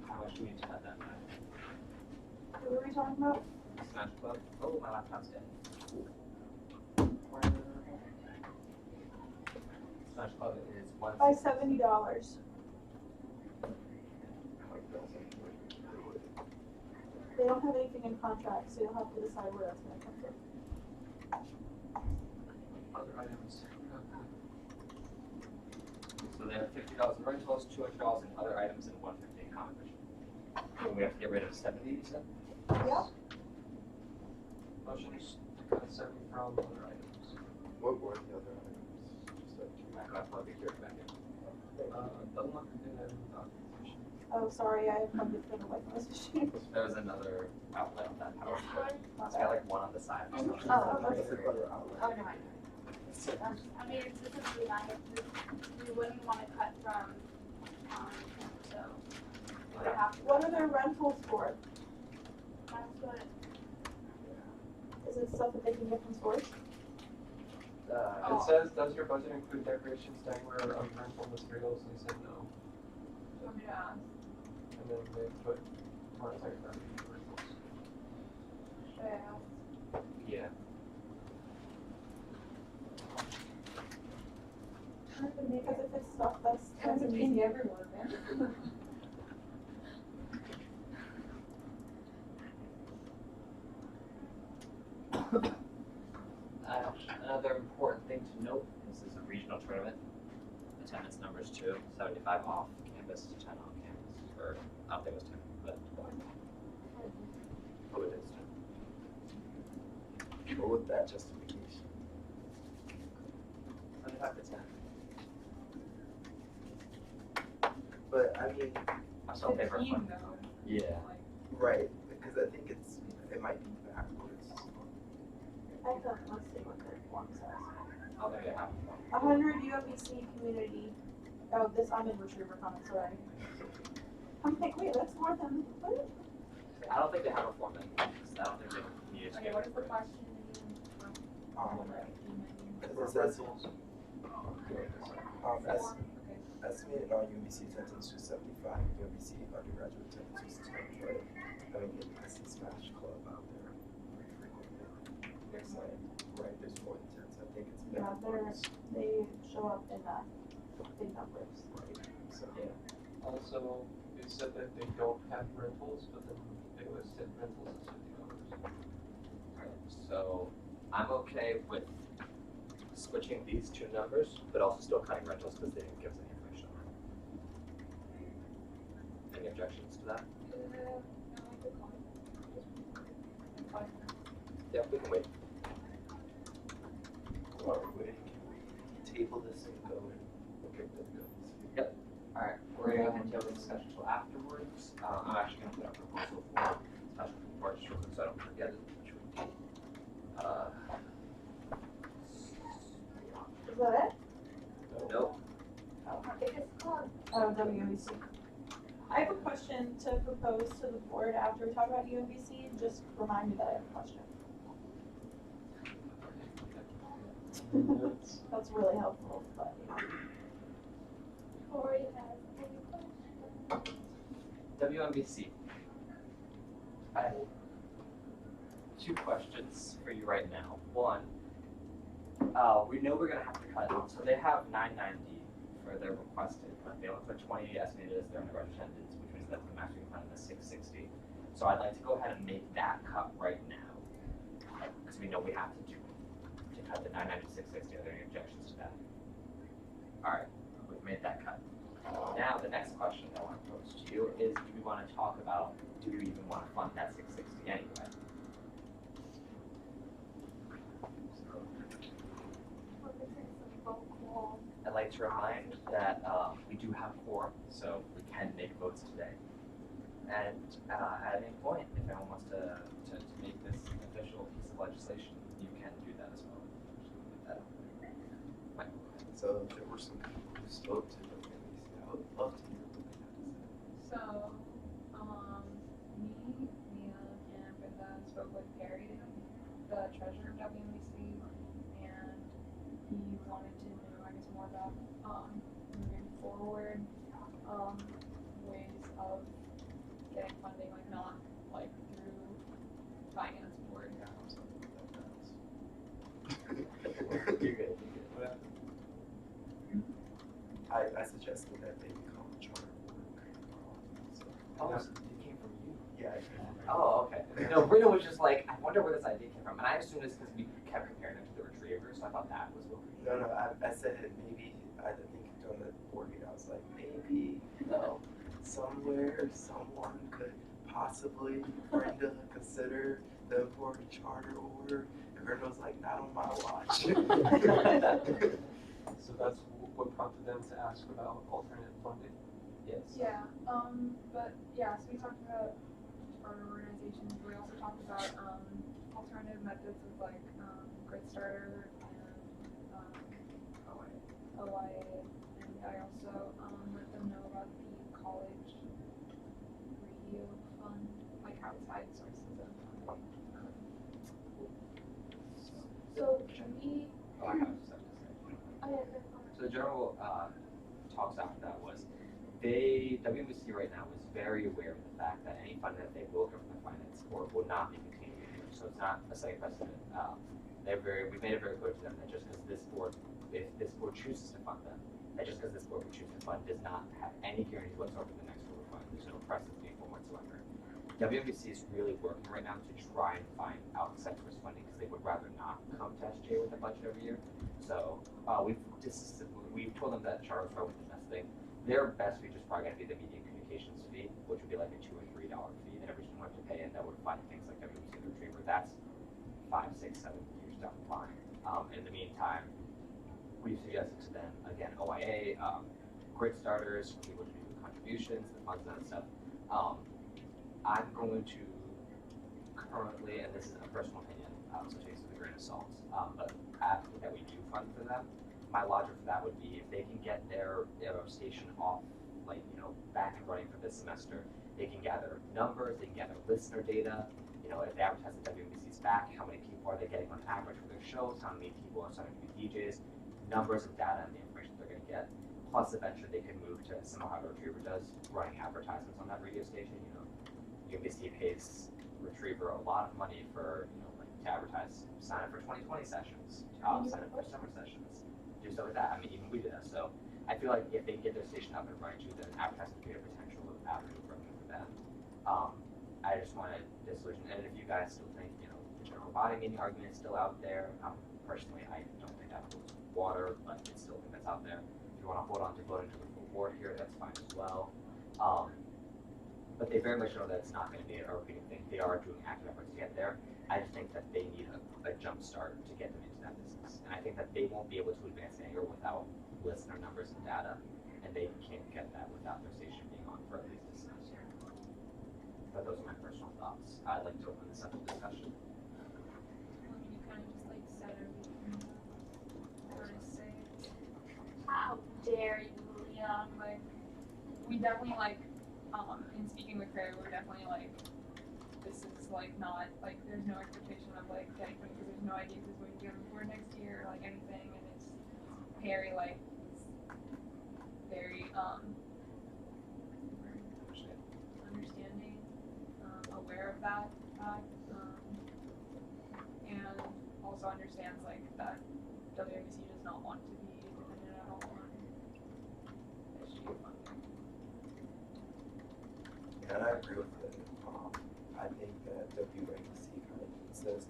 How much do we need to cut that back? What were we talking about? Smash Club? Oh, my laptop's dead. Smash Club is one. By $70. They don't have anything in contract, so you'll have to decide where that's gonna come from. Other items. So they have $50 in rentals, $200 in other items, and $150 in common vision. And we have to get rid of 70, you said? Yeah. Motions to cut 70 from other items. What were the other items? Just like, I'll probably hear it back in. Unlock and documentation. Oh, sorry, I plugged it for the Wi-Fi machine. There was another outlet on that power. My It's got bad. like one on the side. Oh, What's the other outlet? Oh, no, I mean, this is really nice, we wouldn't wanna cut from, so, we would have to. What are their rentals for? That's what, Is it stuff that they can get from stores? It says, does your budget include decorations, dineware, or rental materials? And he said no. Do you want me to ask? And then they put monetary value for rentals. Should I ask? Yeah. Because if it's stuff that's Kind of an paying easy. everyone, man. Another important thing to note, this is a regional tournament. Attendance numbers too, 75 off campus, 10 on campus, or I don't think it was 10, but oh, it is 10. What was that justification? 75 to 10. But I mean, I still pay for a fun. though. Yeah. Like, right, because I think it might be backwards. I thought, let's see what their form says. I'll make it happen. 100 UMBC community. Oh, this, I'm in retriever comments already. I'm like, wait, that's more than, what? I don't think they have a form that I don't think they use. okay, what is the question? Because it says, Okay. estimated non-UMBC attendance was 75, UMBC undergraduate attendance was 10, right? I mean, I see Smash Club out there pretty frequently. It's like, right, there's more than 10, so I think it's Yeah, backwards. they show up in big numbers. Right, so. Also, it said that they don't have rentals, but then they listed rentals as $50. So I'm okay with switching these two numbers, but also still cutting rentals because they didn't give us any information on it. Any objections to that? Yeah, we can wait. While we're waiting, can we table this and go and look at the bills? Yep. All right, we're gonna go ahead and table the discussion until afterwards. I'm actually gonna put up a proposal for special report just real quick so I don't forget it. Which would be, Is that it? nope. Oh, WMBC. I have a question to propose to the board after we talk about UMBC, just remind me that I have a question. That's really helpful, but you know. Corey has a question. WMBC. I have two questions for you right now. One, we know we're gonna have to cut it. So they have 990 for their requested, but they only put 20 estimated as their undergraduate attendance, which means that's the max we can find in the 660. So I'd like to go ahead and make that cut right now, because we know we have to do it. To cut the 990 to 660. Are there any objections to that? All right, we've made that cut. Now the next question I want to pose to you is: do we want to talk about? Do we even want to fund that 660 anyway? I'd like to remind that we do have quorum, so we can make votes today. And at any point, if anyone wants to make this an official piece of legislation, you can do that as well. Just leave that up. Mike. So there were some people who spoke to the UMBC. I would love to hear what they had to say. So, me, Mia, and Brenda spoke wanted to know, I guess, more about moving forward, ways of getting funding, like not like through finance board. Yeah, something like that. You're good. What happened? I suggested that they become a charter board. So, Oh, so it came from you. yeah, Oh, okay. No, Britta was just like, I wonder where this idea came from. And I assumed it's because we kept comparing it to the Retriever, so I thought that was what we no, I said maybe, I think during the board meeting, I was like, maybe, somewhere, someone could possibly, Brenda, consider the board charter order. And Brenda was like, not on my watch. So that's what prompted them to ask about alternate funding. Yes. Yeah, but yeah, so we talked about charter organizations, we also talked about alternative methods of like Grid Starter and OIA, and I also let them know about the college radio fund, like outside sources of funding. So can we, Oh, I have something to say. oh yeah, good point. So the general talks after that was, WMBC right now is very aware of the fact that any funding that they will get from the finance board will not be continued. So it's not a second precedent. We've made it very clear to them that just because this board, if this board chooses to fund them, that just because this board would choose to fund does not have any guarantees whatsoever for the next board fund. There's no precedent being formed whatsoever. WMBC is really working right now to try and find outside source funding because they would rather not come to SGA with a budget every year. So we've told them that charter would be the best thing. Their best fee is probably going to be the media communications fee, which would be like a $2 or $3 fee that every student would have to pay, and that would fund things like WMBC Retriever. That's 5, 6, 7 years down the line. In the meantime, we've suggested to them again OIA, grid starters for people to do contributions, the funds and that stuff. I'm going to currently, and this is a personal opinion, so take this with a grain of salt, but advocate that we do fund for them. My logic for that would be if they can get their station off, like, back and running for this semester, they can gather numbers, they can gather listener data, if they advertise that WMBC's back, how many people are they getting on average for their shows, how many people are starting to be DJs, numbers of data and the information they're going to get. Plus, eventually they can move to similar how the Retriever does, running advertisements on that radio station. UMBC pays Retriever a lot of money for, to advertise, sign up for 2020 sessions, sign up for summer sessions, do stuff like that. I mean, even we did that. So I feel like if they get their station up and running too, then advertising could be a potential avenue of revenue for them. I just want to disillusion, and if you guys still think, the general body meeting argument is still out there, personally, I don't think that holds water, but I still think that's out there. If you want to hold on to voting to the full board here, that's fine as well. But they very much know that it's not going to be a repeating thing. They are doing active efforts to get there. I just think that they need a jump start to get them into that business. And I think that they won't be able to advance anger without listener numbers and data, and they can't get that without their station being on for at least a semester. But those are my personal thoughts. I'd like to open this up to discussion. You kind of just like said everything I want to say. How dare you, Leon? Like, we definitely in speaking with Carrie, we're definitely like, this is like not like there's no expectation of like getting because there's no idea who's going to be on the board next year or like anything, and it's Harry like is very understanding, aware of that fact, and also understands like that WMBC does not want to be dependent at all on SGA funding. And I agree with it. I think that WMBC kind of needs this,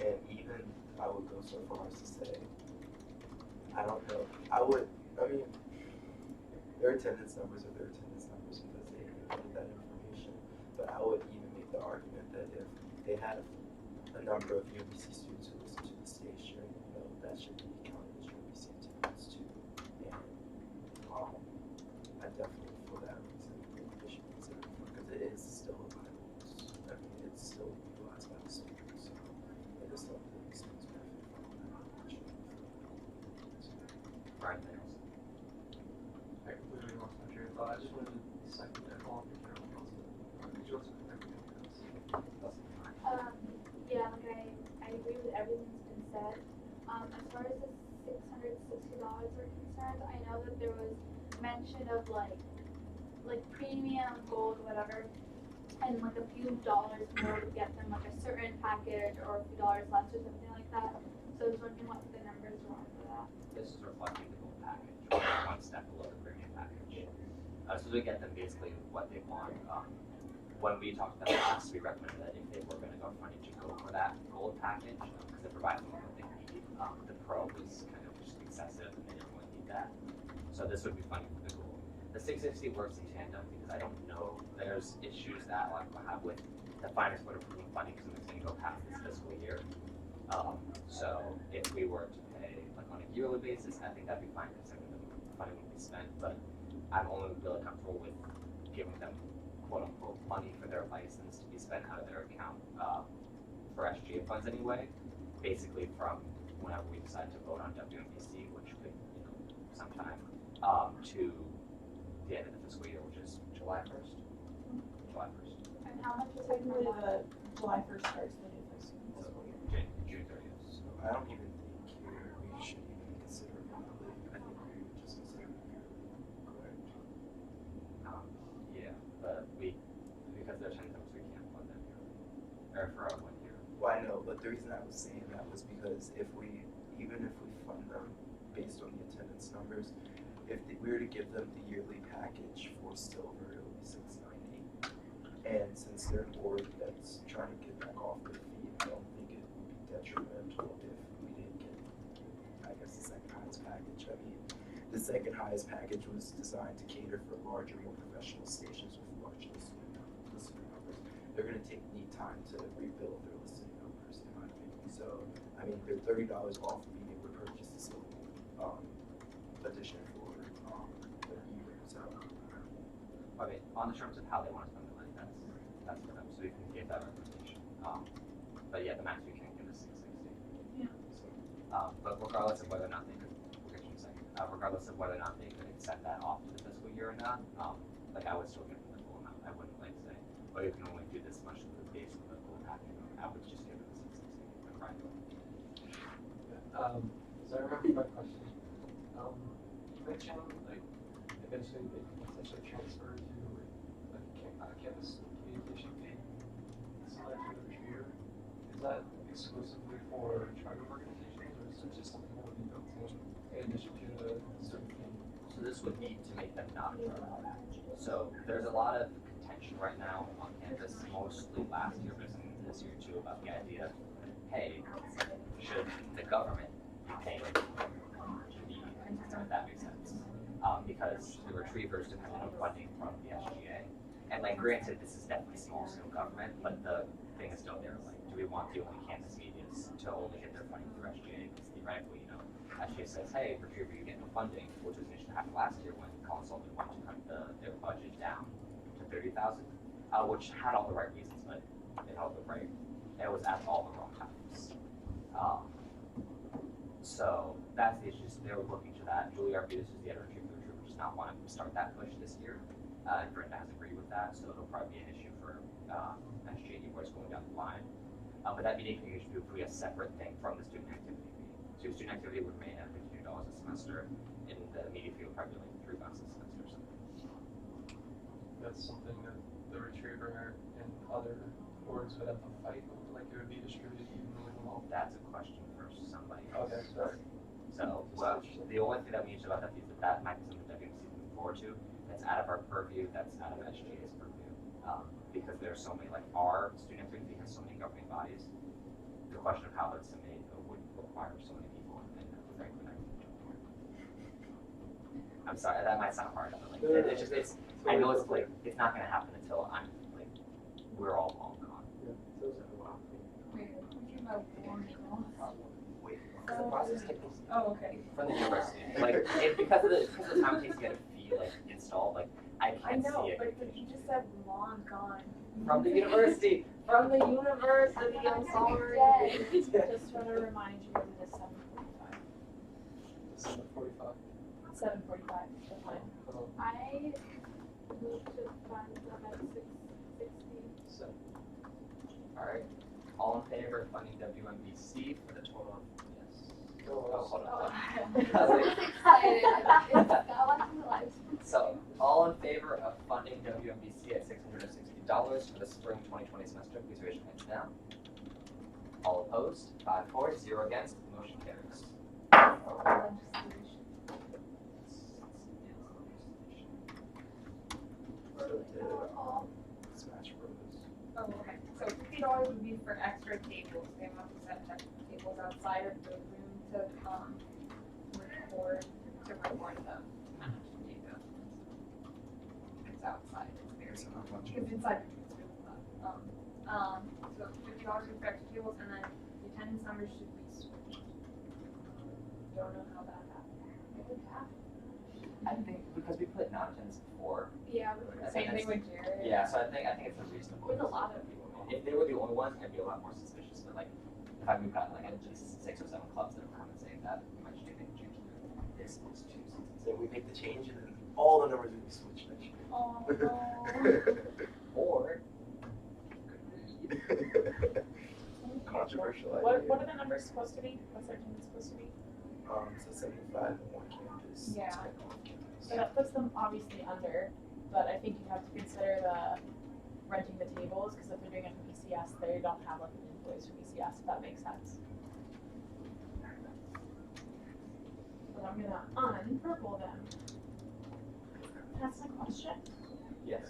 and even I would go so far as to say, I don't know, their attendance numbers are their attendance numbers because they included that information, but I would even make the argument that if they have a number of UMBC students who listen to the station, that should be counted as UMBC attendance too, and I definitely, for that reason, think they should consider it because it is still a viable, it's still utilized by the students, so it is something the students benefit from. Brian, thanks. I completely lost my train of thought. I just wanted to second that all of your general thoughts. Could you also connect with anything else? Yeah, like I agree with everything that's been said. As far as the $660 cuts are concerned, I know that there was mention of like premium gold, whatever, and like a few dollars more would get them like a certain package or a few dollars less or something like that. So I was wondering what the numbers were for that. This is reflecting the gold package, one step below the premium package. So we get them basically what they want. When we talked about last, we recommended that if they were going to go funding to go for that gold package, because it provides them what they need. The pro was kind of just excessive and they didn't really need that. So this would be funding for the gold. The 660 works in tandem because I don't know, there's issues that a lot of people have with the finance board approving funding because it's going to go past this fiscal year. So if we were to pay like on a yearly basis, I think that'd be fine considering the funding would be spent, but I'm only really comfortable with giving them quote unquote money for their license to be spent out of their account for SGA funds anyway, basically from whenever we decide to vote on WMBC, which could, sometime, to the end of the fiscal year, which is July 1st. July 1st. And how much is it per Technically, month? the July 1st starts the new fiscal year. June 30th. So I don't even think here we should even consider monthly. I think we would just consider yearly, correct? Yeah, but because they're 10 times, we can't fund them yearly, or for 1 year. Well, I know, but the reason I was saying that was because even if we fund them based on the attendance numbers, if we were to give them the yearly package for silver, it would be $690. And since they're an org that's trying to get back off their feet, I don't think it would be detrimental if we didn't get, I guess, the second highest package. I mean, the second highest package was designed to cater for larger, more professional stations with large listening numbers. They're going to need time to rebuild their listening numbers, in my opinion. So, I mean, they're $30 off being able to purchase the silver edition for the year. So, I mean, on the terms of how they want to spend the money, that's for them, so we can give that recommendation. But yeah, the max we can give is 660. Yeah. So, but regardless of whether or not they could, we'll get you in a second. Regardless of whether or not they could extend that off to the fiscal year or not, like I would still give them the full amount. I wouldn't like say, oh, you can only do this much of the base of the full package. I would just give them the 660. So I remember my question. You mentioned like eventually they can essentially transfer to like campus communication fee similar to the retriever. Is that exclusively for tribal organizations, or is it just something that would be built in addition to the certain fee? So this would need to make them not chargeable. So there's a lot of contention right now on campus, mostly last year, but some this year too, about the idea, hey, should the government be paying the if that makes sense? Because the retrievers depend on funding from the SGA. And like granted, this is definitely small scale government, but the thing is still there. Like, do we want the only campus medias to only get their funding through SGA? Because theoretically, SGA says, hey, retriever, you get no funding, which was an issue that happened last year when Colin Sullivan wanted to cut their budget down to $30,000, which had all the right reasons, but it held the right. It was at all the wrong times. So that's the issue. So they were looking to that. Julie Arbutus, who's the editor of the Retriever, does not want to start that push this year. And Brenda has agreed with that, so it'll probably be an issue for SGA where it's going down the line. But that meeting fee should be a separate thing from the student activity fee. So student activity would remain at $52 a semester, and the media fee would probably be like $3 a semester or something. That's something that the retriever and other boards would have to fight over, like it would be distributed evenly among all. That's a question for somebody else. Okay, sorry. So, well, the only thing that we need to know about that is that might be something that we can move forward to. That's out of our purview, that's out of SGA's purview. Because there are so many, like our student activity has so many governing bodies. The question of how that's made would require so many people, and frankly, I'm sorry, that might sound hard, but like, I know it's like, it's not gonna happen until we're all long gone. Wait, because the process takes Okay. from the university. Like, because of the time it takes to get a fee installed, I can't see it. But you just said long gone. From the university, I'm sorry. Just want to remind you it is 7:45. 7:45. 7:45, the time. I moved to fund them at 660. So, All right. All in favor of funding WMBC for the total of yes. Oh, hold on. I'm excited. It's got to life. So, all in favor of funding WMBC at $660 for the spring 2020 semester, please raise your hands now. All opposed? 5 for, 0 against, the motion carries. Smash Bros. Oh, okay. So $50 would be for extra tables. They have to set extra tables outside of the room to record them. It's outside. It's very because inside it's really loud. So $50 for extra tables, and then the attendance numbers should be switched. Don't know how that happened. I think because we put non-attendance before. Yeah, I same think thing with Jared. Yeah, so I think it's a reasonable. With a lot of people. If they were the only ones, I'd be a lot more suspicious. But like, if we've got like at least 6 or 7 clubs that have come and saying that, we might just make a change. This is two seasons. Then we make the change and then all the numbers will be switched next year. Oh, Or Controversial What idea. are the numbers supposed to be? What's their attendance supposed to be? So 75 on campus. Yeah. 10 off campus. So that puts them obviously under, but I think you have to consider the renting the tables, because if they're doing it from ECS, they don't have like employees from ECS, if that makes sense. But I'm gonna unpurple them. That's my question. yes.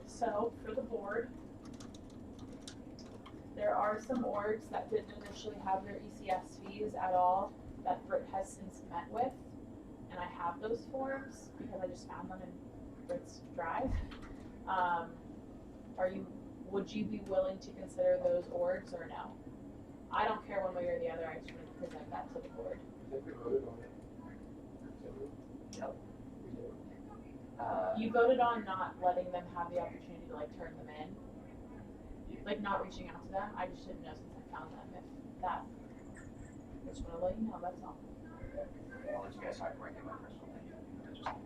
So, for the board, there are some orgs that didn't initially have their ECS fees at all that Britt has since met with, and I have those forms because I just found them in Britt's drive. Would you be willing to consider those orgs or no? I don't care one way or the other, I just wanted to present that to the board. I think we voted on it. Yep. We did. You voted on not letting them have the opportunity to like turn them in, like not reaching out to them. I just didn't know since I found them if that. I just want to let you know. That's all. I'll let you guys talk before I give my personal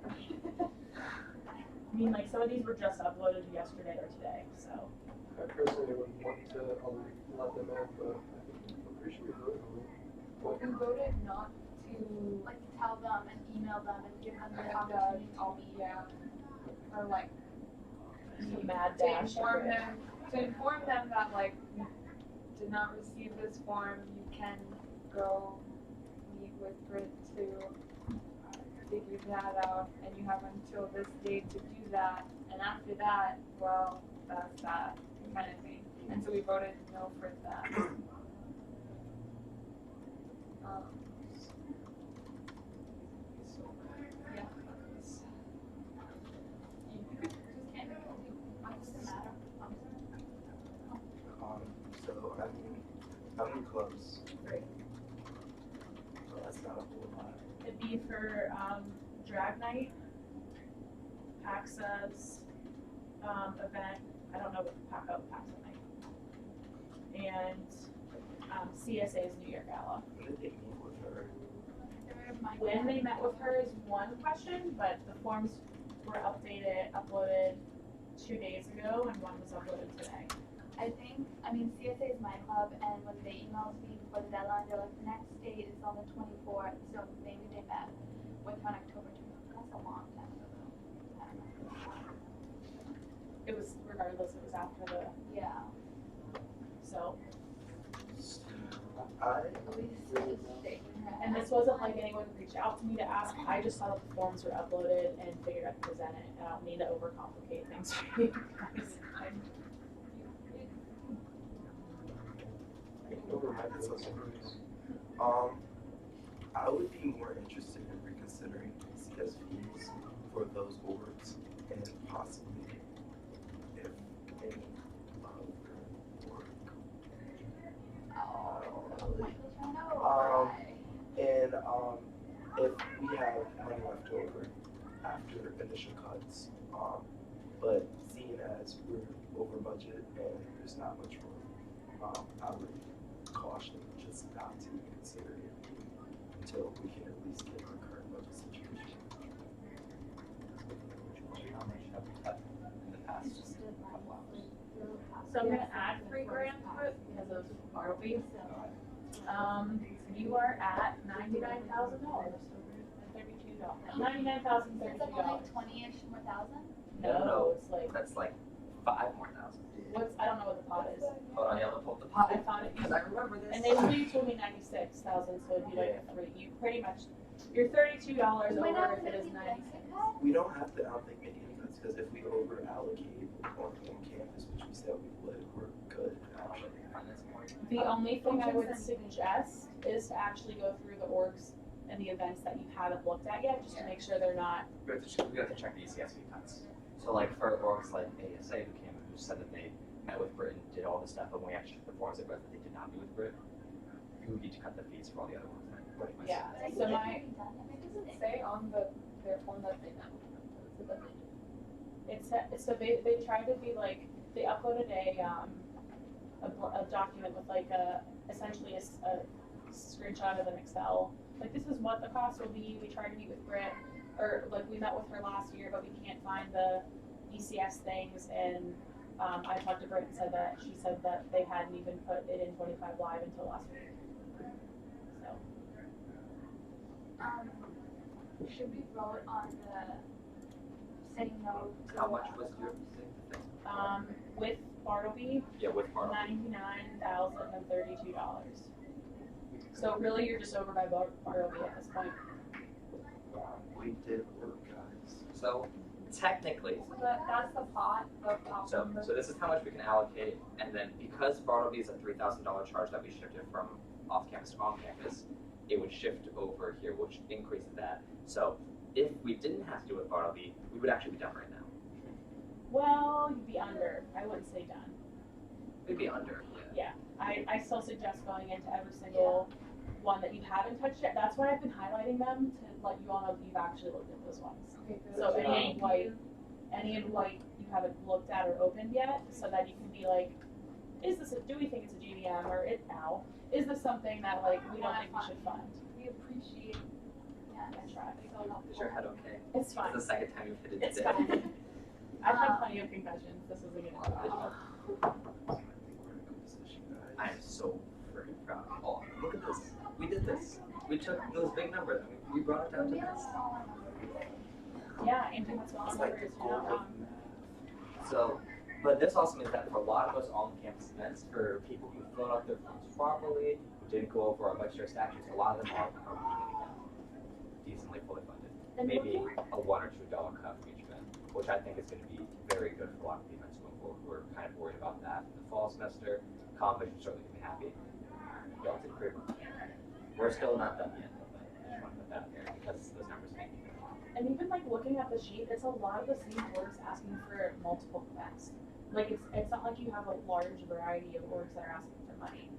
opinion. I mean, like some of these were just uploaded yesterday or today, so. I personally would want to let them in, but I'm pretty sure we voted on it. We voted not to Like tell them and email them and give them the and opportunity I'll to be or like Some mad to dash. inform them that like you did not receive this form, you can go meet with Britt to figure that out, and you have until this date to do that, and after that, well, that's that kind of thing. And so we voted no for that. Yeah. just can't what does it matter? So I mean, how many clubs? Great. So that's not a whole lot. It'd be for drag night, PAXA's event. I don't know what PAXA night. And CSA's New Year Gala. When did they meet with her? When they met with her is one question, but the forms were uploaded 2 days ago, and one was uploaded today. I mean, CSA is my club, and when they emailed me before the deadline, they're like, the next date is on the 24th, so maybe they met with her on October 24th. That's a long time ago, though. I don't know. It was, regardless, it was after the, Yeah. so. Elise is just shaking her head. And this wasn't like anyone reached out to me to ask, I just saw that the forms were uploaded and figured I'd present it, and I don't mean to overcomplicate things for you guys. I would be more interested in reconsidering CS fees for those boards and possibly if any work. And if we have money left over after initial cuts, but seeing as we're over budget and there's not much room, I would caution just not to consider it until we can at least get our current budget situation. How much have we cut in the past? So I'm gonna add $3,000 to it because of our fees. You are at $99,000. $32. $99,032. It's like only 20-ish more thousand? No, it's like That's like 5 more thousand. what's I don't know what the pot is. Hold on, yeah, I'm gonna pull up the pot. I found it. Because I remember this. Initially you told me 96,000, so it'd be like three. You pretty much you're $32 over if it is 96. We don't have to, I don't think, make any cuts, because if we over allocate on campus, which we said we would, we're good, actually. The only thing I would suggest is to actually go through the orgs and the events that you haven't looked at yet, just to make sure they're not. We have to check the ECSV cuts. So like for orgs like ASA who came, who said that they met with Britain, did all this stuff, but when we actually performed it, but they did not meet with Britain, you would need to cut the fees for all the other ones. Right? Yeah. So my Does it say on their form that they met? it's so they tried to be like they uploaded a document with like essentially a screenshot of an Excel. Like this is what the cost will be. We tried to meet with Britt, or like we met with her last year, but we can't find the ECS things. And I talked to Britt and said that she said that they hadn't even put it in 25 Live until last week. So. Should we vote on the saying no to How much was your thing? With Bartleby, Yeah, with Bartleby. $99,032. So really, you're just over by Bartleby at this point. We did work, guys. So technically, So that's the pot of so this is how much we can allocate, and then because Bartleby is a $3,000 charge that we shifted from off campus to on campus, it would shift over here, which increases that. So if we didn't have to do it with Bartleby, we would actually be done right now. Well, you'd be under. I wouldn't say done. We'd be under. Yeah, I still suggest going into every single one that you haven't touched yet. That's why I've been highlighting them to let you all know that you've actually looked at those ones. Okay, good. So any in white you haven't looked at or opened yet, so that you can be like, do we think it's a GDM or is this something that like we don't think we should fund? We appreciate. Yeah, I tried. so helpful. Is your head okay? It's fine. It's the second time you've hit it It's today. fine. I've had plenty of concussions. This isn't gonna be I think we're in a good position, guys. I am so freaking proud. Oh, look at this. We did this. We took those big numbers and we brought it down to this. Yeah, anything that's well It's like numbers, the you're not goal of wrong. math. So, but this also means that for a lot of those on-campus events, for people who filled out their forms properly, who didn't go over our budgetary statutes, a lot of them are decently fully funded. And Maybe looking- a $1 or $2 cut for each event, which I think is going to be very good for a lot of the events going forward. We're kind of worried about that in the fall semester. College is certainly going to be happy. Relative career. We're still not done yet, but I just want to put that there because those numbers make me good. And even like looking at the sheet, it's a lot of the same orgs asking for multiple events. Like it's not like you have a large variety of orgs that are asking for money.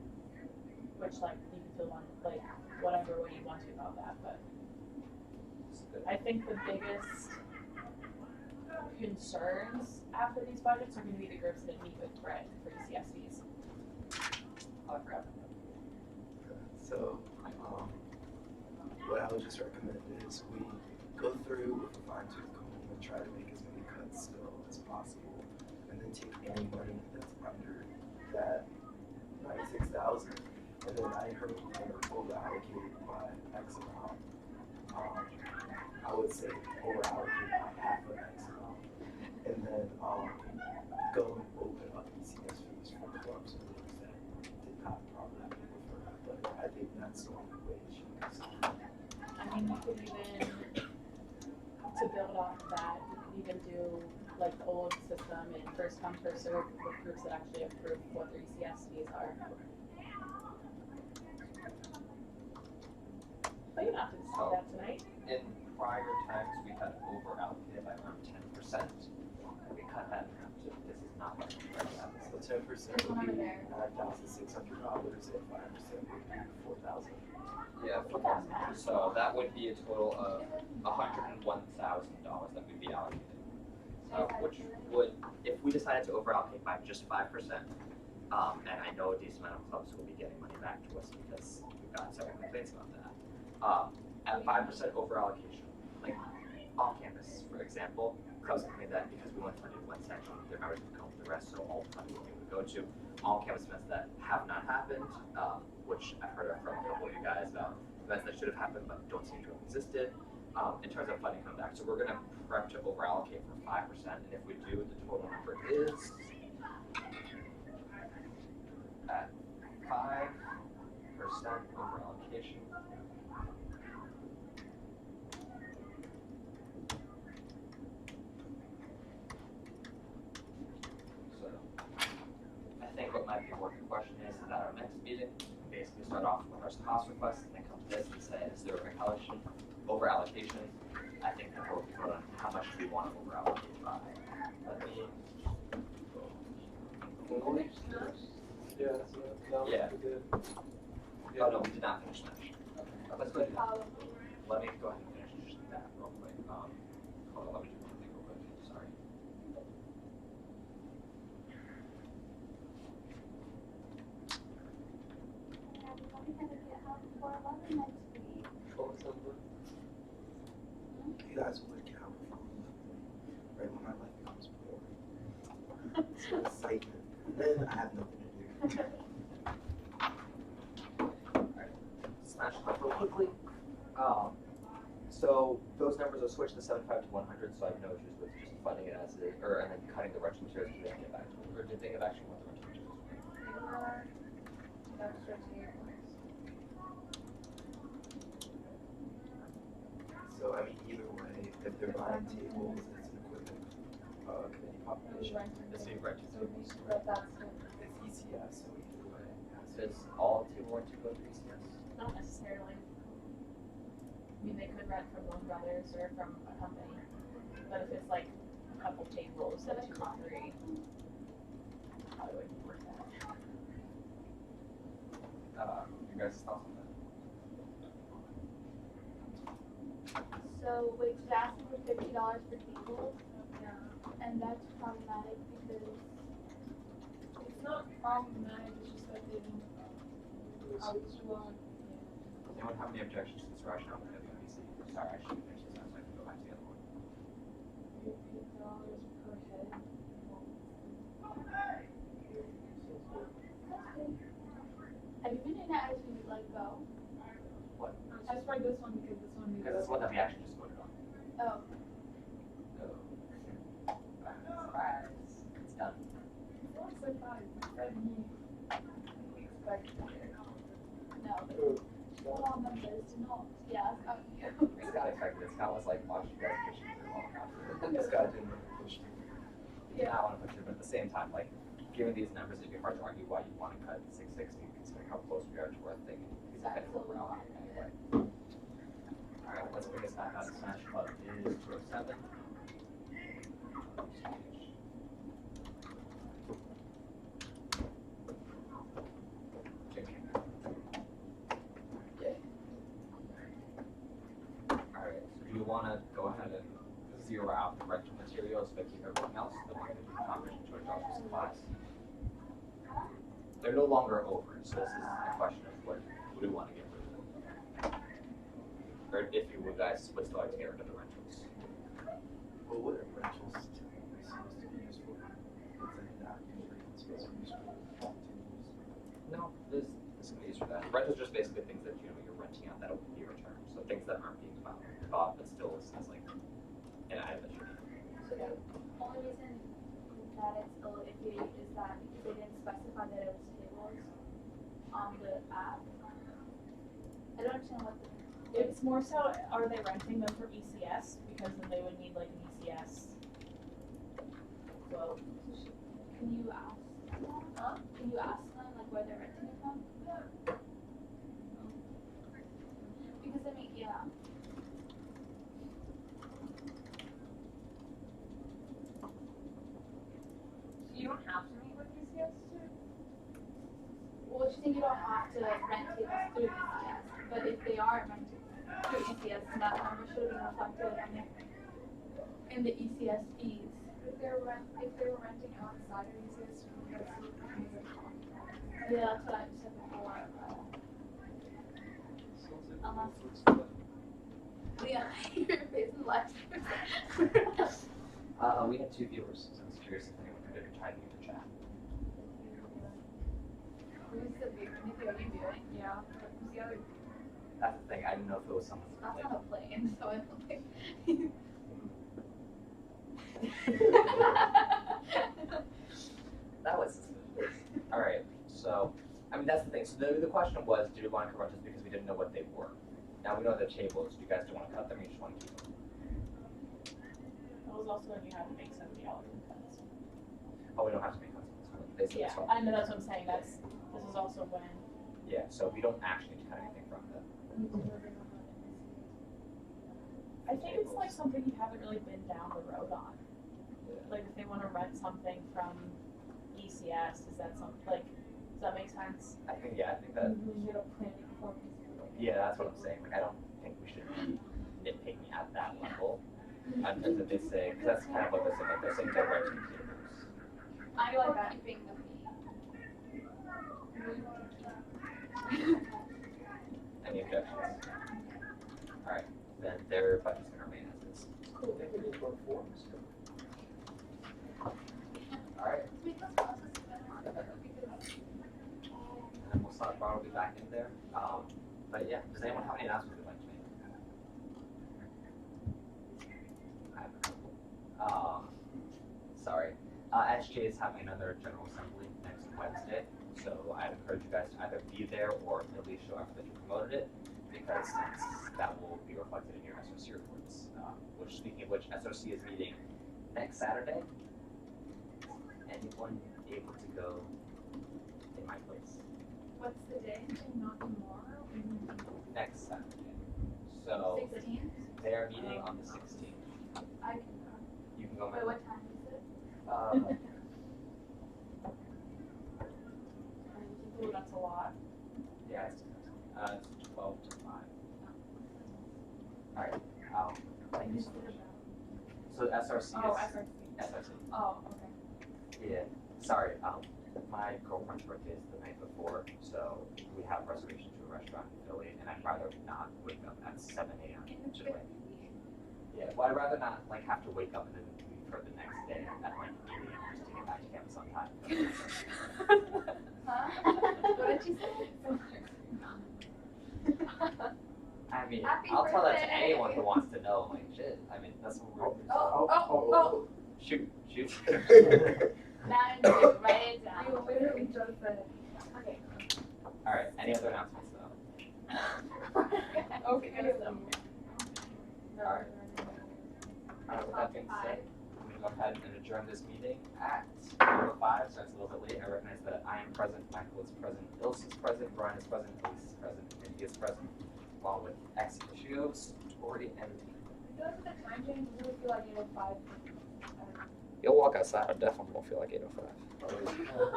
Which like you can feel like whatever way you want to about that, but I think the biggest concerns after these budgets are going to be the groups that meet with Brett for ECSVs. I forgot. So, what I would just recommend is we go through with a fine-tooth comb and try to make as many cuts still as possible, and then take any money that's under that 96,000, and then I heard we're going to over-allocate by X amount. I would say over-allocate by half of X amount, and then go and open up ECS fees for clubs and groups that did not properly refer. But I think that's the only way it should be considered. I mean, you could even, to build off of that, you could even do like the old system and first come, first serve with groups that actually approve what their ECS fees are. But you don't have to decide that tonight. In prior times, we had over allocated by around 10%. And we cut that in half to this is not what we're trying to have. So 10% would be $9,600, and 5% would be $4,000. Yeah, so that would be a total of $101,000 that we'd be allocated. Which would, if we decided to over-allocate by just 5%, and I know a decent amount of clubs will be getting money back to us because we've got several complaints about that. At 5% over-allocation, like on campus, for example, clubs coming that because we only funded one section, their members would come to the rest, so all the funding would go to on campus events that have not happened, which I've heard of from a couple of you guys about events that should have happened but don't seem to have existed. In terms of funding coming back, so we're gonna prep to over allocate for 5%, and if we do, the total number is at 5% over allocation. So I think what might be a working question is at our next meeting, basically start off with our cost request and then come to this and say, is there over allocation? I think that we'll vote on how much we want to over allocate by. Let me. Yeah, so that Yeah. we did. Oh no, we did not finish that. Okay. Let's go ahead. Probably. Let me go ahead and finish that real quick. Hold on, let me do one thing real quick. Sorry. Yeah, we're probably gonna get help for 11 next week. You guys will like how right when my life becomes boring. So excitement. And then I have nothing to do. Smash them up real quickly. So those numbers are switched to 75 to 100, so I have no issues with just funding it as it is, and then cutting the rental materials to get back to it. Or did they have actually want the rental materials? Extra tables. So I mean, either way, if they're buying tables, it's an equivalent committee population. It's being rented So we tables. should let that stand. It's ECS, so either way. Does all table renting go to ECS? Not necessarily. I mean, they could rent from Loan Brothers or from a company, but if it's like a couple tables, then 2 or 3, probably wouldn't work that. You guys' thoughts on that? So, wait, she's asking for $50 for tables? Yeah. And that's problematic because It's not problematic, it's just that they didn't. Anyone have any objections to this rationale with UMBC? Sorry, I should finish this now so I can go back to the other one. $50 per head. have you been in that as we let go? What? Just for this one, because this one. Because it's one that we actually just voted on. Oh, No. Surprise. It's done. It's like that, he expected it. no. Hold on, members, do not, yeah, it's up to you. Scott expected it. Scott was like, watch you guys push me through long enough. This guy didn't really push me. Yeah, I want to push it, but at the same time, like, given these numbers, it'd be hard to argue why you want to cut 660, considering how close we are to our thing. He's ahead of overall anyway. Alright, let's bring this back out. Smash Club is 207. Alright, so do you want to go ahead and zero out the rental materials but keep everything else? The one that you accomplished $200 for supplies. They're no longer over, so this is a question of what do we want to get rid of? Or if you would guys would still like to get rid of the rentals. Well, what are rentals typically supposed to be used for? It's like not usually supposed to be used for tables. No, this can be used for that. Rentals just basically things that you're renting out that'll be returned. So things that aren't being bought but still is like an item that should be. So the only reason that it's a little iffy is that because they didn't specify that it was tables on the app. I don't understand what the. It's more so, are they renting them from ECS? Because then they would need like an ECS quote. Can you ask them? Huh? Can you ask them like where they're renting it from? Because I mean, yeah. You don't have to meet with ECS too? Well, she's saying you don't have to rent tables through ECS, but if they are rented through ECS, then that number should have been reflected in the ECS fees. If they were renting outside of ECS, you guys would be a contract. Yeah, that's what I said before. Unless, Leah, your face in the live We had 2 viewers, so I was curious if anyone could try to use the chat. Who's the viewer? Nikki, are you viewing? Yeah. Who's the other? That's the thing, I didn't know if it was someone. That's on a plane, so I don't think. That was suspicious. Alright, so, I mean, that's the thing. So the question was, do we want to cover just because we didn't know what they were? Now we know the tables. Do you guys want to cut them or you just want to keep them? That was also when you had to make $70 cuts. Oh, we don't have to make cuts on this one. They said Yeah, it's fine. I know that's what I'm saying. This is also when. Yeah, so we don't actually need to cut anything from them. I think it's like something you haven't really been down the road on. Like if they want to rent something from ECS, is that something like? Does that make sense? I think that. Yeah, that's what I'm saying. Like, I don't think we should be nitpicking at that level. In terms of they say, because that's kind of what they're saying. Like they're saying they're renting tables. I feel like like that. keeping the Any objections? Alright, then their budget's gonna remain as is. Cool, I think we need more forms. Alright, Make us process it better because and then we'll start probably back in there. But yeah, does anyone have any announcements they'd like to make? I have a couple. Sorry. SGA is having another general assembly next Wednesday, so I'd encourage you guys to either be there or at least show up that you promoted it, because that will be reflected in your SOC reports. Which, speaking of which, SOC is meeting next Saturday. Anyone able to go in my place? what's the day? Not tomorrow. Next Saturday. So 16th. they're meeting on the 16th. I can go. You can go. Wait, what time is it? Ooh, that's a lot. Yeah, it's 12 to 5. Alright, thank you so much. So SRC Oh, is. SRC. SRC. Oh, okay. Yeah, sorry, my girlfriend's birthday is the night before, so we have a reservation to a restaurant in Philly, and I'd rather not wake up at 7 a.m. Just like, yeah, well, I'd rather not like have to wake up and then leave for the next day at like 8 a.m. just to get back to campus on time. Huh? What did you say? I mean, Happy I'll tell that to birthday. anyone who wants to know. Like, shit. I mean, that's what we're. Oh. Shoot. That and you, write it down. You literally just said it. Okay. All right. Any other announcements though? Okay. All right. With that being said, I'm gonna go ahead and adjourn this meeting at 5, so it's a little bit late. I recognize that I am present, Michael is present, Ilse is present, Brian is present, Elise is present, and he is present, along with ex officios, Tori, and T. I feel like with the time change, you really feel like 8:05. You'll walk outside, I definitely won't feel like 8:05.